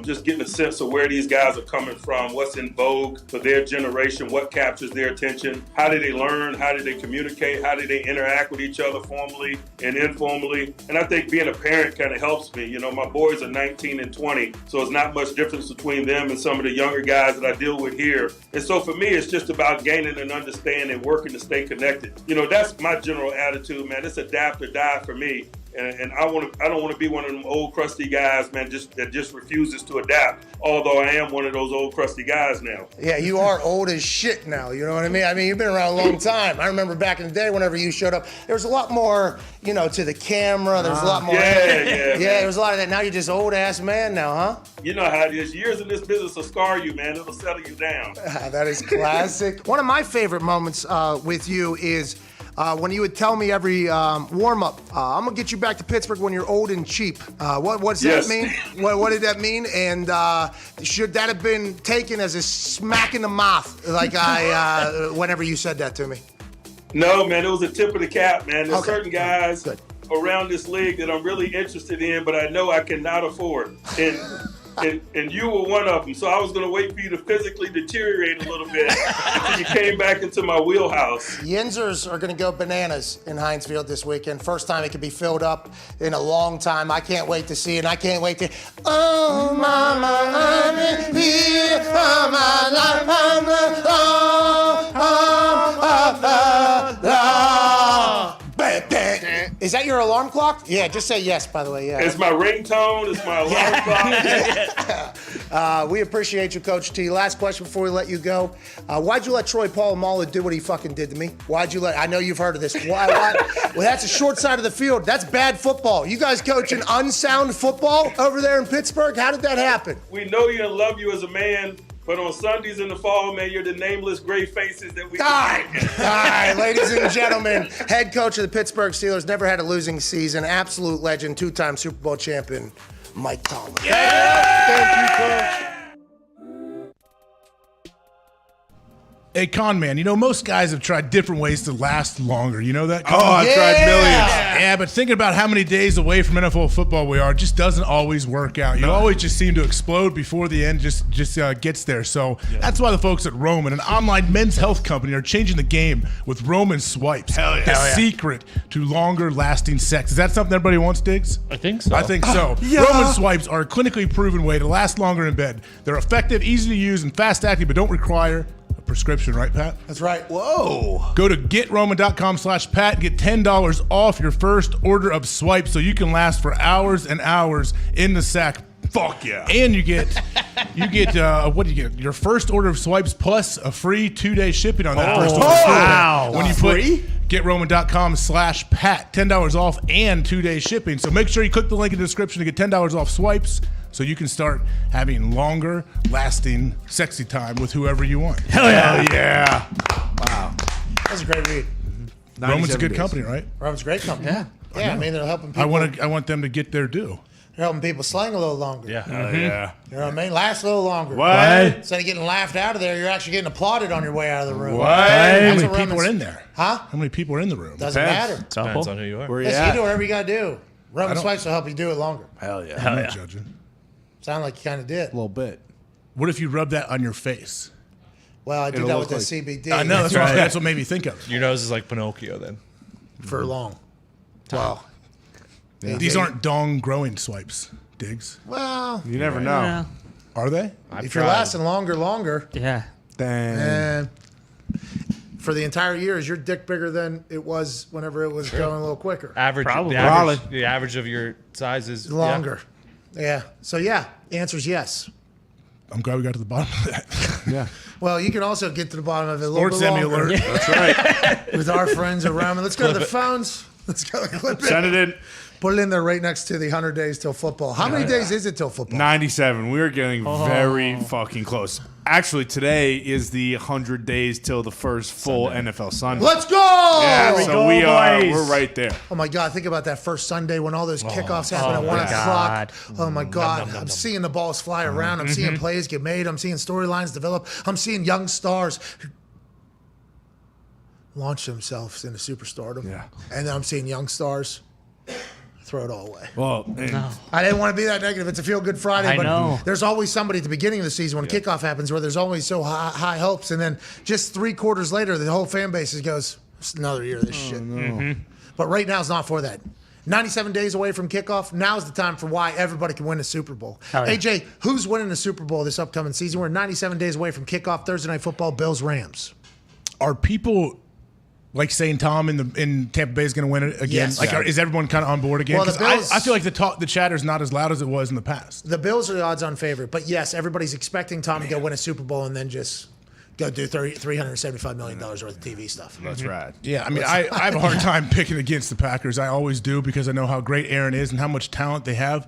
Just getting a sense of where these guys are coming from, what's in vogue for their generation, what captures their attention, how do they learn, how do they communicate, how do they interact with each other formally and informally. And I think being a parent kind of helps me. My boys are 19 and 20, so it's not much difference between them and some of the younger guys that I deal with here. And so for me, it's just about gaining an understanding, working to stay connected. That's my general attitude, man. It's adapt or die for me. And I don't want to be one of them old crusty guys, man, that just refuses to adapt. Although I am one of those old crusty guys now. Yeah, you are old as shit now. You know what I mean? You've been around a long time. I remember back in the day, whenever you showed up, there was a lot more, to the camera. There was a lot more. Yeah, there was a lot of that. Now you're just old ass man now, huh? You know how it is. Years in this business will scar you, man. It'll settle you down. That is classic. One of my favorite moments with you is when you would tell me every warm-up, I'm going to get you back to Pittsburgh when you're old and cheap. What's that mean? What did that mean? And should that have been taken as a smack in the mouth, like whenever you said that to me? No, man, it was a tip of the cap, man. There's certain guys around this league that I'm really interested in, but I know I cannot afford. And you were one of them, so I was going to wait for you to physically deteriorate a little bit until you came back into my wheelhouse. Yinzers are going to go bananas in Heinz Field this weekend. First time it could be filled up in a long time. I can't wait to see it, and I can't wait to... Oh, mama, I'm here. Oh, my life, I'm the... Is that your alarm clock? Yeah, just say yes, by the way. Yeah. It's my ringtone. It's my alarm clock. We appreciate you, Coach T. Last question before we let you go. Why'd you let Troy Polamalu do what he fucking did to me? Why'd you let... I know you've heard of this. Why? Well, that's a short side of the field. That's bad football. You guys coaching unsound football over there in Pittsburgh? How did that happen? We know you and love you as a man. But on Sundays in the fall, man, you're the nameless gray faces that we... All right, ladies and gentlemen, head coach of the Pittsburgh Steelers, never had a losing season, absolute legend, two-time Super Bowl champion, Mike Tomlin. Yeah! Thank you, Coach. Hey, con man, most guys have tried different ways to last longer. You know that? Oh, I've tried millions. Yeah, but thinking about how many days away from NFL football we are just doesn't always work out. You always just seem to explode before the end just gets there. So that's why the folks at Roman, an online men's health company, are changing the game with Roman Swipes. The secret to longer lasting sex. Is that something everybody wants, Diggs? I think so. I think so. Roman Swipes are a clinically proven way to last longer in bed. They're effective, easy to use, and fast acting, but don't require prescription, right, Pat? That's right. Whoa. Go to GetRoman.com/Pat and get $10 off your first order of swipes so you can last for hours and hours in the sack. Fuck yeah. And you get what do you get? Your first order of swipes plus a free 2-day shipping on that first order. Wow. When you put GetRoman.com/Pat, $10 off and 2-day shipping. So make sure you click the link in the description to get $10 off swipes so you can start having longer lasting sexy time with whoever you want. Hell yeah. Yeah. Wow. That's a great read. Roman's a good company, right? Roman's a great company. Yeah. Yeah, they're helping people. I want them to get their due. They're helping people slang a little longer. Yeah. Yeah. You know what I mean? Last a little longer. What? Instead of getting laughed out of there, you're actually getting applauded on your way out of the room. What? How many people are in there? Huh? How many people are in the room? Doesn't matter. Depends on who you are. Where you You at? do whatever you got to do. Roman Swipes will help you do it longer. Hell yeah. I'm not judging. Sound like you kind of did. A little bit. What if you rub that on your face? Well, I did that with the CBD. I know, that's what made me think of it. Your nose is like Pinocchio then. For long. Wow. These aren't dong growing swipes, Diggs. Well, You never know. Are they? if you're lasting longer. Yeah. Dang. for the entire year, is your dick bigger than it was whenever it was going a little quicker? Average, Probably. the average of your size is Longer. Yeah. So, yeah, the answer is yes. I'm glad we got to the bottom of that. Yeah. Well, you can also get to the bottom of it a little Sports bit Emmy longer. alert. That's right. With our friends around. Let's go to the phones. Let's go clip it. Send it in. Put it in there right next to the 100 days till football. How many days is it till football? 97. We are getting very fucking close. Actually, today is the 100 days till the first full NFL Sunday. Let's go! Yeah, There we so go, we're right there. Oh my God! Think about that first Sunday when all those kickoffs happen at 1 o'clock. Oh my God! I'm seeing the balls fly around. I'm seeing plays get made. I'm seeing storylines develop. I'm seeing young stars launch themselves into superstardom. Yeah. And then I'm seeing young stars throw it all away. Well, I didn't want to be that negative. It's a feel-good Friday, I but know. there's always somebody at the beginning of the season when kickoff happens where there's always so high hopes, and then just 3 quarters later, the whole fan base goes, "It's another year of this shit." But right now is not for that. 97 days away from kickoff. Now's the time for why everybody can win a Super Bowl. Oh, yeah. AJ, who's winning the Super Bowl this upcoming season? We're 97 days away from kickoff. Thursday Night Football, Bills-Rams. Are people like saying Tom in Tampa Bay is going to win it again? Yes. Like, is everyone kind of on board again? Well, the 'Cause Bills- I feel like the chatter's not as loud as it was in the past. The Bills are the odds-on favorite, but yes, everybody's expecting Tom to go win a Super Bowl and then just go do $375 million worth of TV stuff. That's right. Yeah, I mean, I have a hard time picking against the Packers. I always do because I know how great Aaron is and how much talent they have.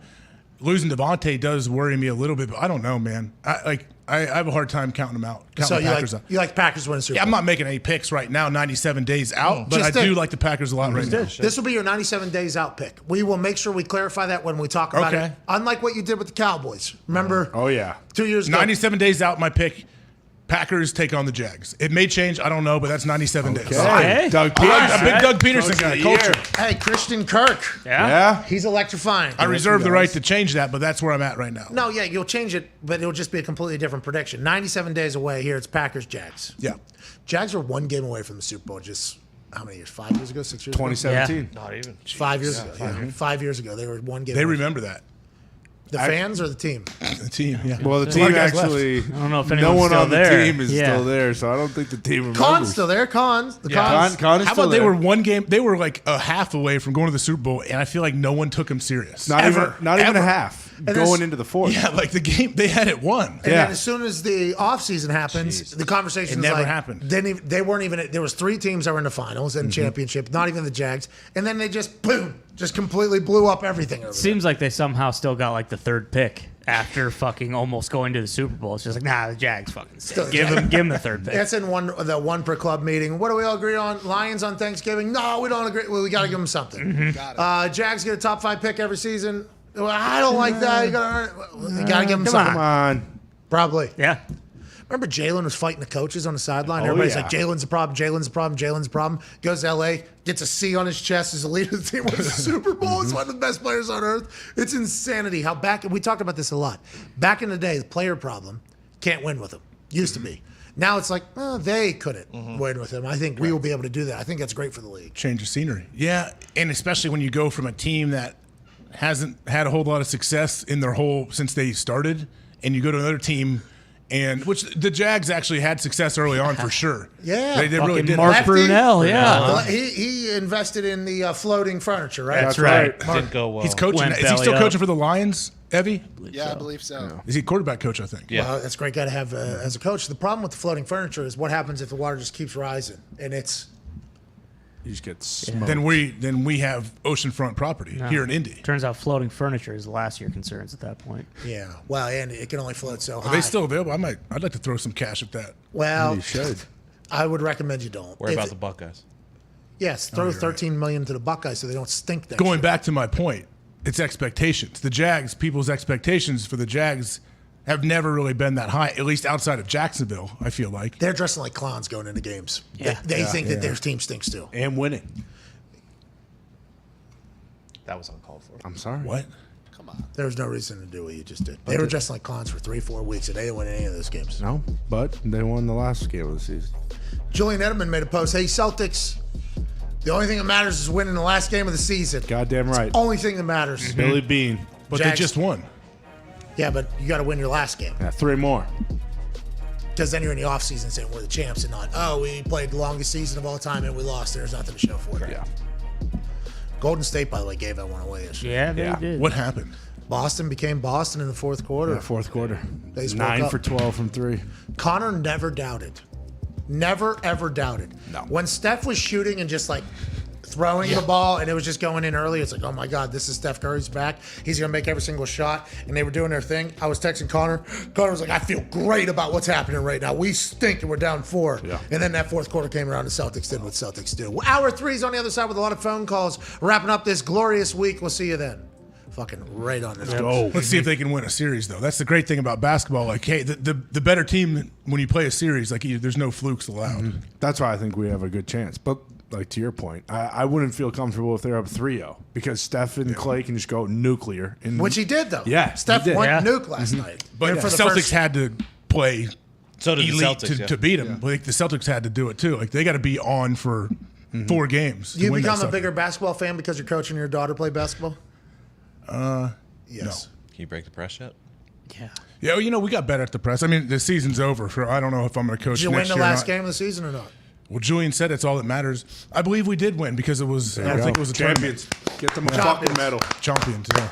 Losing Devontae does worry me a little bit, but I don't know, man. I have a hard time counting them out. So Counting the Packers out. you like Packers winning Super Bowl? Yeah, I'm not making any picks right now, 97 days out, but Just I do think. like the Packers a lot right now. This will be your 97 days out pick. We will make sure we clarify that when we talk about Okay. it. Unlike what you did with the Cowboys. Remember? Oh, yeah. 2 years ago. 97 days out, my pick. Packers take on the Jags. It may change, I don't know, but that's 97 days. Okay. Doug I'm Peterson. a big Doug Peterson Coach guy. of the Culture. year. Hey, Christian Kirk. Yeah. He's electrifying. I reserve the right to change that, but that's where I'm at right now. No, yeah, you'll change it, but it'll just be a completely different prediction. 97 days away here, it's Packers-Jags. Yeah. Jags are 1 game away from the Super Bowl just, how many years? 5 years ago? 6 years ago? 2017. Not even. 5 years ago. Yeah. 5 years ago, they were 1 game They away. remember that. The fans or the team? The team, yeah. Well, the There's a lot team of guys left. actually, I don't know if no anyone's one still on the there. team is Yeah. still there, so I don't think the team remembers. Con's still there. Cons. The Cons. Con is How still about they there. were 1 game? They were like a half away from going to the Super Bowl, and I feel like no one took them serious. Not Ever. even a Ever. half And going this- into the fourth. Yeah, like the game, they had it won. And then as soon as the offseason happens, the conversation It is never like, happened. They weren't even. There was 3 teams that were in the finals and championship, not even the Jags. And then they just boom, just completely blew up everything over there. Seems like they somehow still got like the 3rd pick after fucking almost going to the Super Bowl. It's just like, nah, the Jags fucking Still stink. Give him the 3rd pick. That's in the one per club meeting. What do we all agree on? Lions on Thanksgiving? No, we don't agree. Well, we got to give them something. Jags get a top 5 pick every season. Well, I don't like that. You got to give them something. Come on. Probably. Yeah. Remember Jalen was fighting the coaches on the sideline? Oh, Everybody's yeah. like, Jalen's a problem, Jalen's a problem, Jalen's a problem. Goes to L.A., gets a C on his chest as the leader of the team, wins the Super Bowl. He's one of the best players on earth. It's insanity how we talked about this a lot. Back in the day, the player problem, can't win with him. Used to be. Now it's like, they couldn't win with him. I think we will be able to do that. I think that's great for the league. Change of scenery. Yeah, and especially when you go from a team that hasn't had a whole lot of success in their whole since they started, and you go to another team, and which the Jags actually had success early on for sure. Yeah. they really Fucking did. Mark Lefty? Brunell, yeah. He invested in the floating furniture, right? That's right. Didn't go well. He's coaching. Went Is he belly still up. coaching for the Lions, Evie? Yeah, I believe so. Is he quarterback coach? I think. Yeah. Well, that's a great guy to have as a coach. The problem with the floating furniture is what happens if the water just keeps rising, and it's You just get smoked. Then we have oceanfront property here in Indy. Turns out floating furniture is the last of your concerns at that point. yeah. Well, and it can only float so high. Are they still available? I'd like to throw some cash at that. Well, You should. I would recommend you don't. Worry If about it- the Buckeyes. Yes, throw $13 million to the Buckeyes so they don't stink there. Going back to my point, it's expectations. The Jags, people's expectations for the Jags have never really been that high, at least outside of Jacksonville, I feel like. They're dressing like clowns going into games. Yeah. They think that their team stinks too. And winning. That was uncalled for. I'm sorry. What? There was no reason to do what you just did. They were dressing like clowns for 3-4 weeks, and they didn't win any of those games. No, but they won the last game of the season. Julian Edelman made a post. Hey, Celtics, the only thing that matters is winning the last game of the season. Goddamn right. Only thing that matters. Billy Bean. But Jags- they just won. Yeah, but you got to win your last game. Yeah, 3 more. Because then you're in the off season saying we're the champs and not, oh, we played the longest season of all time and we lost. There's nothing to show for it. Yeah. Golden State, by the way, gave that one away yesterday. Yeah, they did. What happened? Boston became Boston in the fourth quarter. Yeah, fourth quarter. They spoke 9 up. for 12 from 3. Connor never doubted. Never, ever doubted. No. When Steph was shooting and just like throwing the ball and it was just going in early, it's like, oh my God, this is Steph Curry's back. He's going to make every single shot. And they were doing their thing. I was texting Connor. Connor was like, I feel great about what's happening right now. We stink and we're down 4. Yeah. And then that fourth quarter came around and Celtics did what Celtics do. Hour 3's on the other side with a lot of phone calls. Wrapping up this glorious week. We'll see you then. Fucking right on this. Let's see if they can win a series, though. That's the great thing about basketball. Like, hey, the better team, when you play a series, like, there's no flukes allowed. That's why I think we have a good chance. But, like, to your point, I wouldn't feel comfortable if they're up 3-0 because Steph and Clay can just go nuclear. Which he did, though. Yeah. Steph went nuke last night. But for the the Celtics first- had to play So did the elite Celtics, to beat them. Like, the Celtics had to do it, too. Like, they got to be on for 4 games. Do you to win that become a sucker. bigger basketball fan because you're coaching your daughter play basketball? Yes. Can you break the press yet? Yeah. Yeah, well, we got better at the press. I mean, the season's over. I don't know if I'm going to coach Did you next win the year or last not. game of the season or not? Well, Julian said it's all that matters. I believe we did win because it was. I don't think it was a Champions. tournament. Get them a Champions. fucking medal. Champions. Yeah.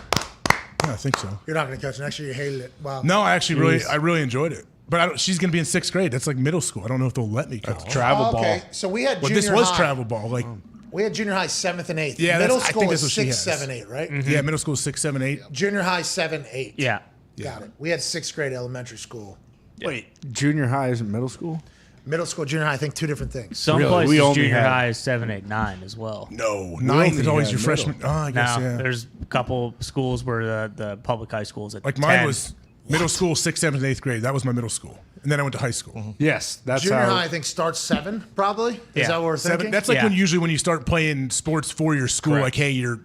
Yeah, I think so. You're not going to coach next year. You hated it. Wow. No, I actually really enjoyed it. But she's going to be in 6th grade. That's like middle school. I don't know if they'll let me coach. Travel Oh, okay. ball. So we had Well, junior this was high. travel ball. Like, We had junior high 7th and 8th. Yeah, middle I school think is that's what she 6, has. 7, 8, right? yeah, middle school 6, 7, 8. Junior high 7, 8. Yeah. Got it. We had 6th grade elementary school. Wait, junior high isn't middle school? Middle school, junior high, I think 2 different things. Some Really? places We only junior had- high is 7, 8, 9 as well. No, We 9th only is always had your middle. freshman. Oh, I guess Now, yeah. there's a couple schools where the public high schools at Like 10. mine was middle school 6th, 7th, 8th grade. That was my middle school, and then I went to high school. Yes, that's Junior how. high, I think, starts 7, probably. Is Yeah. that what we're 7. thinking? That's like Yeah. when usually you start playing sports for your school. Correct. Like, hey, your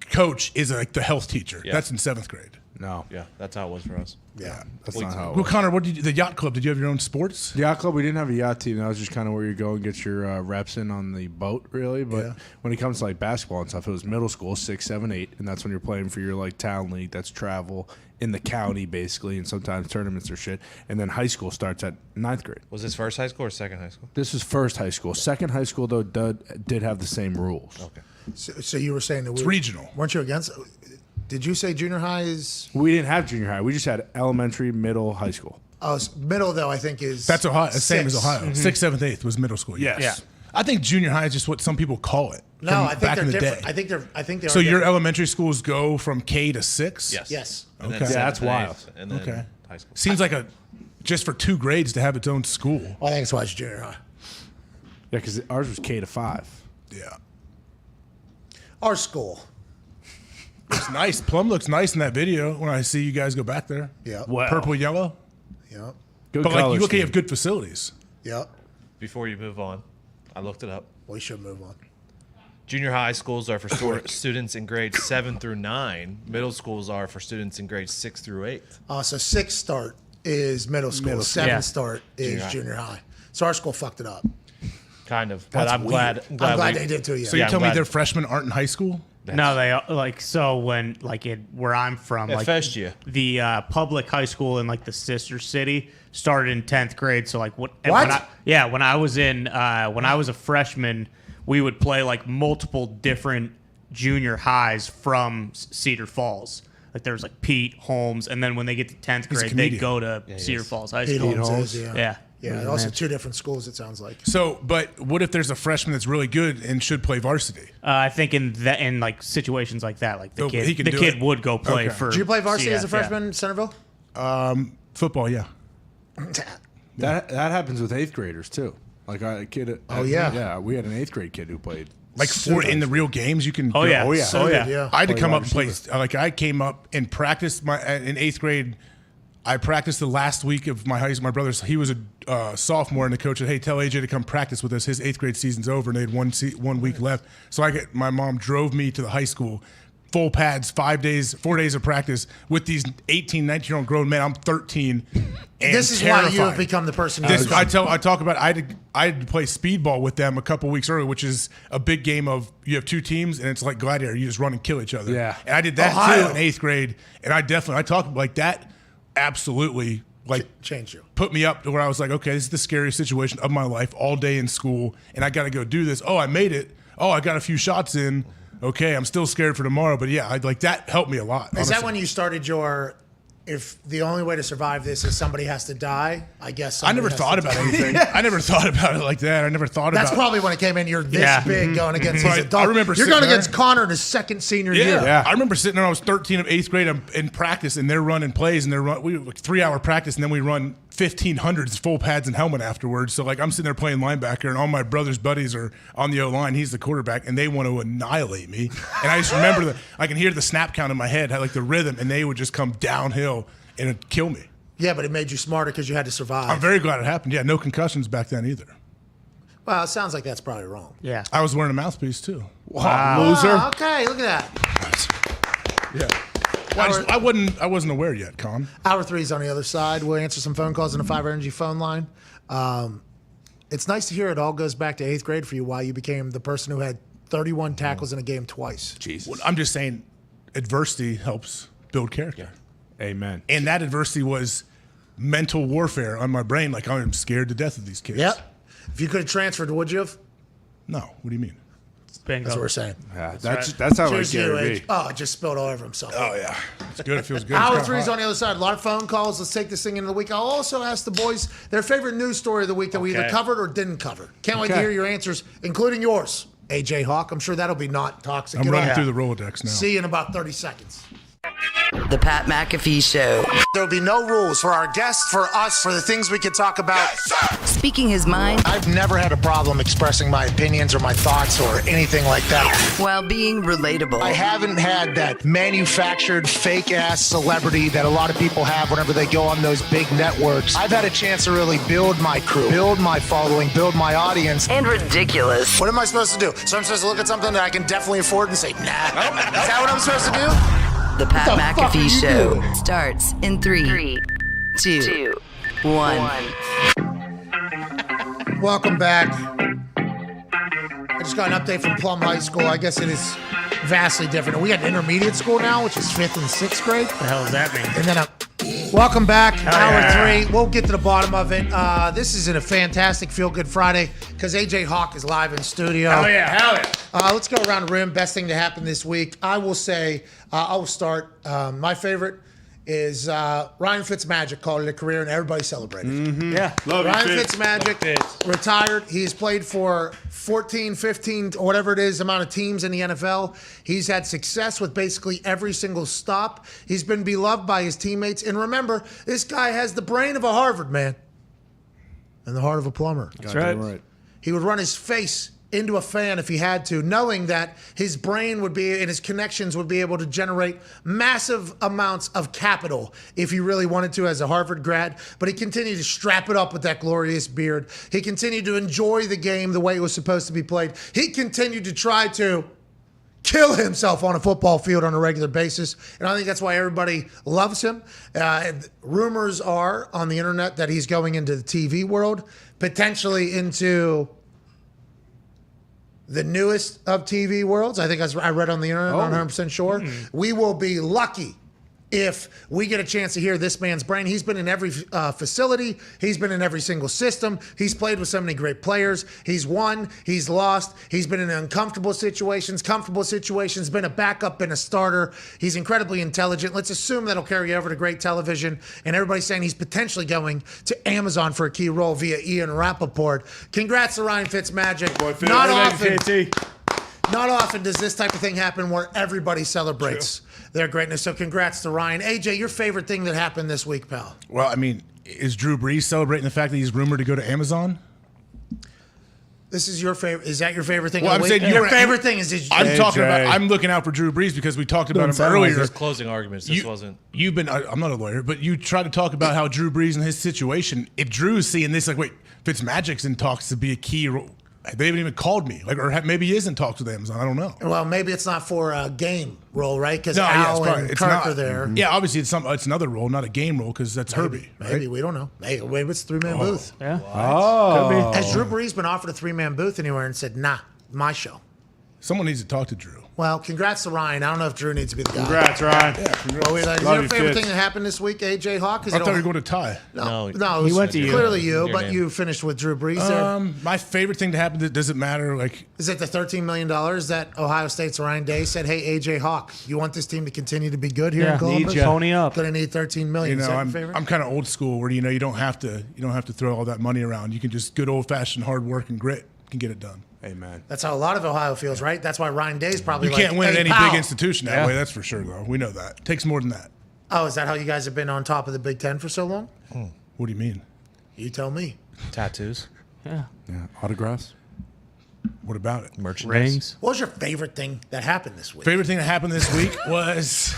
coach is like the health teacher. Yeah. That's in 7th grade. No, Yeah, that's how it was for us. yeah. that's not how. It Well, works. Connor, what did you? The yacht club? Did you have your own sports? Yacht club, we didn't have a yacht team. That was just kind of where you go and get your reps in on the boat, really. But Yeah. when it comes to like basketball and stuff, it was middle school, 6, 7, 8, and that's when you're playing for your like town league. That's travel in the county basically, and sometimes tournaments or shit. And then high school starts at 9th grade. Was this first high school or second high school? This is first high school. Second high school though did have the same rules. Okay. So you were saying that It's regional. Weren't you against? Did you say junior high is? We didn't have junior high. We just had elementary, middle, high school. Oh, middle though I think is. That's Ohio. Same as 6. Ohio. 6th, 7th, 8th was middle school. Yes. Yeah. I think junior high is just what some people call it. No, from I think back they're in the different. day. I think they are. So your different. elementary schools go from K to 6? Yes. Yes. And then Okay. Yeah, that's 7th and wild. 8th, And then Okay. high school. Seems like just for 2 grades to have its own school. Well, I think it's why it's junior high. Yeah, because ours was K to 5. Yeah. Our school. It's nice. Plum looks nice in that video when I see you guys go back there. Yeah. Wow. Purple, yellow. Yep. Good But like color you look, you scheme. have good facilities. Yep. Before you move on, I looked it up. We should move on. Junior high schools are for students in grades 7 through 9. Middle schools are for students in grades 6 through 8. So 6 start is middle school. Middle school. 7 Yeah. start is junior high. So our school fucked it up. Kind of. But That's I'm glad. weird. I'm glad they did too. Yeah. So you I'm tell me glad- their freshmen aren't in high school? No, they like so when like where I'm from, At like FSU. the public high school in like the sister city started in 10th grade. So like What? when I was in when I was a freshman, we would play like multiple different junior highs from Cedar Falls. Like there was like Pete Holmes, and then when they get to 10th He's a grade, they comedian. go to Cedar Falls High Pete School. Holmes is, yeah. Yeah. Yeah. Also 2 different schools. It sounds like. So, but what if there's a freshman that's really good and should play varsity? I think in like situations like that, like the So he kid can do kid it? would go play Okay. for. Did you play varsity as a CF, yeah. freshman in Centerville? Football, yeah. That happens with 8th graders too. Like a kid. Oh, yeah. Yeah, we had an 8th grade kid who played. Like in the real games, you can. Oh, yeah. Oh yeah. So good, yeah. I had to Play come wide up and play. receiver. Like I came up and practiced in 8th grade. I practiced the last week of my high school. My brother's he was a sophomore, and the coach said, "Hey, tell AJ to come practice with us. His 8th grade season's over, and they had 1 week left." So my mom drove me to the high school, full pads, 4 days of practice with these 18, 19-year-old grown men. I'm 13. And This is why you terrified. have become the person you This, I become. talk about. I had to play speedball with them a couple weeks earlier, which is a big game of you have 2 teams and it's like gladiator. You just run and kill each other. Yeah. And I did that Ohio. too in 8th grade. And I talk like that. Absolutely like change you. Put me up to where I was like, okay, this is the scariest situation of my life all day in school, and I got to go do this. Oh, I made it. Oh, I got a few shots in. Okay, I'm still scared for tomorrow, but yeah, that helped me a lot. Is that when you started your? If the only way to survive this is somebody has to die, I guess. I never thought about anything. I never thought about it like that. I never thought about. That's probably when it came in. You're this big going against these adults. I remember you're going against Connor in his second senior year. Yeah, I remember sitting there. I was 13 of 8th grade in practice, and they're running plays, and we 3-hour practice, and then we run 1,500s full pads and helmet afterwards. So like I'm sitting there playing linebacker, and all my brother's buddies are on the O line. He's the quarterback, and they want to annihilate me. And I just remember I can hear the snap count in my head, like the rhythm, and they would just come downhill and it'd kill me. Yeah, but it made you smarter because you had to survive. I'm very glad it happened. Yeah, no concussions back then either. Well, it sounds like that's probably wrong. Yeah. I was wearing a mouthpiece too. Wow. Loser. Oh, okay, look at that. Yeah. Well, I wasn't aware yet, Con. Hour 3 is on the other side. We'll answer some phone calls on the 5 Energy phone line. It's nice to hear it all goes back to 8th grade for you, why you became the person who had 31 tackles in a game twice. Jesus. Well, I'm just saying adversity helps build character. Amen. And that adversity was mental warfare on my brain. Like, I'm scared to death of these kids. Yep. If you could have transferred, would you have? No. What do you mean? That's what we're saying. Yeah, that's how I Gary Vee. Oh, it just spilled all over himself. Oh, yeah. It's good. It feels good. Hour 3 is on the other side. A lot of phone calls. Let's take this thing into the week. I'll also ask the boys their favorite news story of the week that we either covered or didn't cover. Can't wait to hear your answers, including yours, AJ Hawk. I'm sure that'll be not toxic. I'm running through the Rolodex now. See you in about 30 seconds. The Pat McAfee Show. There'll be no rules for our guests, for us, for the things we could talk about. Speaking his mind. I've never had a problem expressing my opinions or my thoughts or anything like that. While being relatable. I haven't had that manufactured fake-ass celebrity that a lot of people have whenever they go on those big networks. I've had a chance to really build my crew, build my following, build my audience. And ridiculous. What am I supposed to do? So I'm supposed to look at something that I can definitely afford and say, nah. Is that what I'm supposed to do? The Pat McAfee Show starts in 3, 2, 1. Welcome back. I just got an update from Plum High School. I guess it is vastly different. We got intermediate school now, which is 5th and 6th grade. What the hell does that mean? And then welcome back. Hour 3. We'll get to the bottom of it. This is a fantastic Feel Good Friday because AJ Hawk is live in studio. Hell yeah. Let's go around the room. Best thing to happen this week. I will say, I will start. My favorite is Ryan Fitzmagic called it a career, and everybody celebrated. Mm-hmm. Yeah. Love Ryan you, Fitzmagic retired. He's played for 14, 15, whatever it is, amount of teams in the NFL. He's had success with basically every single stop. He's been beloved by his teammates. And remember, this guy has the brain of a Harvard man and the heart of a plumber. That's right. He would run his face into a fan if he had to, knowing that his brain would be and his connections would be able to generate massive amounts of capital if he really wanted to as a Harvard grad. But he continued to strap it up with that glorious beard. He continued to enjoy the game the way it was supposed to be played. He continued to try to kill himself on a football field on a regular basis. And I think that's why everybody loves him. Rumors are on the internet that he's going into the TV world, potentially into the newest of TV worlds. I think I read on the internet, not 100% sure. We will be lucky if we get a chance to hear this man's brain. He's been in every facility. He's been in every single system. He's played with so many great players. He's won. He's lost. He's been in uncomfortable situations, comfortable situations, been a backup, been a starter. He's incredibly intelligent. Let's assume that'll carry over to great television. And everybody's saying he's potentially going to Amazon for a key role via Ian Rappaport. Congrats to Ryan Fitzmagic. Not often does this type of thing happen where everybody celebrates their greatness. So congrats to Ryan. AJ, your favorite thing that happened this week, pal? Well, I mean, is Drew Brees celebrating the fact that he's rumored to go to Amazon? This is your favorite. Is that your favorite thing? Well, I'm saying your favorite thing is. I'm looking out for Drew Brees because we talked about him earlier. His closing arguments. This wasn't. You've been. I'm not a lawyer, but you try to talk about how Drew Brees and his situation. If Drew's seeing this, like, wait, Fitzmagic's in talks to be a key role. They haven't even called me, maybe he is in talks with Amazon. I don't know. Well, maybe it's not for a game role, right? Because Al and Kirk are there. Yeah, obviously it's another role, not a game role, because that's Herbie. Maybe right? We don't know. Maybe it's a 3-man booth. Yeah. Oh, has Drew Brees been offered a 3-man booth anywhere and said, "Nah, my show"? Someone needs to talk to Drew. Well, congrats to Ryan. I don't know if Drew needs to be the guy. Congrats, Ryan. Yeah, congrats. Well, is Love your you, favorite kids. thing that happened this week, AJ Hawk? I thought you were going to tie. No, it he was went to you. clearly you, Your but name. you finished with Drew Brees there. My favorite thing to happen, that doesn't matter. Like, Is it the $13 million that Ohio State's Ryan Day said, hey, AJ Hawk, you want this team to continue to be good here in Columbus? Pony up. Going to need $13 million. you Is know, that your I'm favorite? kind of old school where you don't have to throw all that money around. You can just good old fashioned hard work and grit can get it done. Amen. That's how a lot of Ohio feels, right? That's why Ryan Day's probably You can't win at hey, any pal. big institution that way. That's for sure, though. We know that. It takes more than that. Oh, is that how you guys have been on top of the Big Ten for so long? What do you mean? You tell me. Tattoos. Yeah. Yeah. Autographs. What about it? Merchandise. Rings. What was your favorite thing that happened this week? Favorite thing that happened this week was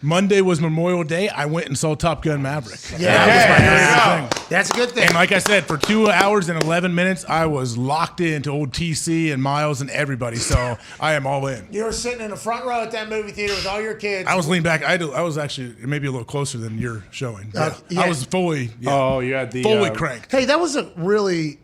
Monday was Memorial Day. I went and saw Top Gun Maverick. Yeah, That was my favorite thing. That's a good thing. And like I said, for 2 hours and 11 minutes, I was locked into old TC and Miles and everybody. So I am all in. You were sitting in the front row at that movie theater with all your kids. I was leaning back. I was actually maybe a little closer than you're showing. Yeah. yeah. I was fully. Yeah, Oh, you had the fully cranked. Hey, that was a really,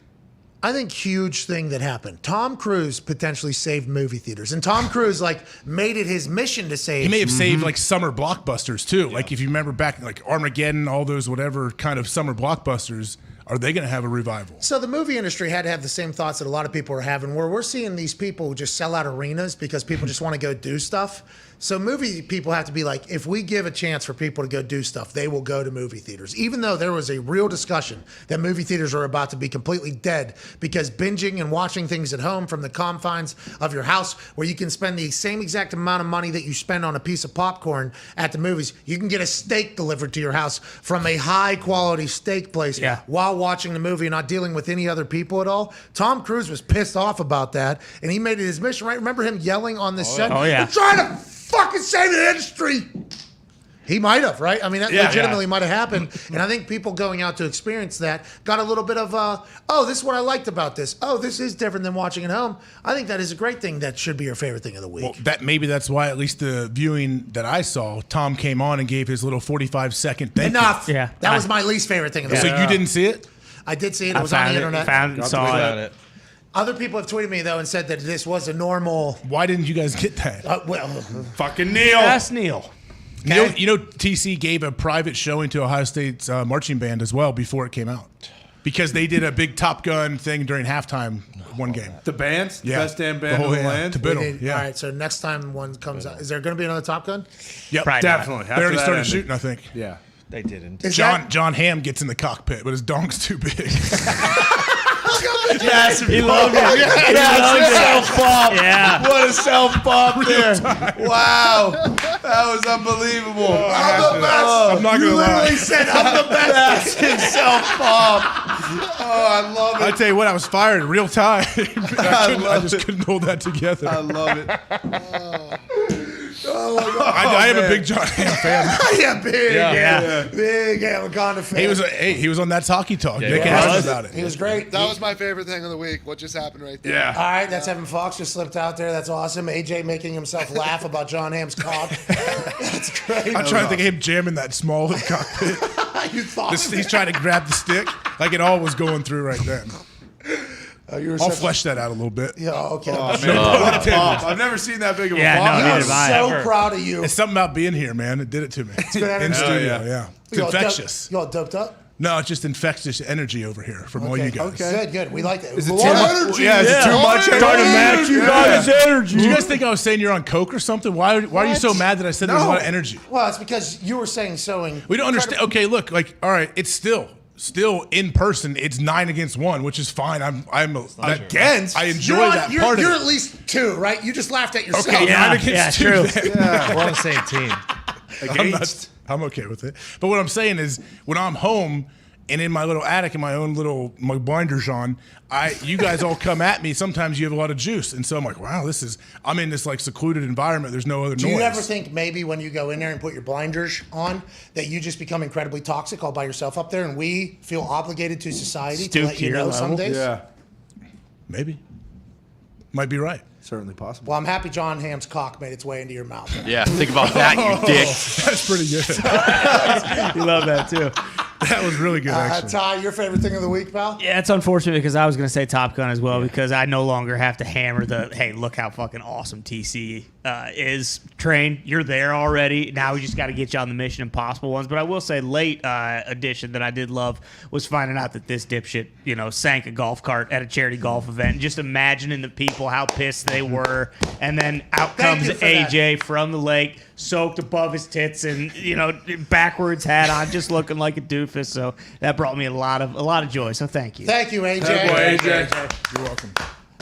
I think, huge thing that happened. Tom Cruise potentially saved movie theaters. And Tom Cruise, made it his mission to save. He may have saved summer blockbusters too. Like if you remember back Armageddon, all those whatever kind of summer blockbusters. Are they going to have a revival? So the movie industry had to have the same thoughts that a lot of people are having, where we're seeing these people who just sell out arenas because people just want to go do stuff. So movie people have to be like, if we give a chance for people to go do stuff, they will go to movie theaters. Even though there was a real discussion that movie theaters are about to be completely dead because binging and watching things at home from the confines of your house, where you can spend the same exact amount of money that you spend on a piece of popcorn at the movies, you can get a steak delivered to your house from a high quality steak place while watching the movie and not dealing with any other people at all. Tom Cruise was pissed off about that, and he made it his mission, right? Remember him yelling on the set? Oh, yeah. I'm trying to fucking save the industry. He might have, right? I mean, that legitimately might have happened. And I think people going out to experience that got a little bit of, oh, this is what I liked about this. Oh, this is different than watching at home. I think that is a great thing. That should be your favorite thing of the week. Well, that's why, at least the viewing that I saw, Tom came on and gave his little 45-second thank Enough. you. Yeah. That was my least favorite thing of the So week. you didn't see it? I did see it. It was on the internet. Saw it. Other people have tweeted me, though, and said that this was a normal. Why didn't you guys get that? Fucking Neil. That's Neil. You know, TC gave a private showing to Ohio State's marching band as well before it came out. Because they did a big Top Gun thing during halftime one game. The band's the best damn band The whole- in the yeah, land. to Biddle, All right, so next time one comes out, is there going to be another Top Gun? Yep, Probably Definitely. They already After that started ended. shooting, I think. Yeah. They didn't. Is John Hamm gets in the cockpit, but his donk's too big. Yes, He loved it. He loved it. self-pop. Yeah. What a self-pop there. Wow. That was unbelievable. I'm the best. I'm not You gonna lie. literally said I'm the best. That's his self-pop. Oh, I love I it. tell you what, I was fired in real time. I just couldn't hold that together. I love it. Oh, my God. I am a big John Hamm fan. Yeah, big, Yeah. big Wakanda fan. He was on That's Hockey Talk. Yeah, Nick he asked was. him about it. He was great. That was my favorite thing of the week. What just happened right there? Yeah. All right, that's Evan Fox just slipped out there. That's awesome. AJ making himself laugh about John Hamm's cock. That's great. I'm trying to think of him jamming that small cockpit. You thought He's trying to grab the stick. Like it all was going through right then. you were I'll such- flesh that out a little bit. Yeah, okay. Oh, man. What a pop. I've never seen that big of a Yeah, pop. no, I'm neither have I. so Ever. proud of you. It's something about being here, man. It did it to me. good energy. In studio, Oh, yeah. It's You all infectious. You all doped up? No, it's just infectious energy over here from all you guys. Good. We like that. Is it More too much? energy. Yeah, is it too much? Trying to match you guys' energy. Did you guys think I was saying you're on coke or something? Why are you so mad that I said there was a lot of energy? Well, it's because you were saying sewing. We don't understand. Okay, look, all right, it's still in person. It's 9 against 1, which is fine. I'm against. I enjoy that part You're of at it. least 2, right? You just laughed at yourself. Okay, Yeah, 9 against 2. true. then. Yeah. We're on the same team. I'm okay with it. But what I'm saying is, when I'm home and in my little attic and my blinders on, you guys all come at me. Sometimes you have a lot of juice, and so I'm like, wow, I'm in this like secluded environment. There's no other Do noise. you ever think maybe when you go in there and put your blinders on that you just become incredibly toxic all by yourself up there, and we feel obligated to society to Stoop let to you your know level? some days? Yeah. Maybe. Might be right. Certainly possible. Well, I'm happy John Hamm's cock made its way into your mouth. Yeah, think about that, you dick. That's pretty good. You love that too. That was really good, actually. Ty, your favorite thing of the week, pal? Yeah, it's unfortunate because I was going to say Top Gun as well because I no longer have to hammer the, hey, look how fucking awesome TC is. Train, you're there already. Now we just got to get you on the Mission Impossible ones. But I will say late addition that I did love was finding out that this dipshit, sank a golf cart at a charity golf event. Just imagining the people, how pissed they were. And then out comes AJ from the lake, soaked above his tits and, backwards hat on, just looking like a doofus. So that brought me a lot of joy. So thank you. Thank you, AJ. You're welcome.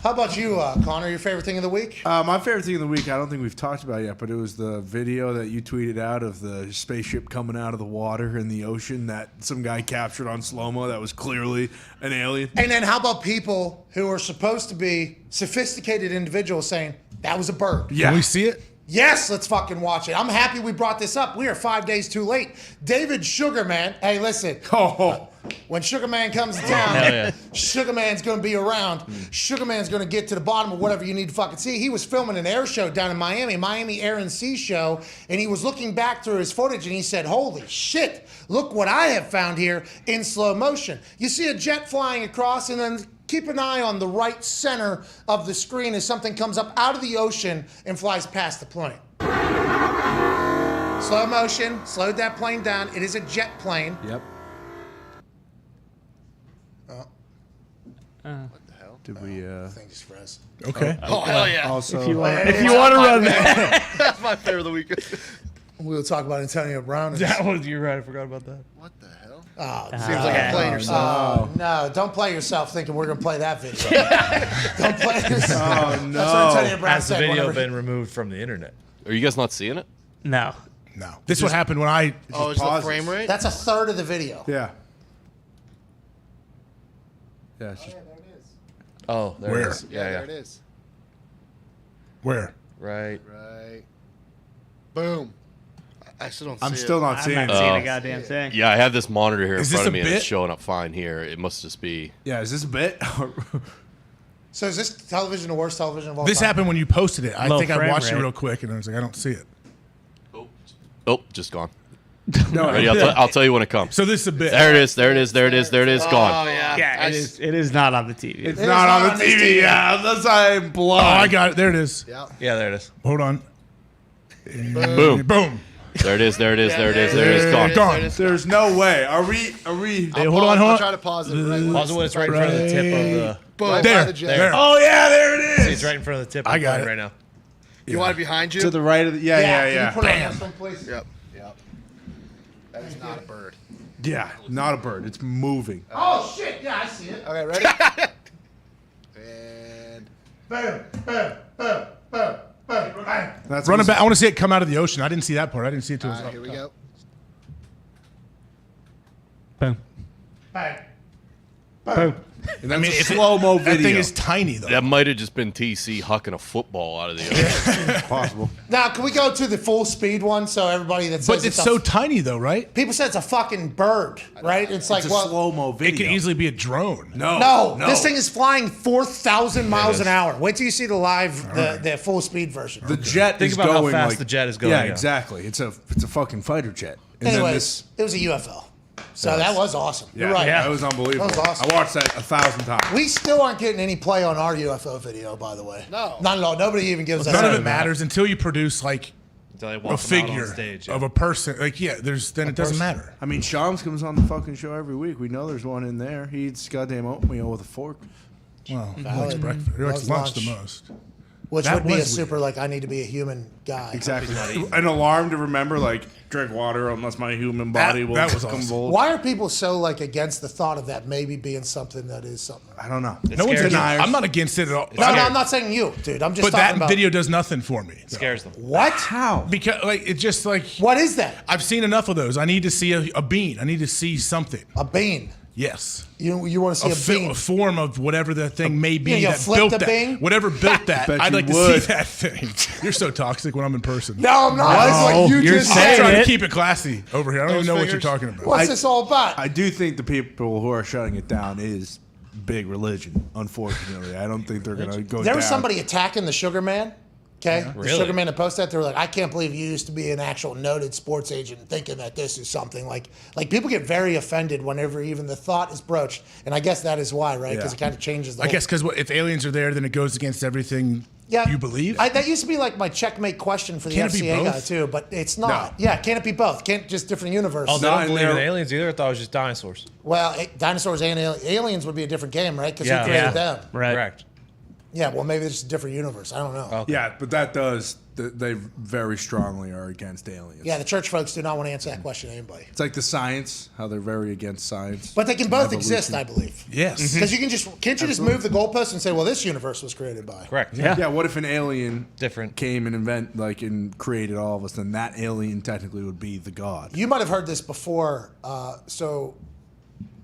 How about you, Connor? Your favorite thing of the week? My favorite thing of the week, I don't think we've talked about it yet, but it was the video that you tweeted out of the spaceship coming out of the water in the ocean that some guy captured on slow-mo that was clearly an alien. And then how about people who are supposed to be sophisticated individuals saying, that was a bird? Yeah. Can we see it? Yes, let's fucking watch it. I'm happy we brought this up. We are 5 days too late. David Sugarman, hey, listen. When Sugarman comes to town, Sugarman's going to be around. Sugarman's going to get to the bottom of whatever you need to fucking see. He was filming an air show down in Miami Air and Sea Show, and he was looking back through his footage, and he said, holy shit, look what I have found here in slow motion. You see a jet flying across, and then keep an eye on the right center of the screen as something comes up out of the ocean and flies past the plane. Slow motion, slowed that plane down. It is a jet plane. Yep. What the hell? Did we? I think it's froze. Okay. Oh, hell yeah. Also, If you want to run that. That's my favorite of the week. We'll talk about Antonio Brown. That was, you're right. I forgot about that. What the hell? Oh, Seems like you're playing yourself. No, don't play yourself thinking we're going to play that video. Don't play yourself. Oh, no. That's what Antonio Brown Has the said. video whenever- been removed from the internet? Are you guys not seeing it? No. No. This is what happened when I. Oh, it's the frame rate? That's a third of the video. Yeah. Yeah. It's just, Oh, there Where? it is. Yeah, there it is. Where? Right. Right. Boom. I still don't see I'm it. still not seeing I'm it. not seeing a goddamn thing. Yeah, I have this monitor here in Is front this of a me, and bit? it's showing up fine here. It must just be. Yeah, is this a bit? So is this television the worst television of all This time? happened when you posted it. I Low think I frame watched it rate. real quick, and I was like, I don't see it. Oh, just gone. No, Ready? I'll tell you when it comes. So this is a bit. There it is. There it is. There it is. There it is. Oh, Gone. yeah. Yeah, it is not on the TV. it's not on the TV. Yeah, that's I'm Oh, blind. I got it. There it is. Yeah. Yeah, there it is. Hold on. Boom. Boom. There it is. There it is. There it is. There it is. Gone. Gone. There's no way. Are we? Hey, hold on, hold I'll on. try to pause it. Right Pause it when it's right in front of the tip of the. Boom. Right There. by the jet. There. Oh yeah, there it See, is. it's right in front of the tip. I of the got phone it. right now. You want it behind you? To the right of the. Yeah, Can yeah. you put it on Bam. this one, please? Yep. Yep. That is not a bird. Yeah, not a bird. It's moving. Oh, shit. Yeah, I see it. Okay, ready? And Boom, boom, boom, boom, boom, bang. That's Run it back. I want to see it come out of the ocean. I didn't see that part. I didn't see it till it all was right, up here we top. go. Boom. Bang. Boom. And that's I mean, a if it- slow-mo That video. thing is tiny, though. That might have just been TC hucking a football out of the ocean. possible. Now, can we go to the full speed one so everybody that says But it's so tiny, though, right? people say it's a fucking bird, right? It's like, It's a well, slow-mo video. It could easily be a drone. no, this thing is flying 4,000 miles an hour. Wait till you see the live, the full speed version. The jet Think is about how going fast like, the jet is going, Yeah, yeah. exactly. It's a fucking fighter jet. And then Anyways, this- it was a UFO. So that was awesome. yeah, You're right. that was unbelievable. That was awesome. I watched that 1,000 times. We still aren't getting any play on our UFO video, by the way. No. Not at all. Nobody even gives us None of that. it matters until you produce like Until they a walk them out figure on stage. of a person. Like, yeah, then it doesn't matter. I mean, Shams comes on the fucking show every week. We know there's one in there. He eats goddamn oatmeal with a fork. Well, he likes Valid. breakfast. He likes Loves lunch the lunch. most. Which That would be a was super, like, I need to be a human guy. Exactly. An alarm to remember, like, drink water unless my human body will that was awesome. convulse. Why are people so, like, against the thought of that maybe being something that is something? I don't know. No one's scares against, them. I'm not against it at all. No, I'm not saying you, dude. I'm just But talking that about. video does nothing for me. It scares them. What? How? Because like it's just like What is that? I've seen enough of those. I need to see a bean. I need to see something. A bean. Yes. You want to see a bean? A form of whatever the thing may be you that flip built the that. Bing? Whatever built that. Bet I'd you like to would. see that thing. You're so toxic when I'm in person. No, I'm not. That's what you you're just I'm saying said. trying it. to keep it classy over here. I don't even know what you're talking about. What's this all about? I do think the people who are shutting it down is big religion, unfortunately. I don't think they're going to go there down. was somebody attacking the Sugar Man. Okay, Yeah. the Really? Sugar Man that posted that, they were like, I can't believe you used to be an actual noted sports agent thinking that this is something like people get very offended whenever even the thought is broached, and I guess that is why, right? Because Yeah. it kind of changes the I whole. guess because if aliens are there, then it goes against everything you believe. That used to be like my checkmate question for the Can it be FCA guy both? too, but it's not. Yeah, can it be both? Can't just different universes? Oh, they don't believe in aliens either? I thought it was just dinosaurs. Well, dinosaurs and aliens would be a different game, right? Because Yeah. who created Yeah. them? Right. Correct. Yeah, well, maybe it's just a different universe. I don't know. Yeah, but that does. They very strongly are against aliens. Yeah, the church folks do not want to answer that question to anybody. It's like the science, how they're very against science. But they can both Evolution. exist, I believe. Yes. Because can't you just move the goalpost and say, well, this universe was created by? Correct. Yeah. What if an alien different came and and created all of us? Then that alien technically would be the god. You might have heard this before. So,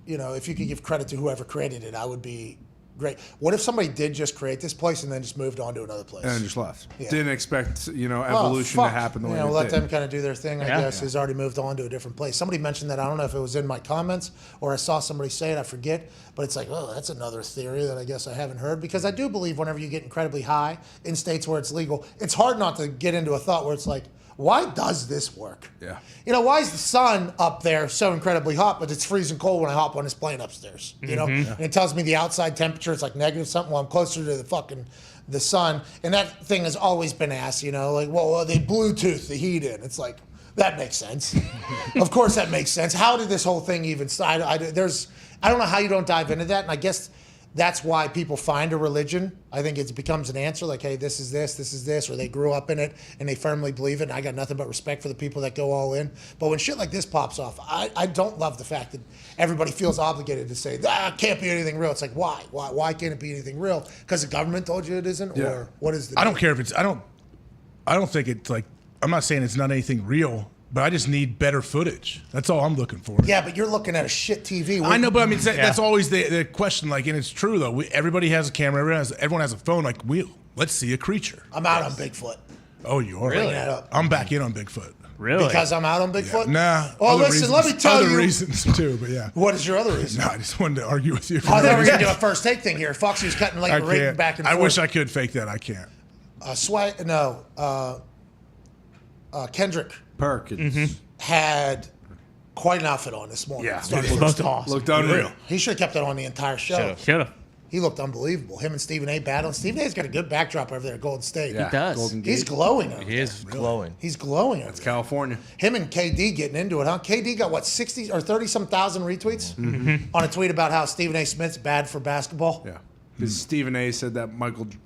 if you could give credit to whoever created it, I would be great. What if somebody did just create this place and then just moved on to another place? And just left. Yeah. Didn't expect Oh, evolution to fuck. happen the way it Let did. them kind of do their thing. I Yeah. guess has already moved on to a different place. Somebody mentioned that. I don't know if it was in my comments or I saw somebody say it. I forget. But it's like, oh, that's another theory that I guess I haven't heard, because I do believe whenever you get incredibly high in states where it's legal, it's hard not to get into a thought where it's like, why does this work? Yeah. Why is the sun up there so incredibly hot, but it's freezing cold when I hop on this plane upstairs? Mhm. And it tells me the outside temperature is like negative something. Well, I'm closer to the sun, and that thing has always been asked. Like, well, they Bluetooth the heat in. It's like that makes sense. Of course, that makes sense. How did this whole thing even start? I don't know how you don't dive into that, and I guess that's why people find a religion. I think it becomes an answer like, hey, this is this, or they grew up in it and they firmly believe it. And I got nothing but respect for the people that go all in. But when shit like this pops off, I don't love the fact that everybody feels obligated to say, it can't be anything real. It's like, why? Why can't it be anything real? Because the government told you it isn't? Yeah. Or what is the I don't care if it's. I don't think it's like. I'm not saying it's not anything real, but I just need better footage. That's all I'm looking for. Yeah, but you're looking at a shit TV. I know, but I mean that's always the question. Like, and it's true though. Everybody has a camera. Everyone has a phone. Like, let's see a creature. I'm out on Bigfoot. Oh, you are. Bring that up. I'm back in on Bigfoot. Really? Because I'm out on Bigfoot? Nah. Oh, other listen, let me reasons- tell other you. reasons too, but yeah. What is your other reason? No, I just wanted to argue with you. I thought we were going to do a first take thing here. Foxy was cutting like I rating can't. back and I forth. wish I could fake that. I can't. Kendrick Perkins had quite an outfit on this morning. Yeah. Started It first. looked awesome. Looked unreal. He should have kept it on the entire show. Should've. He looked unbelievable. Him and Stephen A. battling. Stephen A's got a good backdrop over there at Golden State. Yeah, He does. Golden He's Gate. glowing over He is glowing. He's glowing over That's California. Him and KD getting into it, huh? KD got what, 60 or 30-some thousand retweets on a tweet about how Stephen A. Smith's bad for basketball. Yeah. Because Stephen A. said that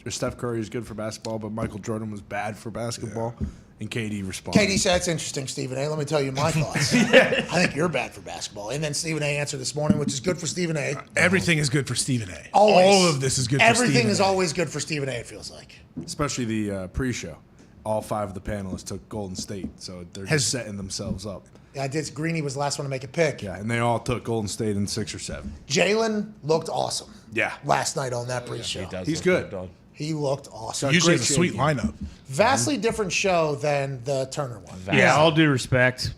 Steph Curry is good for basketball, but Michael Jordan was bad for basketball. And KD responded. KD said, that's interesting, Stephen A. Let me tell you my thoughts. I think you're bad for basketball. And then Stephen A. answered this morning, which is good for Stephen A. Everything is good for Stephen A. Always. All of this is good for Everything Stephen is A. always good for Stephen A., it feels like. Especially the pre-show. All 5 of the panelists took Golden State, so they're Has- just setting themselves up. Yeah, I did. Greeny was the last one to make a pick. Yeah, and they all took Golden State in 6 or 7. Jalen looked awesome Yeah. last night on that pre-show. He's good. He looked awesome. Usually it's a sweet lineup. Vastly different show than the Turner one. Yeah, all due respect.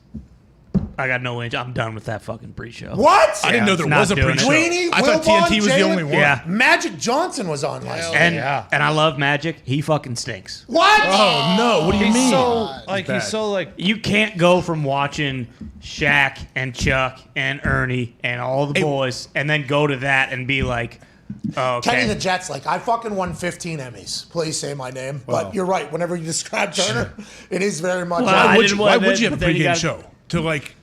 I got no inch. I'm done with that fucking pre-show. What? I didn't know there not was a doing it. pre-show. Greeny, I thought Wilbon, TNT was the Jalen? only one. Yeah. Magic Johnson was on last night. And I love Magic. He fucking stinks. What? Oh, no. What do you He's mean? so You can't go from watching Shaq and Chuck and Ernie and all the boys and then go to that and be like, oh, okay. Kenny the Jets, like, I fucking won 15 Emmys. Please say my name. But you're right. Whenever you describe Turner, it is very much. Well, Why I would didn't you, why want would it, you have a but then you pregame gotta- show? To like,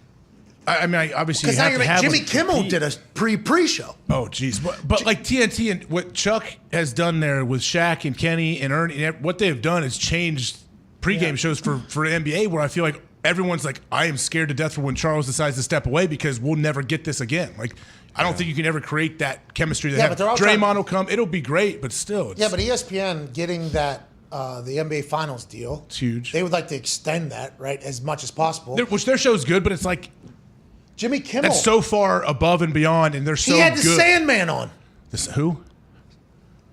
I mean, obviously Because you now have you're to have Jimmy like, Kimmel compete. did a pre-show. Oh, geez. But like TNT and what Chuck has done there with Shaq and Kenny and Ernie, and what they've done is changed pregame shows for the NBA, where I feel like everyone's like, I am scared to death for when Charles decides to step away because we'll never get this again. Like, I don't think you can ever create that chemistry. Yeah, but they're all Draymond will come. It'll be great, but still. It's, Yeah, but ESPN getting that the NBA Finals deal, it's huge. they would like to extend that, right, as much as possible. Which their show's good, but it's like Jimmy Kimmel. that's so far above and beyond, and they're so he had the good. Sandman on. Who?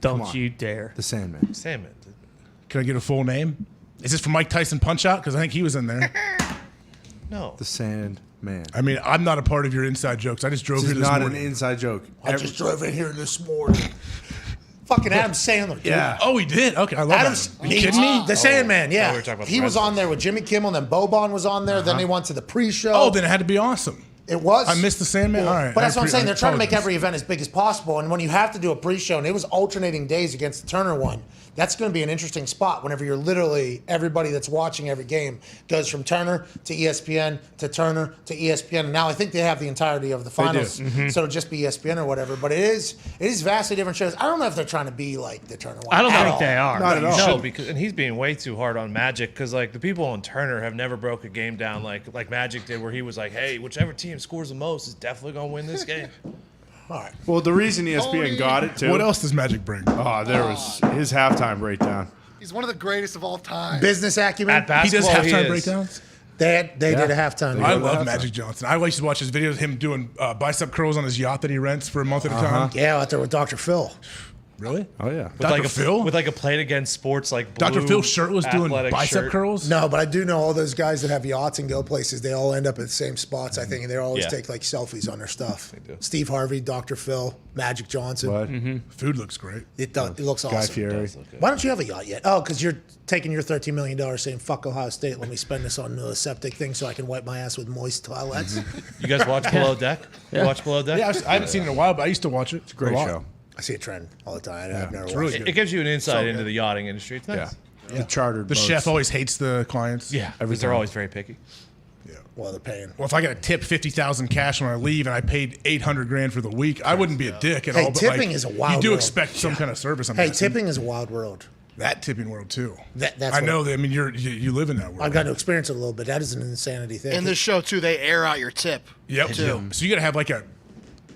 Don't you dare. The Sandman. Sandman. Can I get a full name? Is this from Mike Tyson Punch Out? Because I think he was in there. No. The Sandman. I mean, I'm not a part of your inside jokes. I just drove This here is this not morning. an inside joke. I just drove in here this morning. Fucking Adam Sandler. Dude. Yeah. Oh, he did. Okay, I love Adam's. that. Are you kidding me? The Sandman. Yeah. we were talking about He the was Red on there with Jimmy Kimmel, and then Boban was on there. Then they went to the pre-show. Oh, then it had to be awesome. It was. I missed the Sandman. Yeah. All right. But that's what I'm saying. They're trying to make apologize. every event as big as possible. And when you have to do a pre-show, and it was alternating days against the Turner one, that's going to be an interesting spot whenever you're literally, everybody that's watching every game goes from Turner to ESPN to Turner to ESPN. And now I think they have the entirety of the finals. So it'll just be ESPN or whatever. But it is vastly different shows. I don't know if they're trying to be like the Turner one. I don't at think all. they are. Not at all. No, because and he's being way too hard on Magic because like the people on Turner have never broke a game down like Magic did, where he was like, "Hey, whichever team scores the most is definitely gonna win this game." All right. Well, the reason ESPN got it too. What else does Magic bring? Oh, there was his halftime breakdown. He's one of the greatest of all time. Business acumen. At basketball, He does halftime is. breakdowns. They did a halftime. I love Magic Johnson. I used to watch his videos of him doing bicep curls on his yacht that he rents for a month at a time. Yeah, out there with Dr. Phil. Really? Oh yeah. With Dr. like Phil? with like a Plate Against Sports like blue Dr. Phil shirtless doing athletic bicep shirt. curls? No, but I do know all those guys that have yachts and go places. They all end up at the same spots, I think, and they always Yeah. take like selfies on their stuff. They do. Steve Harvey, Dr. Phil, Magic Johnson. What? Food looks great. It looks Guy awesome. Fieri. Why don't you have a yacht yet? Oh, because you're taking your $13 million saying, fuck Ohio State, let me spend this on the septic thing so I can wipe my ass with moist toilets. You guys watch Below Deck? You watch Below Deck? Yeah, I haven't seen it in a while, but I used to watch it. It's a Great show. I see a trend all the time. I've never it's watched really it. good. It gives you an insight So into good. the yachting industry. It's nice. The chartered. The boats. chef always hates the clients. Yeah, because they're always very picky. Well, they're paying. Well, if I got to tip 50,000 cash when I leave and I paid 800 grand for the week, I wouldn't be a dick at Hey, all. But tipping like, is a wild You do world. expect some kind of service. I'm Hey, guessing. tipping is a wild world. That tipping world too. That's I what- know that. I mean, you live in that world. I've got to experience it a little bit. That is an insanity thing. In this show too, they air out your tip. Yep. Too. So you got to have like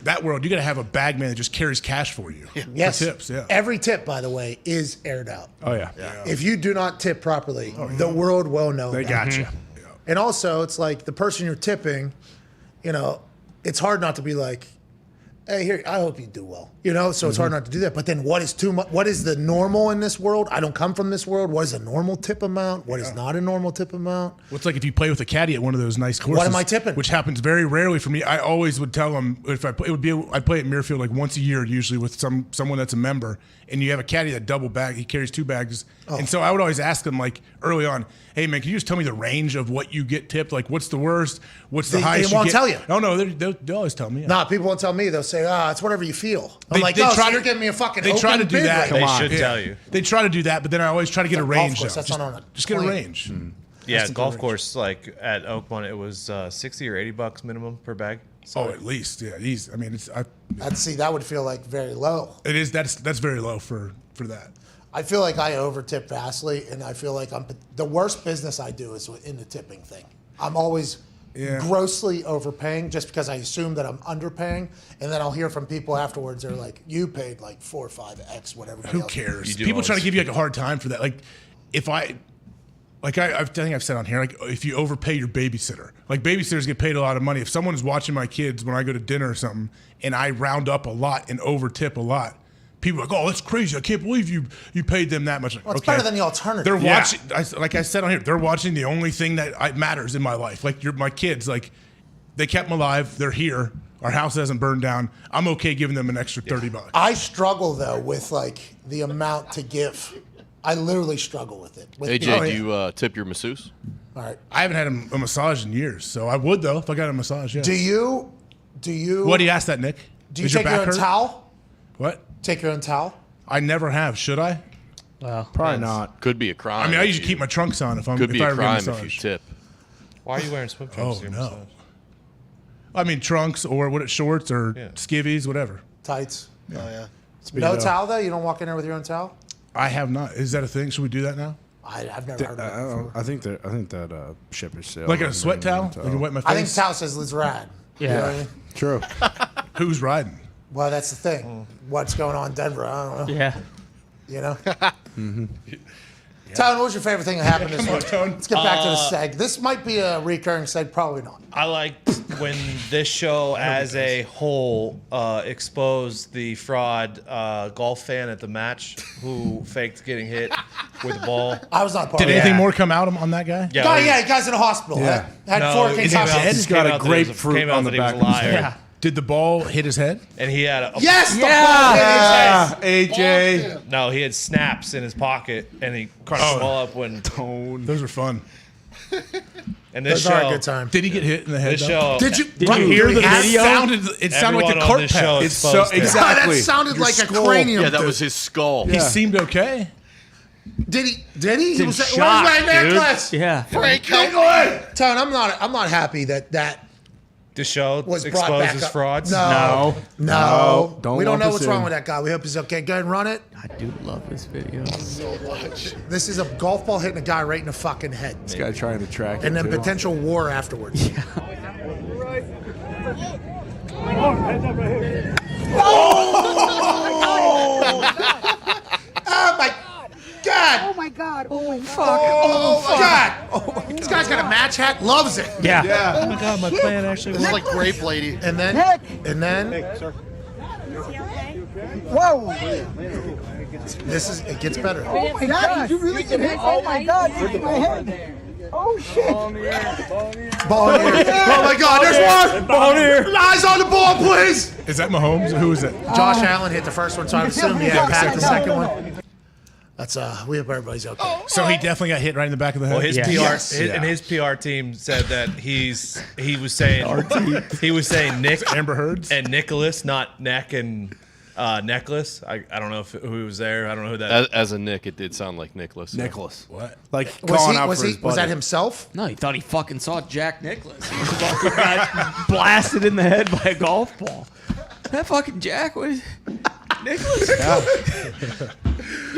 that world. You got to have a bag man that just carries cash for you. Yes. For tips. Yeah. Every tip, by the way, is aired out. Oh yeah. If you do not tip properly, the world will know. They about got it. you. And also, it's like the person you're tipping, it's hard not to be like, hey, here, I hope you do well. So it's hard not to do that. But then what is too much? What is the normal in this world? I don't come from this world. What is a normal tip amount? What is not a normal tip amount? What's like if you play with a caddy at one of those nice courses? What am I tipping? Which happens very rarely for me. I always would tell them if I'd play at Muirfield like once a year, usually with someone that's a member, and you have a caddy that double bag. He carries 2 bags, and so I would always ask them like early on, hey man, can you just tell me the range of what you get tipped? Like what's the worst? What's the They highest? won't get? tell you. No, they'll always tell me. Yeah. Nah, people won't tell me. They'll say, it's whatever you feel. I'm They- like, they oh, try so to- you're giving me a fucking They try to open do bid that. rate. They should tell you. They try to do that, but then I always try to get a Golf range. course, though. that's not on a just get a plane. range. Yeah, the golf range. course like at Oakmont, it was $60 or $80 minimum per bag. So Oh, at least, yeah. I mean, That would feel like very low. it is. That's very low for that. I feel like I overtip vastly, and I feel like the worst business I do is in the tipping thing. I'm always grossly overpaying just because I assume that I'm underpaying, and then I'll hear from people afterwards. They're like, "You paid like 4 or 5x, whatever." Who cares? People try to give you like a hard time for that. Like, if I think I've said on here, like if you overpay your babysitter, like babysitters get paid a lot of money. If someone is watching my kids when I go to dinner or something, and I round up a lot and overtip a lot, people are like, oh, that's crazy. I can't believe you paid them that much. Well, it's better than the alternative. They're Yeah. watching, like I said on here, they're watching the only thing that matters in my life. Like my kids, like they kept them alive. They're here. Our house hasn't burned down. I'm okay giving them an extra $30. I struggle though with like the amount to give. I literally struggle with it. AJ, do you tip your masseuse? All right. I haven't had a massage in years, so I would though if I got a massage. Yeah. Do you? What do you ask that, Nick? Do you Does take your back own hurt? towel? What? Take your own towel? I never have. Should I? Well, Probably not. Could be a crime. I mean, I if usually keep my trunks on if I'm. Could if be I a ever get crime if massage. you tip. why are you wearing swim trunks? Oh to your no. massage? I mean trunks or shorts or skivvies, whatever. Tights. Oh yeah. No towel though? You don't walk in there with your own towel? I have not. Is that a thing? Should we do that now? I've never heard of it before. I think that ship is sailed. Like a sweat towel? You can wet my face. I think towel says let's ride. You know what I mean? True. Who's riding? Well, that's the thing. What's going on in Denver? I don't know. Yeah. You know? Tone, what was your favorite thing that happened this week? Let's get back to the seg. This might be a recurring seg, probably not. I liked when this show as a whole exposed the fraud golf fan at the match who faked getting hit with a ball. I was not part Did of anything that. more come out on that guy? Yeah, guy's in a hospital. Yeah. Had No, 4 it concussions. came out- He's got came a out that he was grapefruit came out on the that he was back a of his liar. head. Yeah. Did the ball hit his head? And he had a Yes, the ball hit his head. AJ. No, he had snaps in his pocket, and he crunched them all up when. Those are fun. And this Those are show, a good time. Did he get hit in the head? This though? show, Did you hear the it video? It sounded like Everyone a on cart this show pass. is It's so supposed to. exactly. God, that sounded Your like skull. a cranium. Yeah, that dude. was his skull. He seemed okay. Did he? Did he? He in was shock, where's my dude. necklace? Yeah. Frank, Tone, I'm not happy that This show was brought back exposes up. frauds. No. Don't We don't lump know us what's wrong in. with that guy. We hope he's okay. Go ahead and run it. I do love this video. so much. This is a golf ball hitting a guy right in the fucking head. This guy trying to track And it, then too. potential war afterwards. Oh my God! Oh my God! Oh my Oh my God! This guy's got a match hat. Loves it. Yeah. Oh my god, my plan actually This worked. is like grape lady. And then, Whoa! this is. It gets better. Oh my God! Did you really get hit? Oh my God! Hit my head. Oh shit! Ball in the air. Oh my God! There's one. Ball here. Eyes on the ball, please. Is that Mahomes? Who is it? Josh Allen hit the first one, so I assume he had Pat the second one. That's we hope everybody's okay. So he definitely got hit right in the back of the head. Well, his Yeah. PR Yes. and his PR team said that he was saying Nick Amber Heard's. and Nicholas, not neck and necklace. I don't know who was there. I don't know who that. As a Nick, it did sound like Nicholas. Nicholas. What? Like Was calling he? out Was for he? his Was that buddy. himself? No, he thought he fucking saw Jack Nicklaus. He fucking got blasted in the head by a golf ball. That fucking Jack was Nicklaus.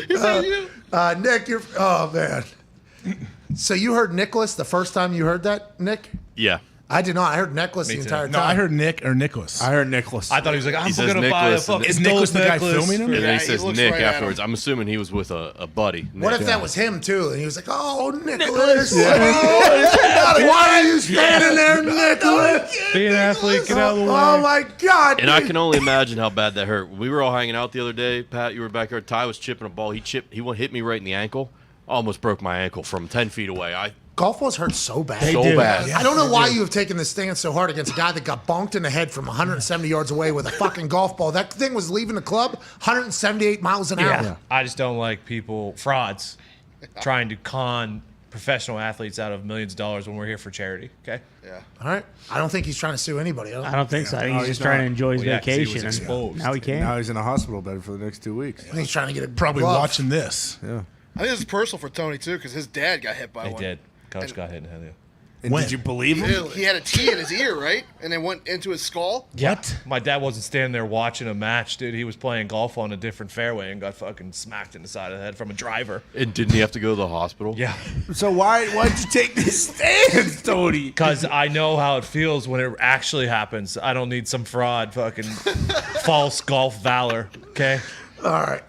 Nick, you're. Oh man. So you heard Nicholas the first time you heard that, Nick? Yeah. I did not. I heard Nicholas Me the too. entire time. No, I heard Nick or Nicholas. I heard Nicholas. I thought he was like, I'm He says gonna buy a Nicholas, and fucking Is Nicholas the gold guy necklace. filming him? And then Yeah, he he says looks Nick right at afterwards. I'm assuming he was with a buddy. What Nick. if that was him too? And he was like, "Oh, Nicholas, why are you standing there, Nicholas? Be an athlete, get out of the way. Oh my God!" And I dude. can only imagine how bad that hurt. We were all hanging out the other day. Pat, you were back there. Ty was chipping a ball. He hit me right in the ankle. Almost broke my ankle from 10 feet away. Golf balls hurt so bad. So bad. I don't know why you have taken this stance so hard against a guy that got bonked in the head from 170 yards away with a fucking golf ball. That thing was leaving the club 178 miles an hour. Yeah. I just don't like frauds, trying to con professional athletes out of millions of dollars when we're here for charity. Okay. Yeah. All right. I don't think he's trying to sue anybody. I don't think so. I think No, he's he's just trying to not. enjoy his Well, yeah, 'cause he was vacation. exposed. Now he can. Now he's in a hospital bed for the next 2 weeks. I think he's trying to get a Probably glove. watching this. Yeah. I think this is personal for Tony too, because his dad got hit by They one. did. Coach got hit in the head. And did you believe him? He had a T in his ear, right? And then went into his skull. What? My dad wasn't standing there watching a match, dude. He was playing golf on a different fairway and got fucking smacked in the side of the head from a driver. And didn't he have to go to the hospital? Yeah. So why'd you take this stance, Tony? Because I know how it feels when it actually happens. I don't need some fraud, fucking false golf valor. Okay. All right.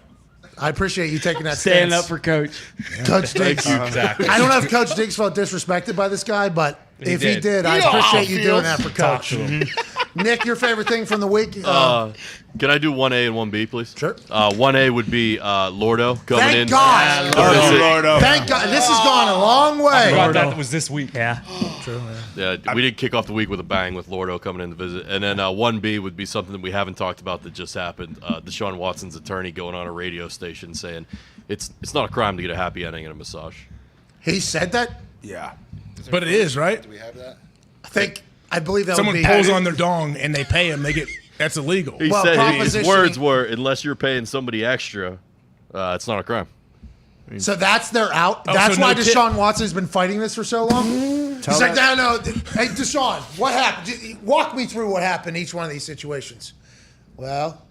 I appreciate you taking that Stand stance. up for Coach. Coach Thank Diggs. you. Exactly. I don't know if Coach Diggs felt disrespected by this guy, but if he did. did, I You know how appreciate it you feels. doing that for Talk Coach. to him. Nick, your favorite thing from the week? Can I do 1A and 1B, please? Sure. 1A would be Lordo coming Thank in. God. Lordo. Thank God. This has gone a long I way. forgot that was this week. Yeah. Yeah, we did kick off the week with a bang with Lordo coming in to visit. And then 1B would be something that we haven't talked about that just happened. Deshaun Watson's attorney going on a radio station saying it's not a crime to get a happy ending and a massage. He said that? Yeah. But it is, right? Do we have that? I believe that Someone would be. pulls on their dong and they pay him. That's illegal. He Well, said his propositioning- words were, unless you're paying somebody extra, it's not a crime. So that's their out. Oh, That's so no why tip. Deshaun Watson's been fighting this for so long. He's like, no. Hey, Deshaun, what happened? Walk me through what happened in each one of these situations. Well,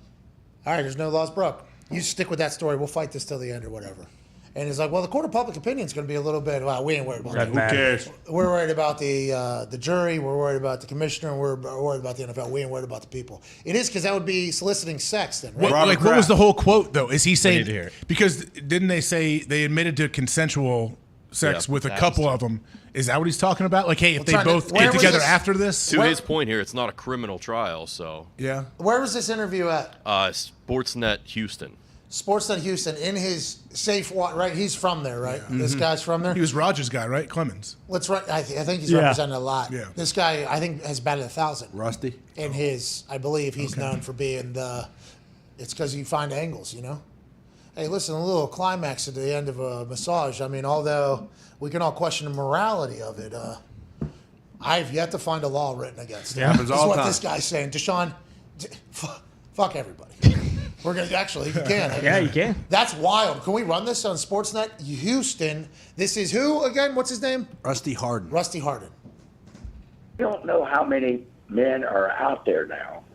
all right, there's no laws broke. You stick with that story. We'll fight this till the end or whatever. And he's like, well, the court of public opinion is going to be a little bit, well, we ain't worried about that. Who cares? We're worried about the jury. We're worried about the commissioner. And we're worried about the NFL. We ain't worried about the people. It is because that would be soliciting sex then, right? What was the whole quote, though? Is he saying, need to hear it. because didn't they say they admitted to consensual sex Yeah, with a that couple was- of them? Is that what he's talking about? Like, hey, if they trying to- both where get was together this? after this? To his point here, it's not a criminal trial, so Yeah. Where was this interview at? Sportsnet Houston. Sportsnet Houston in his safe right? He's from there, right? This guy's from there. He was Rogers' guy, right? Clemens. Let's run. I think he's represented a lot. Yeah. This guy, I think, has batted 1,000. Rusty. In his, I believe he's known for being the. It's because you find angles, you know. Hey, listen, a little climax at the end of a massage. I mean, although we can all question the morality of it, I've yet to find a law written against it. Yeah. Happens This is all what the time. this guy's saying. Deshaun, fuck everybody. We're gonna actually, you can. Yeah, you can. That's wild. Can we run this on Sportsnet Houston? This is who again? What's his name? Rusty Harden. Rusty Harden. I don't know how many men are out there now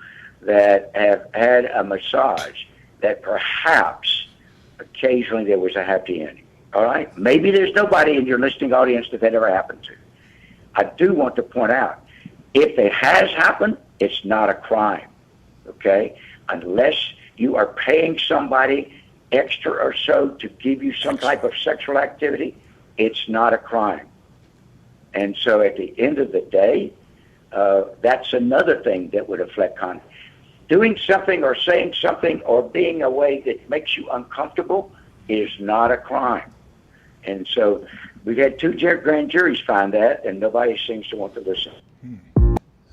that have had a massage that perhaps occasionally there was a happy ending. All right? Maybe there's nobody in your listening audience that ever happened to. I do want to point out, if it has happened, it's not a crime. Okay? Unless you are paying somebody extra or so to give you some type of sexual activity, it's not a crime. And so at the end of the day, that's another thing that would affect conduct. Doing something or saying something or being a way that makes you uncomfortable is not a crime. And so we've had 2 grand juries find that, and nobody seems to want to listen.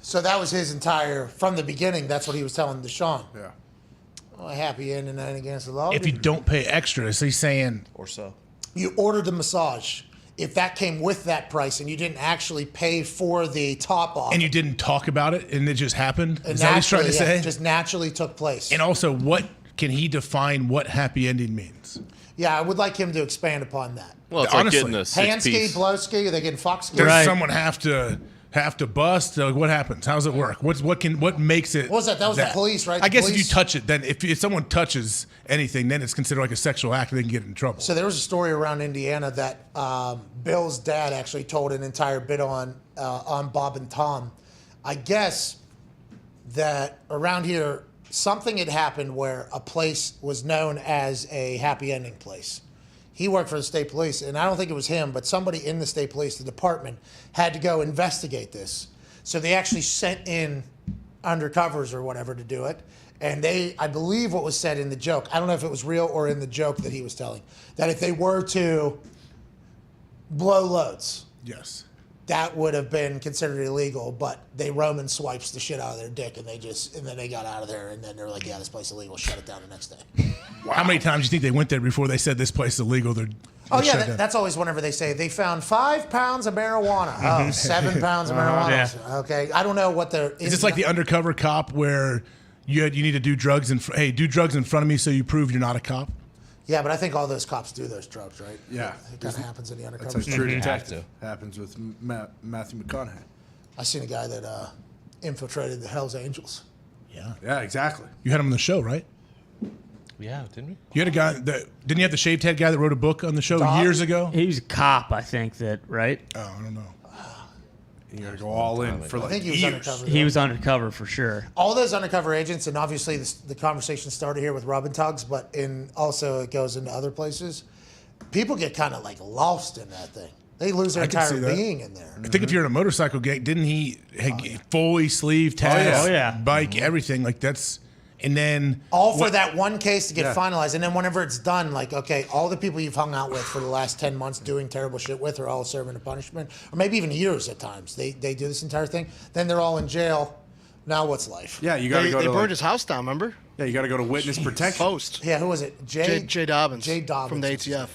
So that was his entire, from the beginning, that's what he was telling Deshaun. Yeah. Oh, a happy ending ain't against the law. If you don't pay extra, is he saying? Or so. You ordered the massage. If that came with that price and you didn't actually pay for the top off. And you didn't talk about it, and it just happened? It Is that what he's trying to naturally, say? just naturally took place. And also, what can he define what happy ending means? Yeah, I would like him to expand upon that. Well, it's Honestly. like getting a Hand-ski, 6-piece. blow-ski, are they getting fox ski? Does someone have to bust? Like, what happens? How does it work? What makes it? What was that? That was the police, right? I The guess if you police? touch it, then if someone touches anything, then it's considered like a sexual act, and they can get in trouble. So there was a story around Indiana that Bill's dad actually told an entire bit on Bob and Tom. I guess that around here, something had happened where a place was known as a happy ending place. He worked for the state police, and I don't think it was him, but somebody in the state police, the department, had to go investigate this. So they actually sent in undercovers or whatever to do it. And I believe what was said in the joke, I don't know if it was real or in the joke that he was telling, that if they were to blow loads, yes, that would have been considered illegal, but they Roman swipes the shit out of their dick and then they got out of there, and then they're like, yeah, this place is illegal, shut it down the next day. How many times do you think they went there before they said this place is illegal? Oh, yeah, that's always whenever they say they found 5 pounds of marijuana. Oh, 7 pounds of marijuana. Yeah. Okay, I don't know what they're. Is this like the undercover cop where you need to do drugs do drugs in front of me so you prove you're not a cop? Yeah, but I think all those cops do those drugs, right? Yeah. It kind of happens in the undercover. That's like True stuff. Detective. Happens with Matthew McConaughey. I seen a guy that infiltrated the Hells Angels. Yeah, exactly. You had him on the show, right? Yeah, didn't we? You had a guy that didn't you have the shaved head guy that wrote a book on the show years ago? He was a cop, I think. Right? Oh, I don't know. You gotta go all in for like I think he was years. undercover. He was undercover for sure. All those undercover agents, and obviously the conversation started here with Robin Tuggs, but also it goes into other places. People get kind of like lost in that thing. They lose their I can see entire that. being in there. I think if you're in a motorcycle gang, didn't he fully sleeve tags, Oh, yeah. bike, everything like that's, and then All for that one case to get Yeah. finalized, and then whenever it's done, like, okay, all the people you've hung out with for the last 10 months doing terrible shit with are all serving a punishment, or maybe even years at times. They do this entire thing. Then they're all in jail. Now what's life? Yeah, you gotta go They to burned his house down, remember? Yeah, you gotta go to witness protection. Post. Yeah, who was it? Jay Dobbins. Jay Dobbins. From the ATF.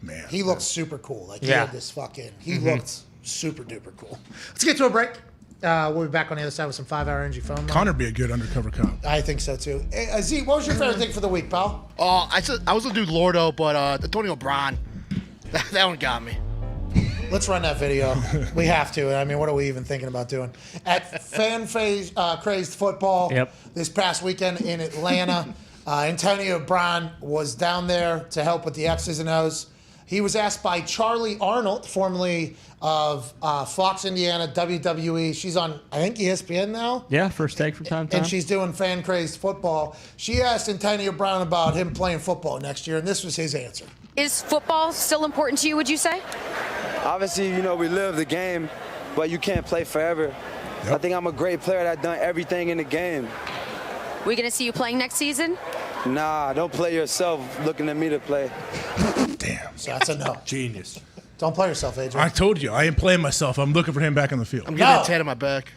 Man. He looked super cool. Like, he Yeah. had this fucking, he looked super duper cool. Let's get to a break. We'll be back on the other side with some 5-hour energy phone line. Connor be a good undercover cop. I think so too. Hey, Z, what was your favorite thing for the week, pal? Oh, I was gonna do Lordo, but Antonio Brown, that one got me. Let's run that video. We have to. I mean, what are we even thinking about doing? At Crazed Football this past weekend in Atlanta, Antonio Brown was down there to help with the X's and O's. He was asked by Charlie Arnold, formerly of Fox Indiana, WWE. She's on, I think, ESPN now. Yeah, first take from time to time. And she's doing Fan Crazed Football. She asked Antonio Brown about him playing football next year, and this was his answer. Is football still important to you, would you say? Obviously, we live the game, but you can't play forever. I think I'm a great player that done everything in the game. We going to see you playing next season? Nah, don't play yourself looking at me to play. Damn. So that's a no. Genius. Don't play yourself, Adrian. I told you, I ain't playing myself. I'm looking for him back on the field. I'm getting a tat on my back.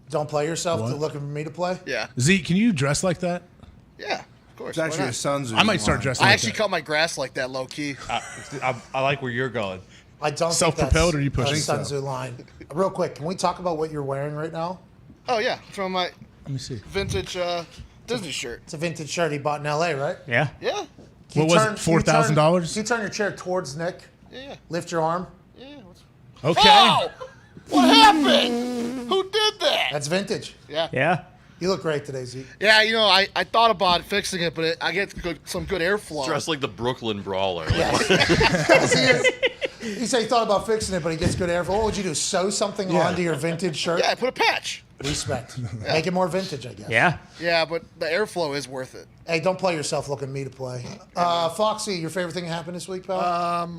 Don't play yourself What? to looking for me to play? Yeah. Zeke, can you dress like that? Yeah, of course. It's actually why a not? son's. I might start dressing I like actually that. cut my grass like that low key. I like where you're going. I don't Self-propelled, think or you that's pushing? a Sun Tzu line. Real quick, can we talk about what you're wearing right now? Oh yeah, from my Let me see. vintage Disney shirt. It's a vintage shirt he bought in L.A., right? Yeah. Yeah. What was it, $4,000? Can you turn your chair towards Nick? Yeah. Lift your arm. Yeah. Okay. Oh! What happened? Who did that? That's vintage. Yeah. Yeah. You look great today, Zeke. Yeah, you know, I thought about fixing it, but I get some good airflow. Dressed like the Brooklyn Brawler. He said he thought about fixing it, but he gets good airflow. What would you do? Sew something onto your vintage shirt? Yeah, put a patch. Respect. Make it more vintage, I guess. Yeah. Yeah, but the airflow is worth it. Hey, don't play yourself looking me to play. Foxy, your favorite thing that happened this week, pal?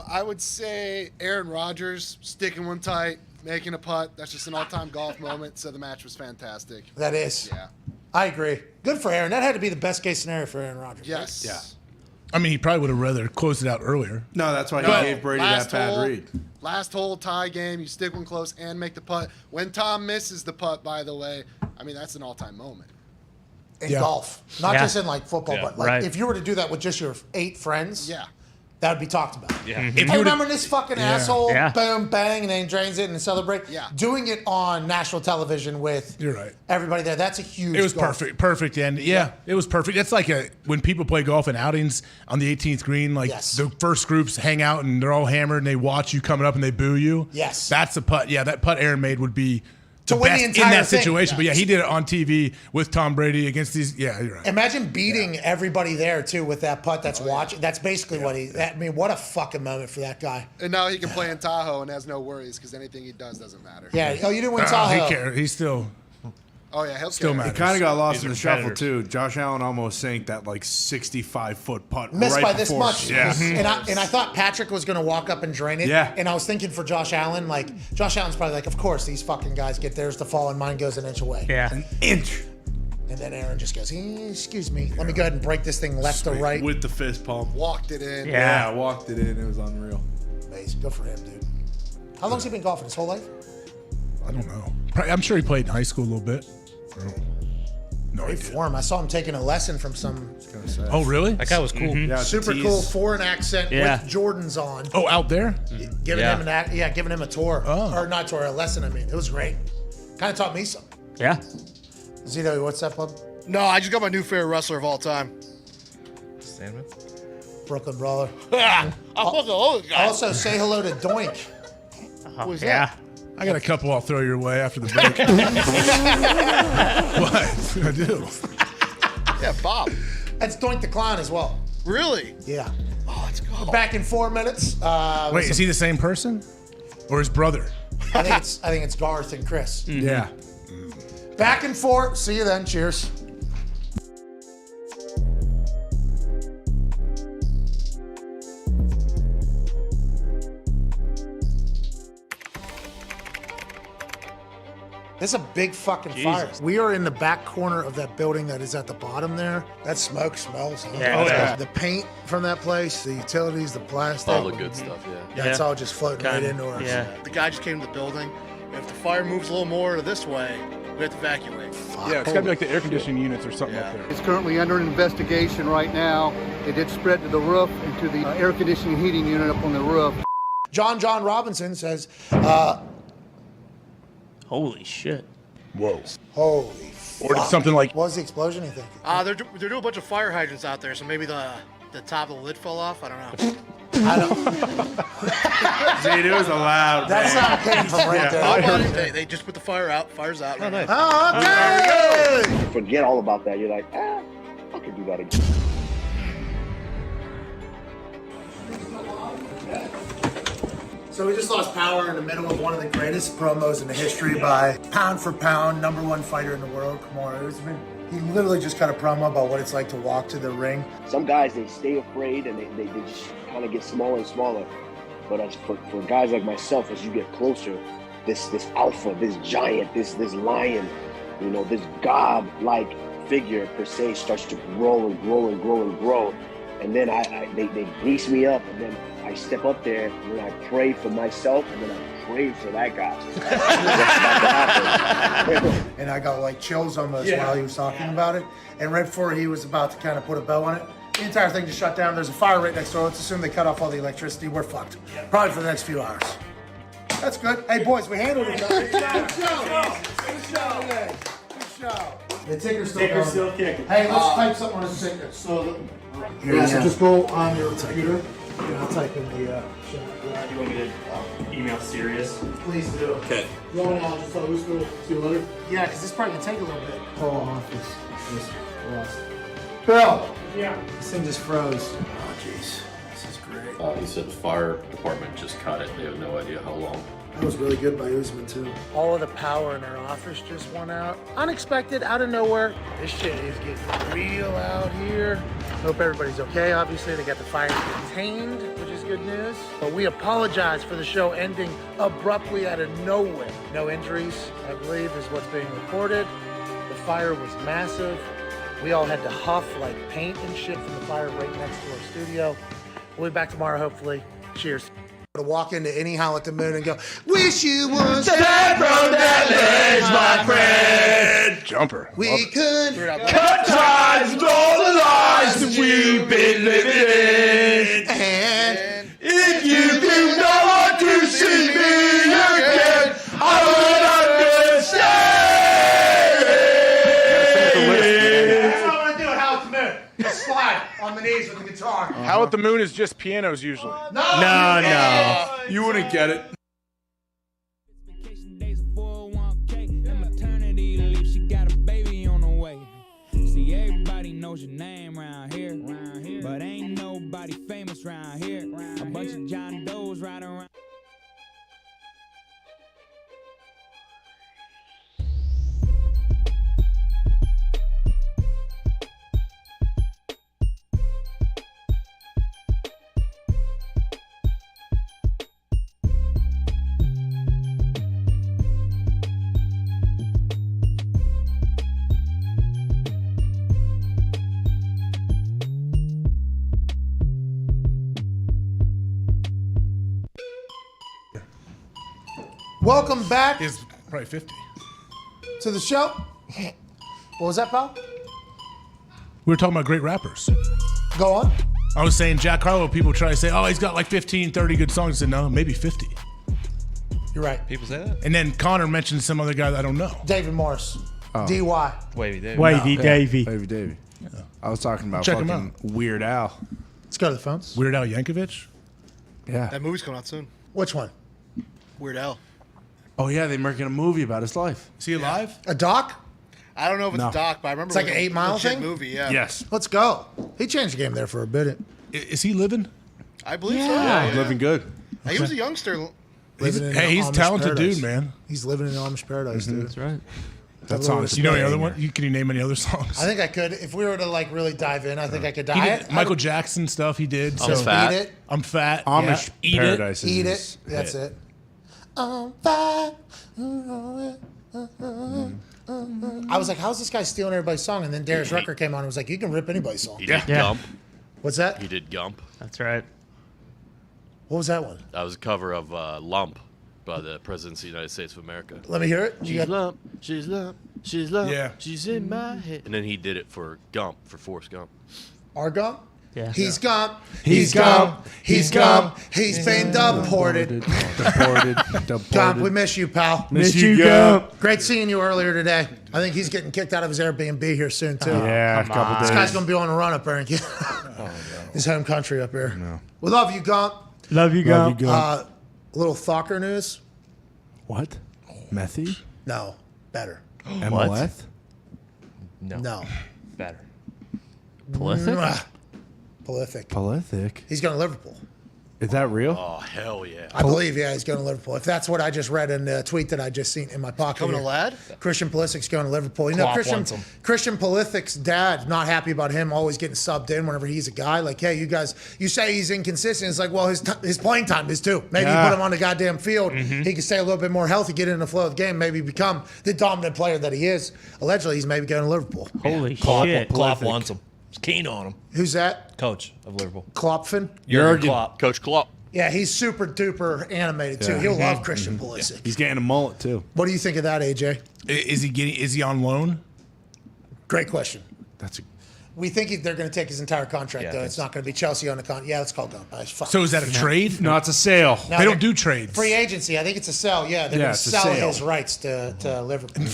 I would say Aaron Rodgers sticking one tight, making a putt. That's just an all-time golf moment. So the match was fantastic. That is. Yeah. I agree. Good for Aaron. That had to be the best case scenario for Aaron Rodgers. Yes. Yeah. I mean, he probably would have rather closed it out earlier. No, that's why he No, gave Brady last that bad hole- read. Last hole tie game, you stick one close and make the putt. When Tom misses the putt, by the way, I mean, that's an all-time moment. In golf. Not Yeah. just in like football, Yeah. but like Right. if you were to do that with just your 8 friends, Yeah. that would be talked about. Yeah. If Hey, you would've- remember this fucking asshole? Yeah. Boom, bang, and then he drains it and celebrate. Yeah. Doing it on national television with You're right. everybody there. That's a huge. It was golf. perfect, and it was perfect. It's like when people play golf in outings on the 18th green, like Yes. the first groups hang out and they're all hammered and they watch you coming up and they boo you. Yes. That's the putt. Yeah, that putt Aaron made would be To the win the best in entire that thing. situation. But yeah, he did it on TV with Tom Brady against these. Yeah, you're right. Imagine beating everybody there too with that putt. That's watching. That's basically what he. I mean, what a fucking moment for that guy. And now he can play in Tahoe and has no worries because anything he does doesn't matter. Yeah. Oh, you didn't win He Tahoe. cares. He's still. Oh, yeah, he'll Still care. matters. He kind of got lost These in are the shuffle competitors. too. Josh Allen almost sank that like 65-foot putt Missed right by this before. much. Yeah. And I thought Patrick was going to walk up and drain it. Yeah. And I was thinking for Josh Allen, like, Josh Allen's probably like, of course, these fucking guys get theirs to fall and mine goes an inch away. Yeah. An inch. And then Aaron just goes, excuse me, let me go ahead and break this thing left to right. With the fist pump. Walked it in. Yeah. Yeah, walked it in. It was unreal. Amazing. Good for him, dude. How long's he been golfing? His whole life? I don't know. I'm sure he played in high school a little bit. No Great idea. form. I saw him taking a lesson from some Oh, really? That guy was cool. Yeah, it's a super tease. cool foreign accent Yeah. with Jordans on. Oh, out there? Giving Yeah. giving him a tour. Oh. Or not tour, a lesson, I mean. It was great. Kind of taught me something. Yeah. Zito, what's that, bub? No, I just got my new favorite wrestler of all time. Sandman? Brooklyn Brawler. I'm fucking old guy. Also, say hello to Doink. Oh, was yeah. I got a couple I'll throw your way after the break. What? I do. Yeah, Bob. That's Doink the Clown as well. Really? Yeah. Oh, let's go. Back in 4 minutes. Wait, is he the same person? Or his brother? I think it's Garth and Chris. Yeah. Back in 4. See you then. Cheers. There's a big fucking fire. We are in the back corner of that building that is at the bottom there. That smoke smells. Huh? Yeah, Oh, yeah. The paint from that place, the utilities, the plastic. All the good stuff, yeah. That's all just floating right into us. Yeah. The guy just came to the building. If the fire moves a little more this way, we have to evacuate. Yeah, it's got to be like the air conditioning units or something up there. It's currently under investigation right now. It did spread to the roof and to the air conditioning heating unit up on the roof. John Robinson says, Holy shit. Whoa. holy Or did fuck. something like What was the explosion, you think? They're doing a bunch of fire hydrants out there, so maybe the top of the lid fell off. I don't know. Dude, it was a loud. That sound came from right there. They just put the fire out. Fire's out. Oh, nice. Oh, okay! Forget all about that. You're like, I can do that again. So we just lost power in the middle of one of the greatest promos in the history by pound for pound, #1 fighter in the world. Come on, he literally just cut a promo about what it's like to walk to the ring. Some guys, they stay afraid and they just kind of get smaller and smaller. But as for guys like myself, as you get closer, this alpha, this giant, this lion, this god-like figure per se starts to grow and grow and grow and grow. And then they grease me up, and then I step up there, and then I pray for myself, and then I pray for that guy. And I got like chills almost while he was talking about it. And right before he was about to kind of put a bow on it, the entire thing just shut down. There's a fire right next door. Let's assume they cut off all the electricity. We're fucked. Probably for the next few hours. That's good. Hey, boys, we handled it. Good show. The ticker's still kicking. Hey, let's type something on his ticker. So just go on your computer. And I'll type in the You want me to email Sirius? Please do. Okay. You want me to just who's going to see you later? Yeah, because this part can take a little bit. Call office. Bill. Yeah. This thing just froze. Oh, jeez. This is great. He said the fire department just cut it. They have no idea how long. That was really good by Usman, too. All of the power in our office just went out. Unexpected, out of nowhere. This shit is getting real out here. Hope everybody's okay. Obviously, they got the fire contained, which is good news. But we apologize for the show ending abruptly out of nowhere. No injuries, I believe, is what's being reported. The fire was massive. We all had to huff like paint and shit from the fire right next to our studio. We'll be back tomorrow, hopefully. Cheers. To walk into Anyhow at the Moon and go, wish you was dead from that ledge, my friend. Jumper. We could cut ties with all the lies that we've been living in. And if you do not want to see me again, I would understand. That's what I want to do at How at the Moon. Just slide on the knees with the guitar. How at the Moon is just pianos usually. No. You wouldn't get it. Everybody knows your name round here, but ain't nobody famous round here. A bunch of John Does riding around. Welcome back Is probably 50. to the show. What was that, pal? We were talking about great rappers. Go on. I was saying Jack Harlow, people try to say, oh, he's got like 15, 30 good songs. I said, no, maybe 50. You're right. People say that? And then Connor mentioned some other guy that I don't know. David Morris. Oh. DY. Wavy Davy. Wavy Davy. Wavy Davy. I was talking about Check him fucking Weird Al. Let's go to the phones. Weird Al Yankovic. Yeah. That movie's coming out soon. Which one? Weird Al. Oh, yeah, they're making a movie about his life. Is he alive? A doc? I don't know if it's No. a doc, but I remember It's like it was an 8 Mile legit thing? movie, yeah. Yes. Let's go. He changed the game there for a bit. Is he living? I believe so. Yeah, living good. He was a youngster. He's Living in a Amish talented paradise. dude, man. He's living in Amish paradise, dude. That's right. That song is You know any other banger. one? Can you name any other songs? I think I could. If we were to like really dive in, I think I could He die. did Michael Jackson stuff he did. I'm So fat. Eat it. I'm fat. Amish Yeah. Eat Paradise it. is Eat his it. That's hit. it. I'm fat. I was like, how's this guy stealing everybody's song? And then Darius Rucker came on and was like, you can rip anybody's song. He did Yeah. Gump. What's that? He did Gump. That's right. What was that one? That was a cover of Lump by the President of the United States of America. Let me hear it. You She's got- lump, she's lump, she's lump, Yeah. she's in my head. And then he did it for Gump, for Forrest Gump. Our Gump? Yeah. He's Gump. He's Gump. He's Gump. He's been deported. Deported. Gump, we miss you, pal. Miss you, Gump. Great seeing you earlier today. I think he's getting kicked out of his Airbnb here soon, too. Yeah, a couple This days. guy's going to be on a run up there and get his home country up here. No. We love you, Gump. Love you, Love Gump. you, Gump. A little Thacker news? What? Methy? No, better. MLF? No. Better. Prolific? Prolific. Prolific. He's going to Liverpool. Is that real? Oh, hell yeah. I believe, he's going to Liverpool. If that's what I just read in the tweet that I just seen in my pocket. Coming to here. Lad? Christian Pulisic's going to Liverpool. You know, Klopp wants him. Christian Pulisic's dad, not happy about him always getting subbed in whenever he's a guy. Like, hey, you guys, you say he's inconsistent. It's like, well, his playing time is too. Maybe you put him on the goddamn field. He can stay a little bit more healthy, get in the flow of the game, maybe become the dominant player that he is. Allegedly, he's maybe going to Liverpool. Holy Klopp, shit. Klopp wants him. He's keen on him. Who's that? Coach of Liverpool. Klopfin? Jurgen Klopp. Coach Klopp. Yeah, he's super duper animated too. Yeah. He'll love Christian Pulisic. He's getting a mullet too. What do you think of that, AJ? Is he on loan? Great question. That's a We think they're going to take his entire contract, though. It's not going to be Chelsea on the contract. Yeah, let's call Gump. So is that a trade? No, it's a sale. No, they don't do trades. Free agency. I think it's a sell. Yeah, they're going to it's a sell sale. his rights to Liverpool. And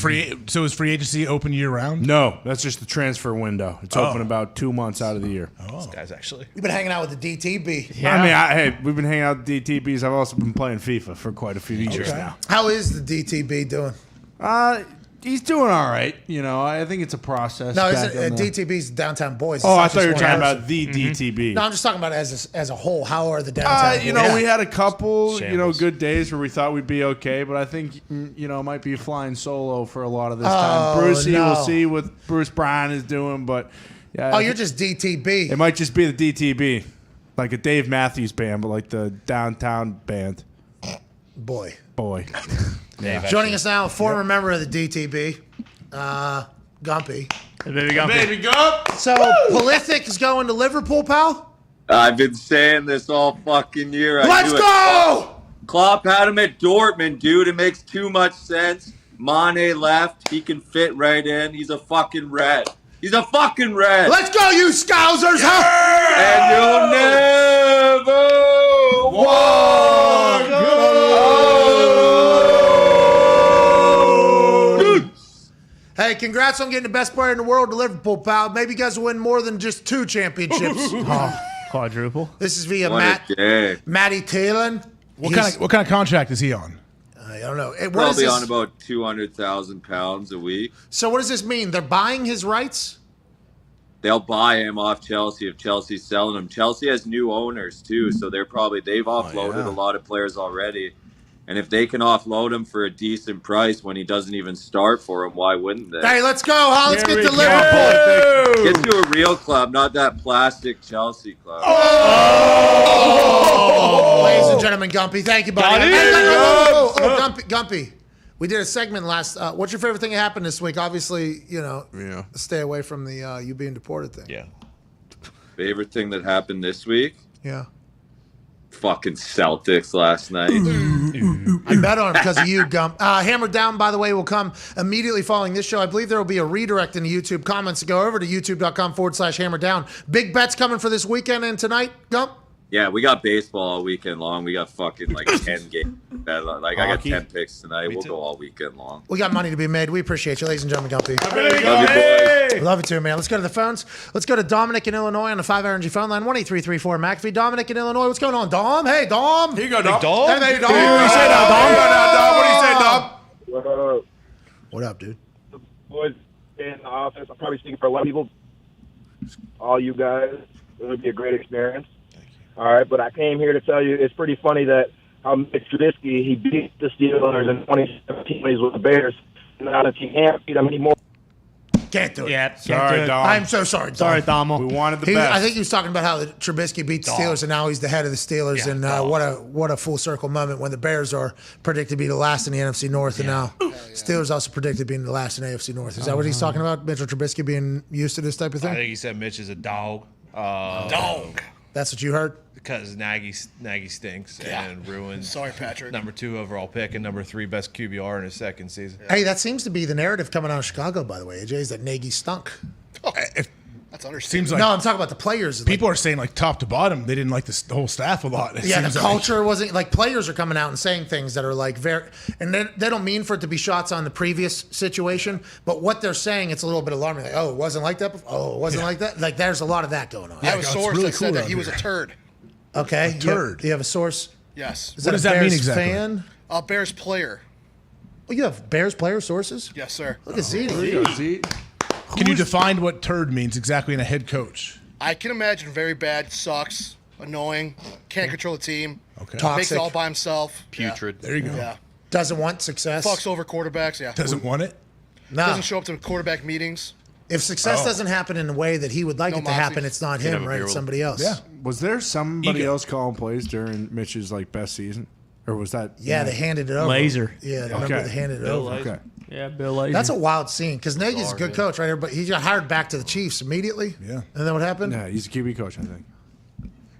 so is free agency open year round? No, that's just the transfer window. It's open about 2 months out of the year. This guy's actually. You've been hanging out with the DTB. I mean, hey, we've been hanging out with DTBs. I've also been playing FIFA for quite a few years now. How is the DTB doing? He's doing all right. You know, I think it's a process. No, back isn't on the- DTB's Downtown Boys? Oh, It's I not thought you were just talking one about the DTB. No, I'm just talking about as a whole. How are the Downtown Boys? You know, we had a couple, Shambles. good days where we thought we'd be okay, but I think, it might be flying solo for a lot of this time. Brucey, no. we'll see what Bruce Bryan is doing, but yeah. Oh, you're just DTB. It might just be the DTB, like a Dave Matthews band, but like the downtown band. Boy. Yeah. Joining us now, a former member of the DTB, Gumpy. Hey, baby Gumpy. Baby Gump. So Pulisic is going to Liverpool, pal? I've been saying this all fucking year. Let's go! Klopp had him at Dortmund, dude. It makes too much sense. Mane left. He can fit right in. He's a fucking red. He's a fucking red. Let's go, you Scousers, huh? And you'll never walk alone. Hey, congrats on getting the best player in the world to Liverpool, pal. Maybe you guys will win more than just 2 championships. Quadruple. This is via What a day. Matty Taylor. What kind of contract is he on? I don't know. What is Probably this? on about 200,000 pounds a week. So what does this mean? They're buying his rights? They'll buy him off Chelsea if Chelsea's selling him. Chelsea has new owners too, so they've offloaded a lot of players already. And if they can offload him for a decent price when he doesn't even start for him, why wouldn't they? Hey, let's go, huh? Let's get to Liverpool. Get to a real club, not that plastic Chelsea club. Ladies and gentlemen, Gumpy, thank you, buddy. Gumpy. We did a segment last. What's your favorite thing that happened this week? Obviously, stay away from the you being deported thing. Yeah. Favorite thing that happened this week? Yeah. Fucking Celtics last night. I bet on it because of you, Gump. Hammer Down, by the way, will come immediately following this show. I believe there will be a redirect in the YouTube comments to go over to youtube.com/Hammer Down. Big bets coming for this weekend and tonight, Gump? Yeah, we got baseball all weekend long. We got fucking 10 games. I got 10 picks tonight. We'll go all weekend long. We got money to be made. We appreciate you, ladies and gentlemen, Gumpy. Love you, boys. We love you too, man. Let's go to the phones. Let's go to Dominic in Illinois on the 5 Energy phone line, 1-833-4 McAfee. Dominic in Illinois. What's going on, Dom? Hey, Dom. Here you go, Dom. Hey, baby, Dom. What do you say now, Dom? What do you say, Dom? What up? What up, dude? Boys in the office. I'm probably speaking for a lot of people. All you guys. It would be a great experience. All right, but I came here to tell you it's pretty funny that how Mitch Trubisky, he beat the Steelers in 2017 when he was with the Bears. Now that he can't beat them anymore. Can't do it. Yeah, Sorry, Dom. I'm so sorry, Dom. Sorry, Dom. We wanted the best. I think he was talking about how the Trubisky beat the Steelers, and now he's the head of the Steelers. Yeah, and what a full circle moment when the Bears are predicted to be the last in the NFC North, and now Steelers also predicted being the last in the AFC North. Is that what he's talking about? Mitchell Trubisky being used to this type of I thing? think he said Mitch is a dog. That's what you heard? Because Nagy stinks and ruined. Sorry, Patrick. Number 2 overall pick and number 3 best QBR in his second season. Hey, that seems to be the narrative coming out of Chicago, by the way, AJ, is that Nagy stunk. That's understandable. Seems like No, I'm talking about the players. people are saying like top to bottom, they didn't like the whole staff a lot. It Yeah, the seems like. culture wasn't like players are coming out and saying things that are like very, and they don't mean for it to be shots on the previous situation, but what they're saying, it's a little bit alarming. Like, oh, it wasn't like that before? Oh, it wasn't like that? Like, there's a lot of that going on. I have a it's source really that said cool that he out was a here. turd. Okay. turd. You have a source? Yes. Is What a does that mean Bears exactly? Fan? Bears player. Oh, you have Bears player sources? Yes, sir. Look at Zeke. Can you define what turd means exactly in a head coach? I can imagine very bad, sucks, annoying, can't control the team. Okay. Makes Toxic. it all by himself. Putrid. There you go. Yeah. Doesn't want success. Fucks over quarterbacks. Yeah. Doesn't want it. No. Doesn't show up to quarterback meetings. If success Oh. doesn't happen in the way that he would like No it to happen, moxie. it's not Can't have him, a right? beer It's with somebody else. Yeah. Was there somebody Ego. else calling plays during Mitch's like best season, or was that? Yeah, they handed it over. Laser. Yeah, remember they handed it over. Okay. Yeah, Bill Laser. That's a wild scene because Nagy's a Bizarre, good yeah. coach right here, but he got hired back to the Chiefs immediately. Yeah. And then what happened? Yeah, he's a QB coach, I think.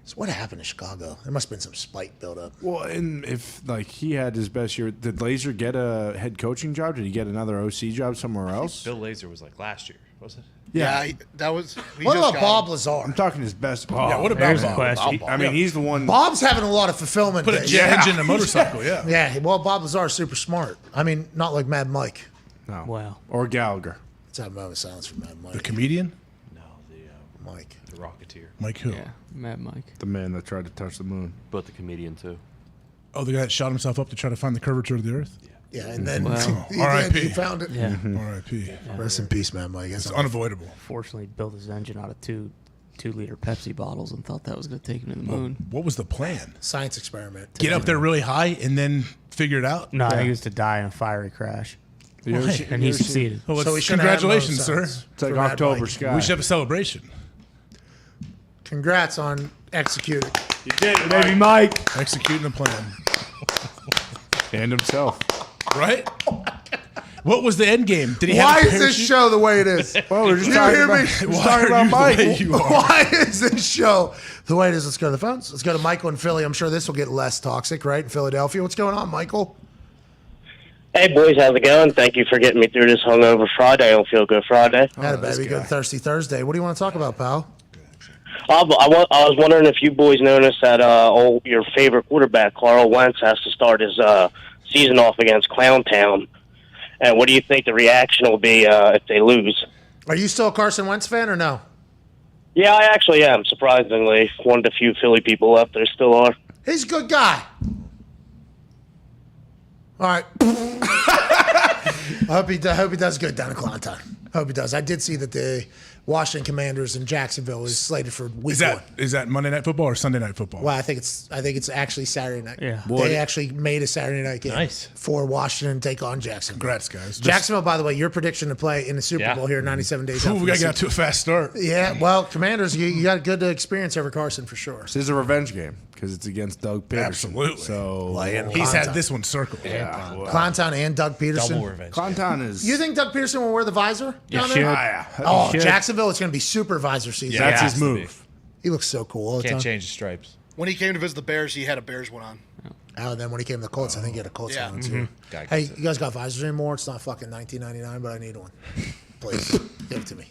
So what happened to Chicago? There must have been some spite built up. Well, and if like he had his best year, did Laser get a head coaching job? Did he get another OC job somewhere else? Bill Laser was like last year, was it? Yeah, that was. What about Bob Lazar? I'm talking his best. Yeah, what about There's Bob? a question. I mean, he's the one. Bob's having a lot of fulfillment. Put a days. jet engine in a motorcycle. Yeah. Yeah, well, Bob Lazar is super smart. I mean, not like Mad Mike. No. Wow. Or Gallagher. Let's have a moment of silence for Mad Mike. The comedian. No, Mike. the Rocketeer. Mike who? Yeah, Mad Mike. The man that tried to touch the moon. But the comedian too. Oh, the guy that shot himself up to try to find the curvature of the Earth. Yeah, and then Well, he R.I.P. found it. Yeah. R.I.P. Rest in peace, Mad Mike. It's unavoidable. Fortunately, built his engine out of two-liter Pepsi bottles and thought that was going to take him to the moon. What was the plan? Science experiment. Get up there really high and then figure it out? No, he was to die in a fiery crash. You ever Why? see- And you he ever see- succeeded. Well, So we shouldn't have congratulations, no sir. signs It's like for Mad October Mike. sky. We should have a celebration. Congrats on executing. You did it, Baby Mike. Executing the plan. And himself. Right? What was the end game? Did he Why have a is this parachute? show the way it is? Well, we're just You talking hear about, me? we're Why talking are about you the Mike. way you are? Why is this show the way it is? Let's go to the phones. Let's go to Michael in Philly. I'm sure this will get less toxic, right? In Philadelphia. What's going on, Michael? Hey, boys, how's it going? Thank you for getting me through this hungover Friday on Feel Good Friday. Had a baby. Good Thirsty Thursday. What do you want to talk about, pal? I was wondering if you boys noticed that your favorite quarterback, Carl Wentz, has to start his season off against Clowntown. And what do you think the reaction will be if they lose? Are you still a Carson Wentz fan or no? Yeah, I actually am, surprisingly. One of the few Philly people left there still are. He's a good guy. All right. I hope he does good down in Clowntown. I hope he does. I did see that the Washington Commanders in Jacksonville is slated for week one. Is that Monday Night Football or Sunday Night Football? Well, I think it's actually Saturday night. Yeah. They actually made a Saturday night game Nice. for Washington to take on Jacksonville. Congrats, guys. Jacksonville, by the way, your prediction to play in the Super Bowl here in 97 days. Ooh, out we from got the to get out to a fast start. Yeah, well, Commanders, you got a good experience over Carson for sure. This is a revenge game because it's against Doug Peterson. Absolutely. So He's had this one circled. Yeah. Clowntown and Doug Peterson. Double revenge. Clowntown is. You think Doug Peterson will wear the visor? Yeah, down should. there? Yeah. Oh, He should. Jacksonville, it's going to be supervisor season. Yeah, that's his move. He looks so cool all the Can't time. change the stripes. When he came to visit the Bears, he had a Bears one on. Oh, and then when he came to the Colts, I think he had a Colts Yeah. one on too. Mhm. Hey, you guys got visors anymore? It's not fucking $19.99, but I need one. Please, give it to me.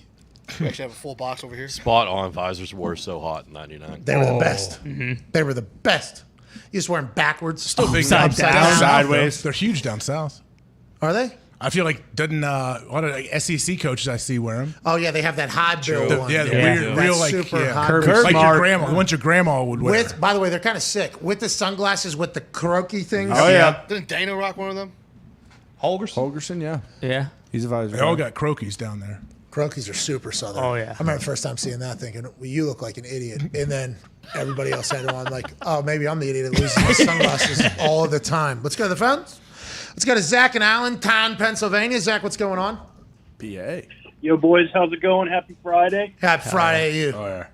We actually have a full box over here. Spot on visors were so hot in '99. They were the best. They were the best. You just wear them backwards. Still big upside down. sideways. They're huge down south. Are they? I feel like doesn't a lot of SEC coaches I see wear them. Oh yeah, they have that high bill one. Yeah, the That weird, real like super high like bill. your grandma, the ones your grandma would wear. With, by the way, they're kind of sick. With the sunglasses, with the croaky things. Oh yeah. Didn't Dana rock one of them? Holgerson, yeah. Yeah. He's a visor. They all got croakies down there. Croakies are super southern. Oh, yeah. I remember the first time seeing that, thinking, well, you look like an idiot. And then everybody else had it on, like, oh, maybe I'm the idiot that loses my sunglasses all the time. Let's go to the phones. Let's go to Zach in Allentown, Pennsylvania. Zach, what's going on? PA. Yo, boys, how's it going? Happy Friday. Happy Friday to you. Oh, yeah.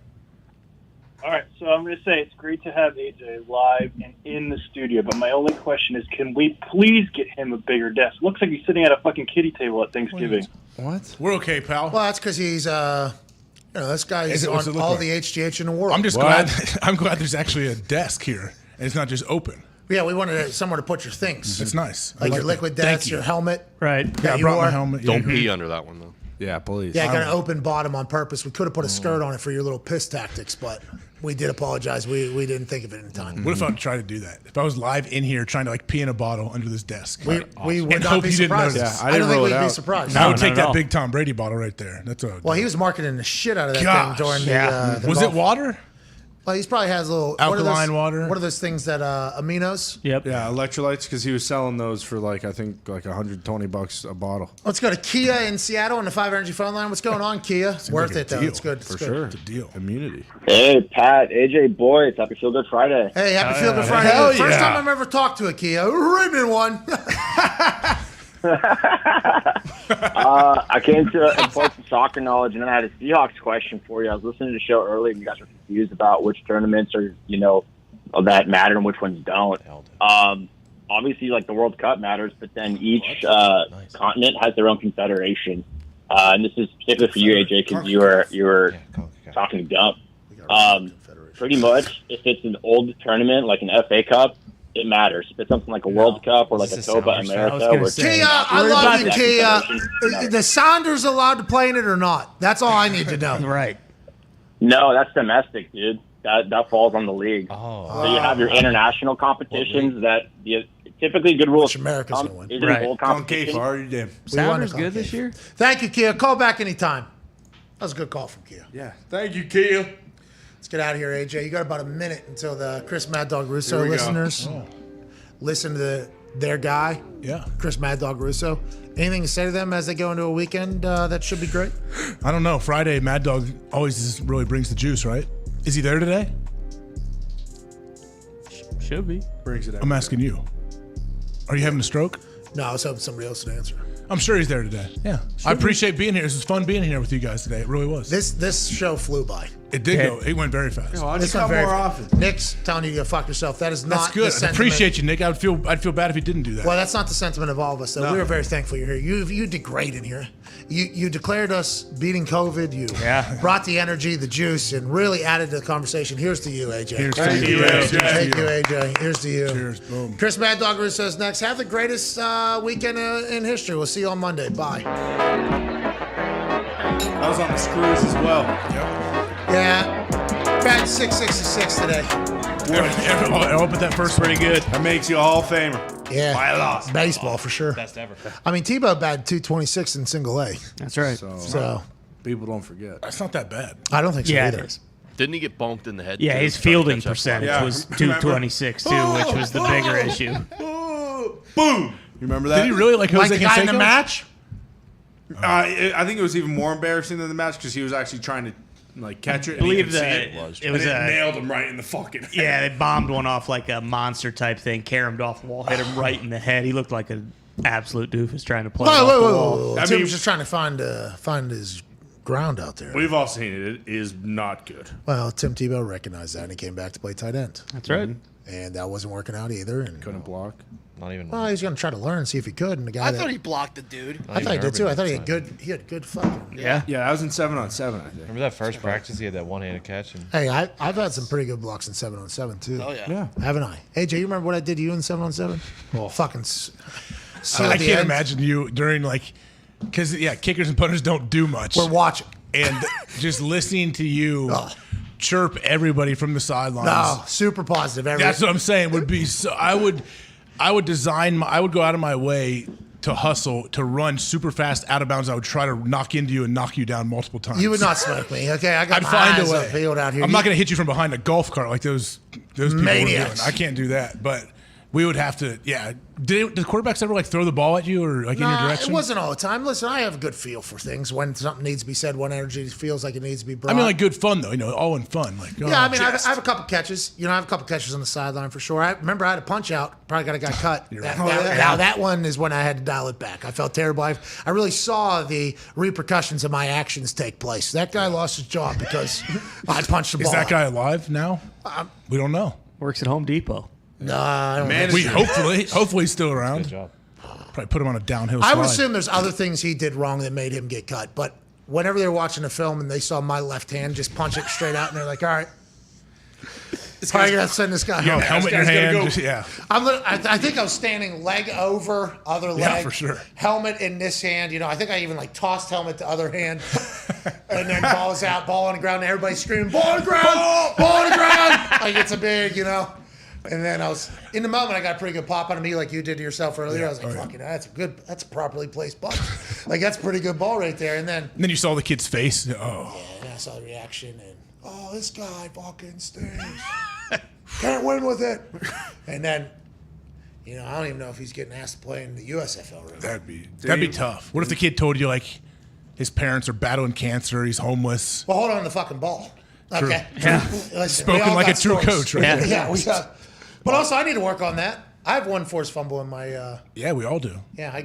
All right, so I'm going to say it's great to have AJ live and in the studio, but my only question is, can we please get him a bigger desk? Looks like he's sitting at a fucking kiddie table at Thanksgiving. What? We're okay, pal. Well, that's because he's, this guy is What's it on look all like? the HGH in the world. I'm just glad. I'm glad there's actually a desk here and it's not just open. Yeah, we wanted somewhere to put your things. It's nice. I Like like your liquid that. Thank desk, you. your helmet. Right. that Yeah, I you brought my wore. helmet. Don't Yeah. pee under that one though. Yeah, please. Yeah, I got an open bottom on purpose. We could have put a skirt on it for your little piss tactics, but we did apologize. We didn't think of it in time. What if I would try to do that? If I was live in here trying to like pee in a bottle under this desk, We would And not hope be you didn't surprised. notice. Yeah, I I didn't don't think roll it we'd be out. surprised. I would not take at that all. big Tom Brady bottle right there. That's a Well, he was marketing the shit out of that Gosh. thing during Yeah. the was golf. it water? Well, he's probably has a little Alkaline water. What are those things that aminos? Yep. Yeah, electrolytes, because he was selling those for I think $120 a bottle. Let's go to Kia in Seattle on the 5 Energy phone line. What's going on, Kia? Worth it though. Deal, It's good. for It's good. sure. It's a deal. Immunity. Hey, Pat, AJ, boys, happy Feel Good Friday. Hey, happy Feel Good Friday. Hell First yeah. time I've ever talked to a Kia. Written one. I came to impart some soccer knowledge, and then I had a Seahawks question for you. I was listening to the show earlier, and you guys were confused about which tournaments are, that matter and which ones don't. Obviously, the World Cup matters, but then each continent has their own confederation. And this is particularly for you, AJ, because you were talking dump. Pretty much, if it's an old tournament like an FA Cup, it matters. If it's something like a World Cup or like a Copa America. Kia, I love you, Kia. The Sounders allowed to play in it or not? That's all I need to know. Right. No, that's domestic, dude. That falls on the league. So you have your international competitions that typically good rules. America's going to win. Is it a bowl competition? Sounders good this year? Thank you, Kia. Call back anytime. That was a good call from Kia. Yeah. Thank you, Kia. Let's get out of here, AJ. You got about a minute until the Chris Mad Dog Russo Here we go. listeners listen to their guy, Chris Mad Dog Russo. Anything to say to them as they go into a weekend that should be great? I don't know. Friday, Mad Dog always really brings the juice, right? Is he there today? Should be. Brings it out. I'm asking you. Are you having a stroke? No, I was hoping somebody else would answer. I'm sure he's there today. Yeah. I appreciate being here. This was fun being here with you guys today. It really was. This show flew by. It did go. It went very fast. Why don't you This went come very more fast. often? Nick's telling you to go fuck yourself. That is not That's good. the I sentiment. appreciate you, Nick. I'd feel bad if you didn't do that. Well, that's not the sentiment of all of us, though. No. We are very thankful you're here. You did great in here. You declared us beating COVID. You brought the energy, the juice, and really added to the conversation. Here's to you, AJ. Here's to you, AJ. Thank you, AJ. Here's to you. Cheers. Boom. Chris Mad Dog Russo's next. Have the greatest weekend in history. We'll see you on Monday. Bye. I was on the screws as well. Yeah. Bad 666 today. I'll put that first pretty good. That makes you a Hall of Famer. Yeah. By a lot. Baseball for sure. Best ever. I mean, Tebow batted 226 in single A. That's right. So people don't forget. That's not that bad. I don't think so Yeah, either. it is. Didn't he get bonked in the head? Yeah, too, his trying to fielding catch that percentage ball? was 226 too, which was the bigger issue. Boom. You remember that? Did he really like Jose Like the guy in the Canseco? match? I think it was even more embarrassing than the match because he was actually trying to catch it. I believe and he that could see it was and a- nailed him right in the fucking head. Yeah, they bombed one off like a monster type thing, caromed off the wall, hit him right in the head. He looked like an absolute doofus trying to play off the wall. Tim was just trying to find his ground out there. We've all seen it. It is not good. Well, Tim Tebow recognized that and he came back to play tight end. That's right. And that wasn't working out either. And Couldn't block. Not even. well, he was going to try to learn and see if he could. And the guy I thought he blocked the dude. I thought he did too. I thought he had good fucking. Yeah, that was in 7-on-7, I think. Remember that first practice? He had that one-handed catch. And Hey, I've had some pretty good blocks in 7-on-7 too. Oh, yeah. Haven't I? AJ, you remember what I did to you in 7-on-7? Oh, fucking. I can't imagine you during because kickers and punters don't do much. We're watching and just listening to you chirp everybody from the sidelines. No, super positive. That's what I'm saying. Would be so. I would go out of my way to hustle, to run super fast out of bounds. I would try to knock into you and knock you down multiple times. You would not smoke me, okay? I got I'd my find eyes a way. peeled out here. I'm not going to hit you from behind a golf cart like those people were doing. Maniacs. I can't do that. But we would have to. Yeah. Did the quarterbacks ever throw the ball at you or in your direction? It wasn't all the time. Listen, I have a good feel for things. When something needs to be said, when energy feels like it needs to be brought. I mean, good fun though. All in fun. Yeah, I mean, I have a couple catches. I have a couple catches on the sideline for sure. I remember I had a punch out. Probably got a guy cut. Now that one is when I had to dial it back. I felt terrible. I really saw the repercussions of my actions take place. That guy lost his job because I punched the ball. Is that guy alive now? We don't know. Works at Home Depot. No, I don't know. We hopefully he's still around. Good job. Probably put him on a downhill slide. I would assume there's other things he did wrong that made him get cut. But whenever they were watching a film and they saw my left hand just punch it straight out, and they're like, all right, probably going to send this guy home. Helmet in your hand. I think I was standing leg over, other leg. Yeah, for sure. Helmet in this hand. I think I even tossed helmet to other hand. And then ball's out, ball on the ground, and everybody's screaming, ball on the ground, ball on the ground. Like it's a big, And then in the moment, I got a pretty good pop on me like you did to yourself earlier. I was like, fucking, that's a properly placed punch. That's a pretty good ball right there. And then you saw the kid's face. Oh. Yeah, and I saw the reaction and oh, this guy fucking stinks. Can't win with it. And then, I don't even know if he's getting asked to play in the USFL. Really. That'd be tough. What if the kid told you like his parents are battling cancer, he's homeless? Well, hold on the fucking ball. True. Okay. Yeah. Listen, Spoken like a true coach, right? Yeah. But also, I need to work on that. I have one forced fumble in my. Yeah, we all do. Yeah,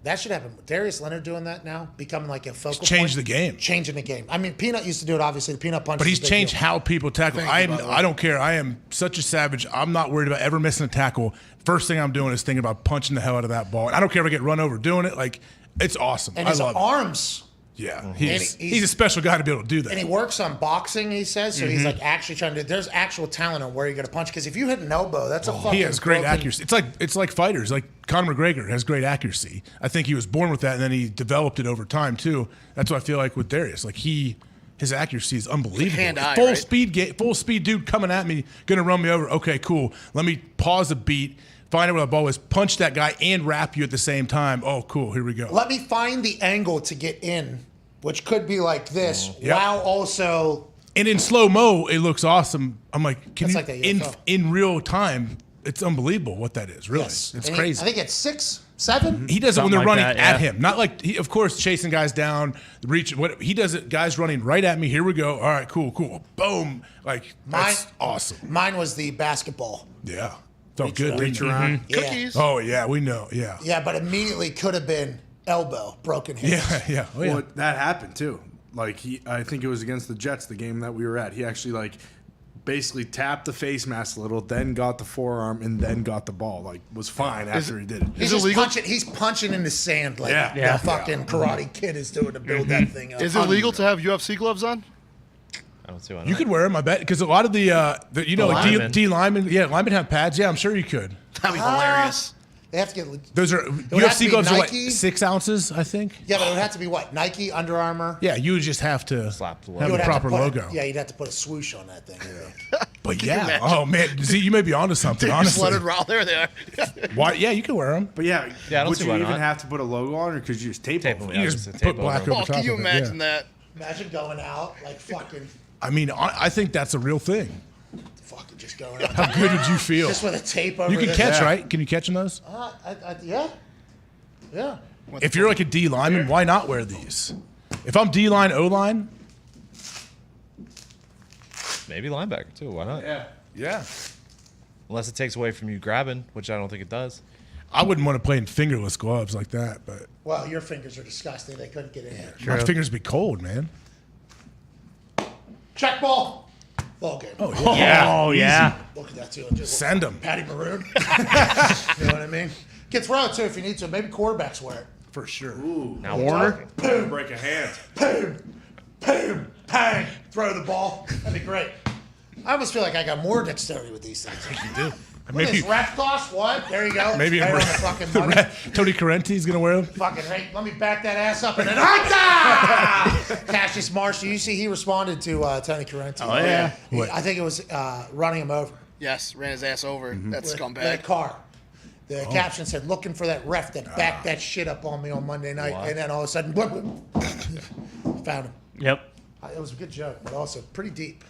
that should happen. Darius Leonard doing that now, becoming like a focal point. Changed the game. Changing the game. I mean, Peanut used to do it, obviously, the Peanut punch. But he's changed how people tackle. I don't care. I am such a savage. I'm not worried about ever missing a tackle. First thing I'm doing is thinking about punching the hell out of that ball. And I don't care if I get run over doing it. Like, it's awesome. And I his love arms. it. Yeah, he's a special guy to be able to do that. And he works on boxing, he says, so he's like actually trying to. There's actual talent on where you're going to punch. Because if you hit an elbow, that's a fucking. He has great accuracy. It's like fighters. Like Conor McGregor has great accuracy. I think he was born with that, and then he developed it over time too. That's what I feel like with Darius. Like his accuracy is unbelievable. Hand-eye, full right? speed dude coming at me, gonna run me over. Okay, cool. Let me pause a beat. Find out where the ball is, punch that guy, and wrap you at the same time. Oh, cool. Here we go. Let me find the angle to get in, which could be like this, while also. And in slow mo, it looks awesome. I'm like, can That's you like the in real time? It's unbelievable what that is. Really, Yes. it's And crazy. I think it's 6, 7. He does it when Something they're like running that, at him, not like of course chasing guys down, reach. What he does it, guys running right at me. Here we go. All right, cool. Boom. Like that's awesome. Mine was the basketball. Yeah, felt good. Reach around. Yeah. Cookies. Oh yeah, we know. Yeah. Yeah, but immediately could have been elbow, broken hands. Yeah. Oh, yeah. Well, that happened too. Like I think it was against the Jets, the game that we were at. He actually like basically tapped the face mask a little, then got the forearm, and then got the ball. Like was fine after he did it. He's just punching. He's punching in the sand like the fucking Karate Kid is doing to build that thing up. Is it legal to have UFC gloves on? I don't see why not. You could wear them, I bet, because a lot of the linemen. D linemen, linemen have pads. Yeah, I'm sure you could. That'd be hilarious. They have to get. Those are would have to UFC be gloves are what, Nike? 6 ounces, I think. Yeah, but it would have to be what? Nike, Under Armour. Yeah, you would just have to Slap the You have would the have to proper put logo. Yeah, you'd have to put a swoosh on that thing. But Can you yeah, imagine? oh man, Z, you may be onto something. Dude, just Honestly, let it roll. There they are. why? Yeah, you can wear them. But yeah, Yeah, I don't would see you why even not. have to put a logo on, or could you just tape Tape over? them, You yeah, just just put tape black over. over Oh, top can you of it. imagine Yeah. that? Imagine going out like fucking, I mean, I think that's a real thing. fucking just going out. How good would you feel? Just with a tape over. You can this. catch, right? Can you catch in those? Yeah. Yeah. If you're like a D lineman, why not wear these? If I'm D line, O line, Maybe linebacker too. Why not? yeah. Unless it takes away from you grabbing, which I don't think it does. I wouldn't want to play in fingerless gloves like that, but Well, your fingers are disgusting. They couldn't get in there. my fingers be cold, man. Check ball. Ball game. Oh yeah. Oh, yeah. Look at that too. Just Send them Patty Maroon. You know what I mean? Can throw it too if you need to. Maybe quarterbacks wear it. for sure. Now Warner, break a hand. Boom, bang, throw the ball. That'd be great. I almost feel like I got more dexterity with these things. You do. Look at this ref toss. What? There you go. Maybe right on the fucking money. Tony Correnti's gonna wear them. Fucking right. Let me back that ass up and then Cassius Marshall. You see, he responded to Tony Correnti. Oh, yeah. I think it was running him over. Yes, ran his ass over. That With a scumbag. car. The caption said, "Looking for that ref that backed that shit up on me on Monday night," and then all of a sudden, found him. Yep. It was a good joke, but also pretty deep.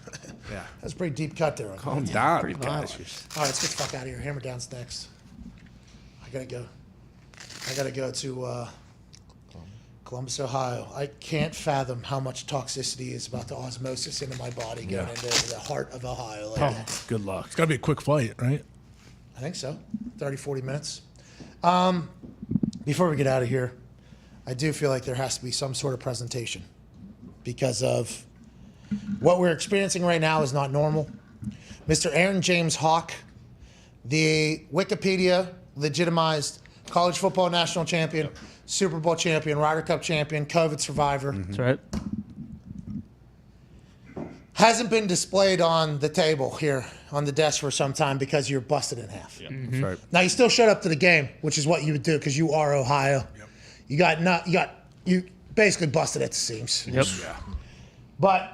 Yeah. That was a pretty deep cut there. Calm down. All right, let's get the fuck out of here. Hammer Down's next. I gotta go to Columbus, Ohio. I can't fathom how much toxicity is about to osmosis into my body going into the heart of Ohio. Like that. Good luck. It's gotta be a quick flight, right? I think so. 30, 40 minutes. Before we get out of here, I do feel like there has to be some sort of presentation because of what we're experiencing right now is not normal. Mr. Aaron James Hawk, the Wikipedia legitimized college football national champion, Super Bowl champion, Ryder Cup champion, COVID survivor. That's right. Hasn't been displayed on the table here on the desk for some time because you're busted in half. That's right. Now you still showed up to the game, which is what you would do because you are Ohio. Yep. You basically busted at the seams. Yep. Yeah. But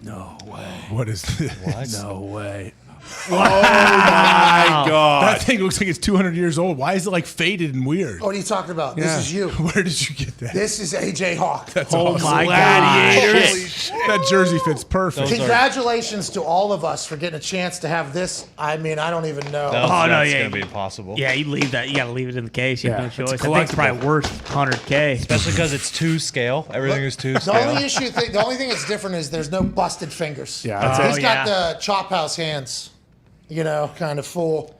No way. What is this? What? No way. Oh my God. That thing looks like it's 200 years old. Why is it like faded and weird? What are you talking about? This is you. Where did you get that? This is AJ Hawk. That's Oh awesome. my God. Holy shit. That jersey fits perfect. Congratulations to all of us for getting a chance to have this. I mean, I don't even know. That's going to be impossible. Yeah, you leave that. You got to leave it in the case. You have no it's choice. I think it's probably worth 100K. Especially because it's to scale. Everything is to The scale. only thing that's different is there's no busted fingers. Yeah, He's got the chop house hands. Kind of full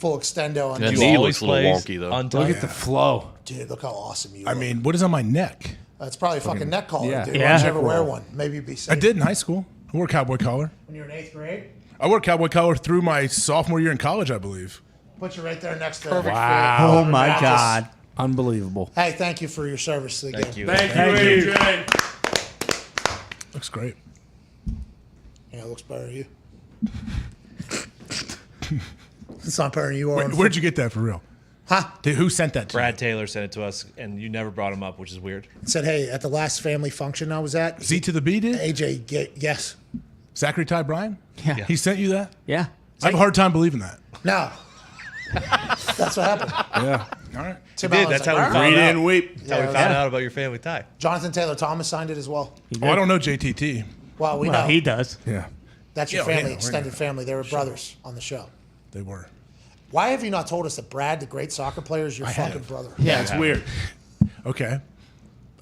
extendo on That his knee looks a little wonky, though. Look at the flow. Dude, look how awesome you I look. mean, what is on my neck? That's probably a fucking neck collar, yeah. dude. Yeah. Why don't you ever wear one? Maybe you'd be safe. I did in high school. I wore a cowboy collar. When you were in 8th grade? I wore a cowboy collar through my sophomore year in college, I believe. Put you right there next to Wow. Oh, my God. Unbelievable. Hey, thank you for your service to the game. Thank you. Thank you, AJ. Looks great. Yeah, it looks better than you. It's not better than you. Where'd you get that for real? Huh? Who sent that to Brad Taylor sent it to us, and you never brought him up, which is weird. Said, hey, at the last family function I was at. Z to the B did? AJ, yes. Zachary Ty Bryan? Yeah. He sent you that? Yeah. I have a hard time believing that. No. That's what happened. Yeah. All right. Tim Did. Allen's That's like, how we "Wow." found Read out. and weep. That's how we found out about your family tie. Jonathan Taylor Thomas signed it as well. Oh, I don't know JTT. Well, we Well, know. he does. Yeah. That's your Yeah, family, yeah, extended family. They were brothers on the show. They were. Why have you not told us that Brad, the great soccer player, is your fucking brother? Yeah, it's weird. Okay.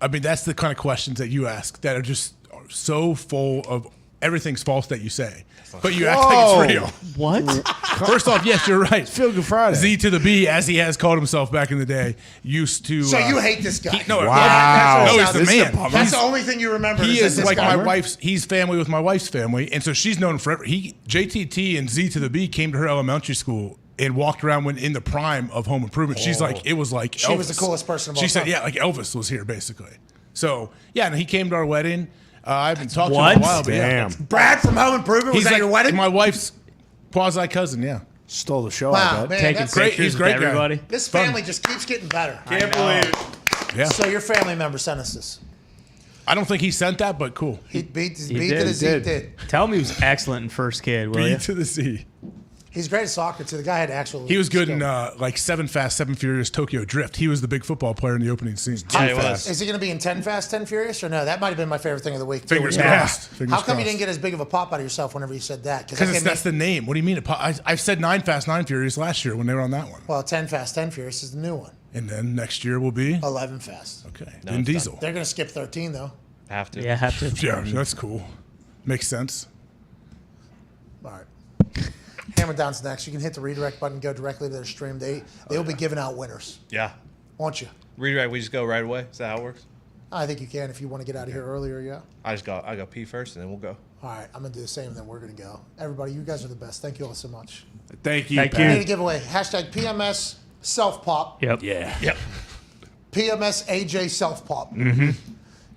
I mean, that's the kind of questions that you ask that are just so full of everything's false that you say. But you act like it's real. What? First off, yes, you're right. Feel Good Friday. Z to the B, as he has called himself back in the day, used to. So you hate this guy? No, Wow. no, he's the This is a man. bummer. That's the only thing you remember. He is this like guy. my wife's. He's family with my wife's family, and so she's known him forever. JTT and Z to the B came to her elementary school and walked around when in the prime of Home Improvement. She's like, it was like She Elvis. was the coolest person of all She said, time. yeah, like Elvis was here basically. So yeah, and he came to our wedding. I've been talking to What? him a while, but Damn. yeah. Brad from Home Improvement was He's at like your wedding? my wife's quasi cousin. Yeah, Stole the show, Wow, I bet. man, Taking that's great. pictures He's with great guy. everybody. This family just keeps getting better. Can't believe it. yeah. So your family member sent us this. I don't think he sent that, but cool. He beat to did, the Z. did. Did. Tell him he was excellent in first kid, will B you? to the Z. He's great at soccer too. The guy had actual. He was good skill. in like 7 Fast, 7 Furious, Tokyo Drift. He was the big football player in the opening scene. Yeah, he was. Is he going to be in 10 Fast, 10 Furious, or no? That might have been my favorite thing of the week. too. Fingers Yeah. crossed. Fingers How come you crossed. didn't get as big of a pop out of yourself whenever you said that? Because that's the name. What do you mean? I've said 9 Fast, 9 Furious last year when they were on that one. Well, 10 Fast, 10 Furious is the new one. And then next year will be 11 Fast. okay. No, Vin it's Diesel. They're going to skip 13 though. Have to. Yeah, have to. Yeah, that's cool. Makes sense. All right. Hammer Down's next. You can hit the redirect button, go directly to their stream. They'll be giving out winners, Yeah. won't you? Redirect. We just go right away. Is that how it works? I think you can if you want to get out of here earlier. Yeah. I go pee first, and then we'll go. All right. I'm gonna do the same, and then we're gonna go. Everybody, you guys are the best. Thank you all so much. Thank you. Thank We you. need a giveaway. Hashtag PMS Self Pop. Yep. Yeah. Yep. PMS AJ Self Pop. Mm-hmm.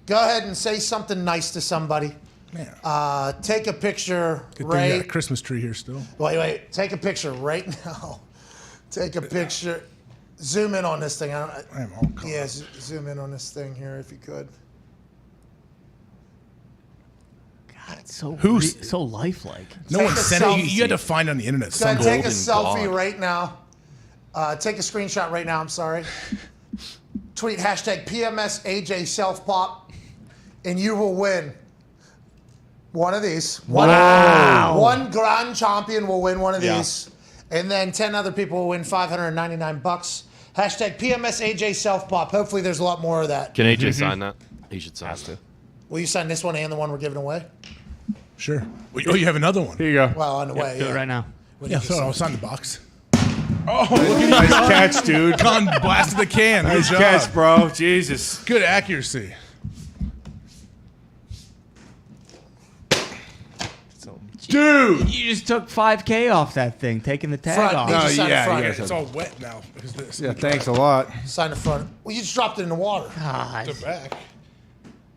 Go ahead and say something nice to somebody. Yeah. Take a picture Good thing you got a right. Christmas tree here still. Wait. Take a picture right now. Take a picture. Zoom in on this thing. Yeah, zoom in on this thing here if you could. God, it's so Who's- so lifelike. No Take one a sent it. selfie. You had to find on the internet. Go ahead, Some take a golden selfie god. right now. Take a screenshot right now. I'm sorry. Tweet hashtag PMS AJ Self Pop, and you will win one of these. Wow. One grand champion will win one of Yeah. these, and then 10 other people will win $599. Hashtag PMS AJ Self Pop. Hopefully, there's a lot more of that. Can AJ sign that? He should sign it. Will you sign this one and the one we're giving away? Sure. Oh, you have another one. Here you go. Well, on the way. Do yeah. it right now. Yeah, so I'll sign the box. Oh, look at Nice you. catch, dude. Con blasted the can. Nice Good catch, job. bro. Jesus. Good accuracy. Dude. You just took $5K off that thing, taking the tag Front. off. Need No, to sign yeah, the front. yeah. It's all wet now because of this. Yeah, thanks a lot. Sign the front. Well, you just dropped it in the water. God. The back.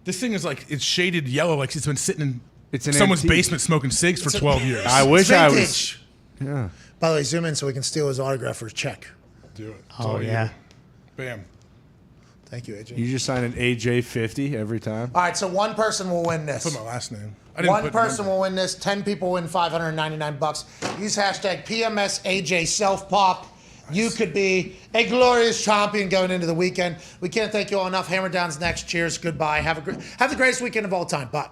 This thing is like it's shaded yellow, like it's been sitting in It's an someone's antique. basement smoking cigs for 12 years. I wish I was. Vintage. Yeah. By the way, zoom in so we can steal his autograph for his check. Do it. It's Oh, all you. yeah. Bam. Thank you, AJ. You just sign an AJ50 every time. All right, so one person will win this. Put my last name. I didn't One put person number. will win this. 10 people win $599. Use hashtag PMS AJ Self Pop. You could be a glorious champion going into the weekend. We can't thank you all enough. Hammer Down's next. Cheers. Goodbye. Have the greatest weekend of all time. Bye.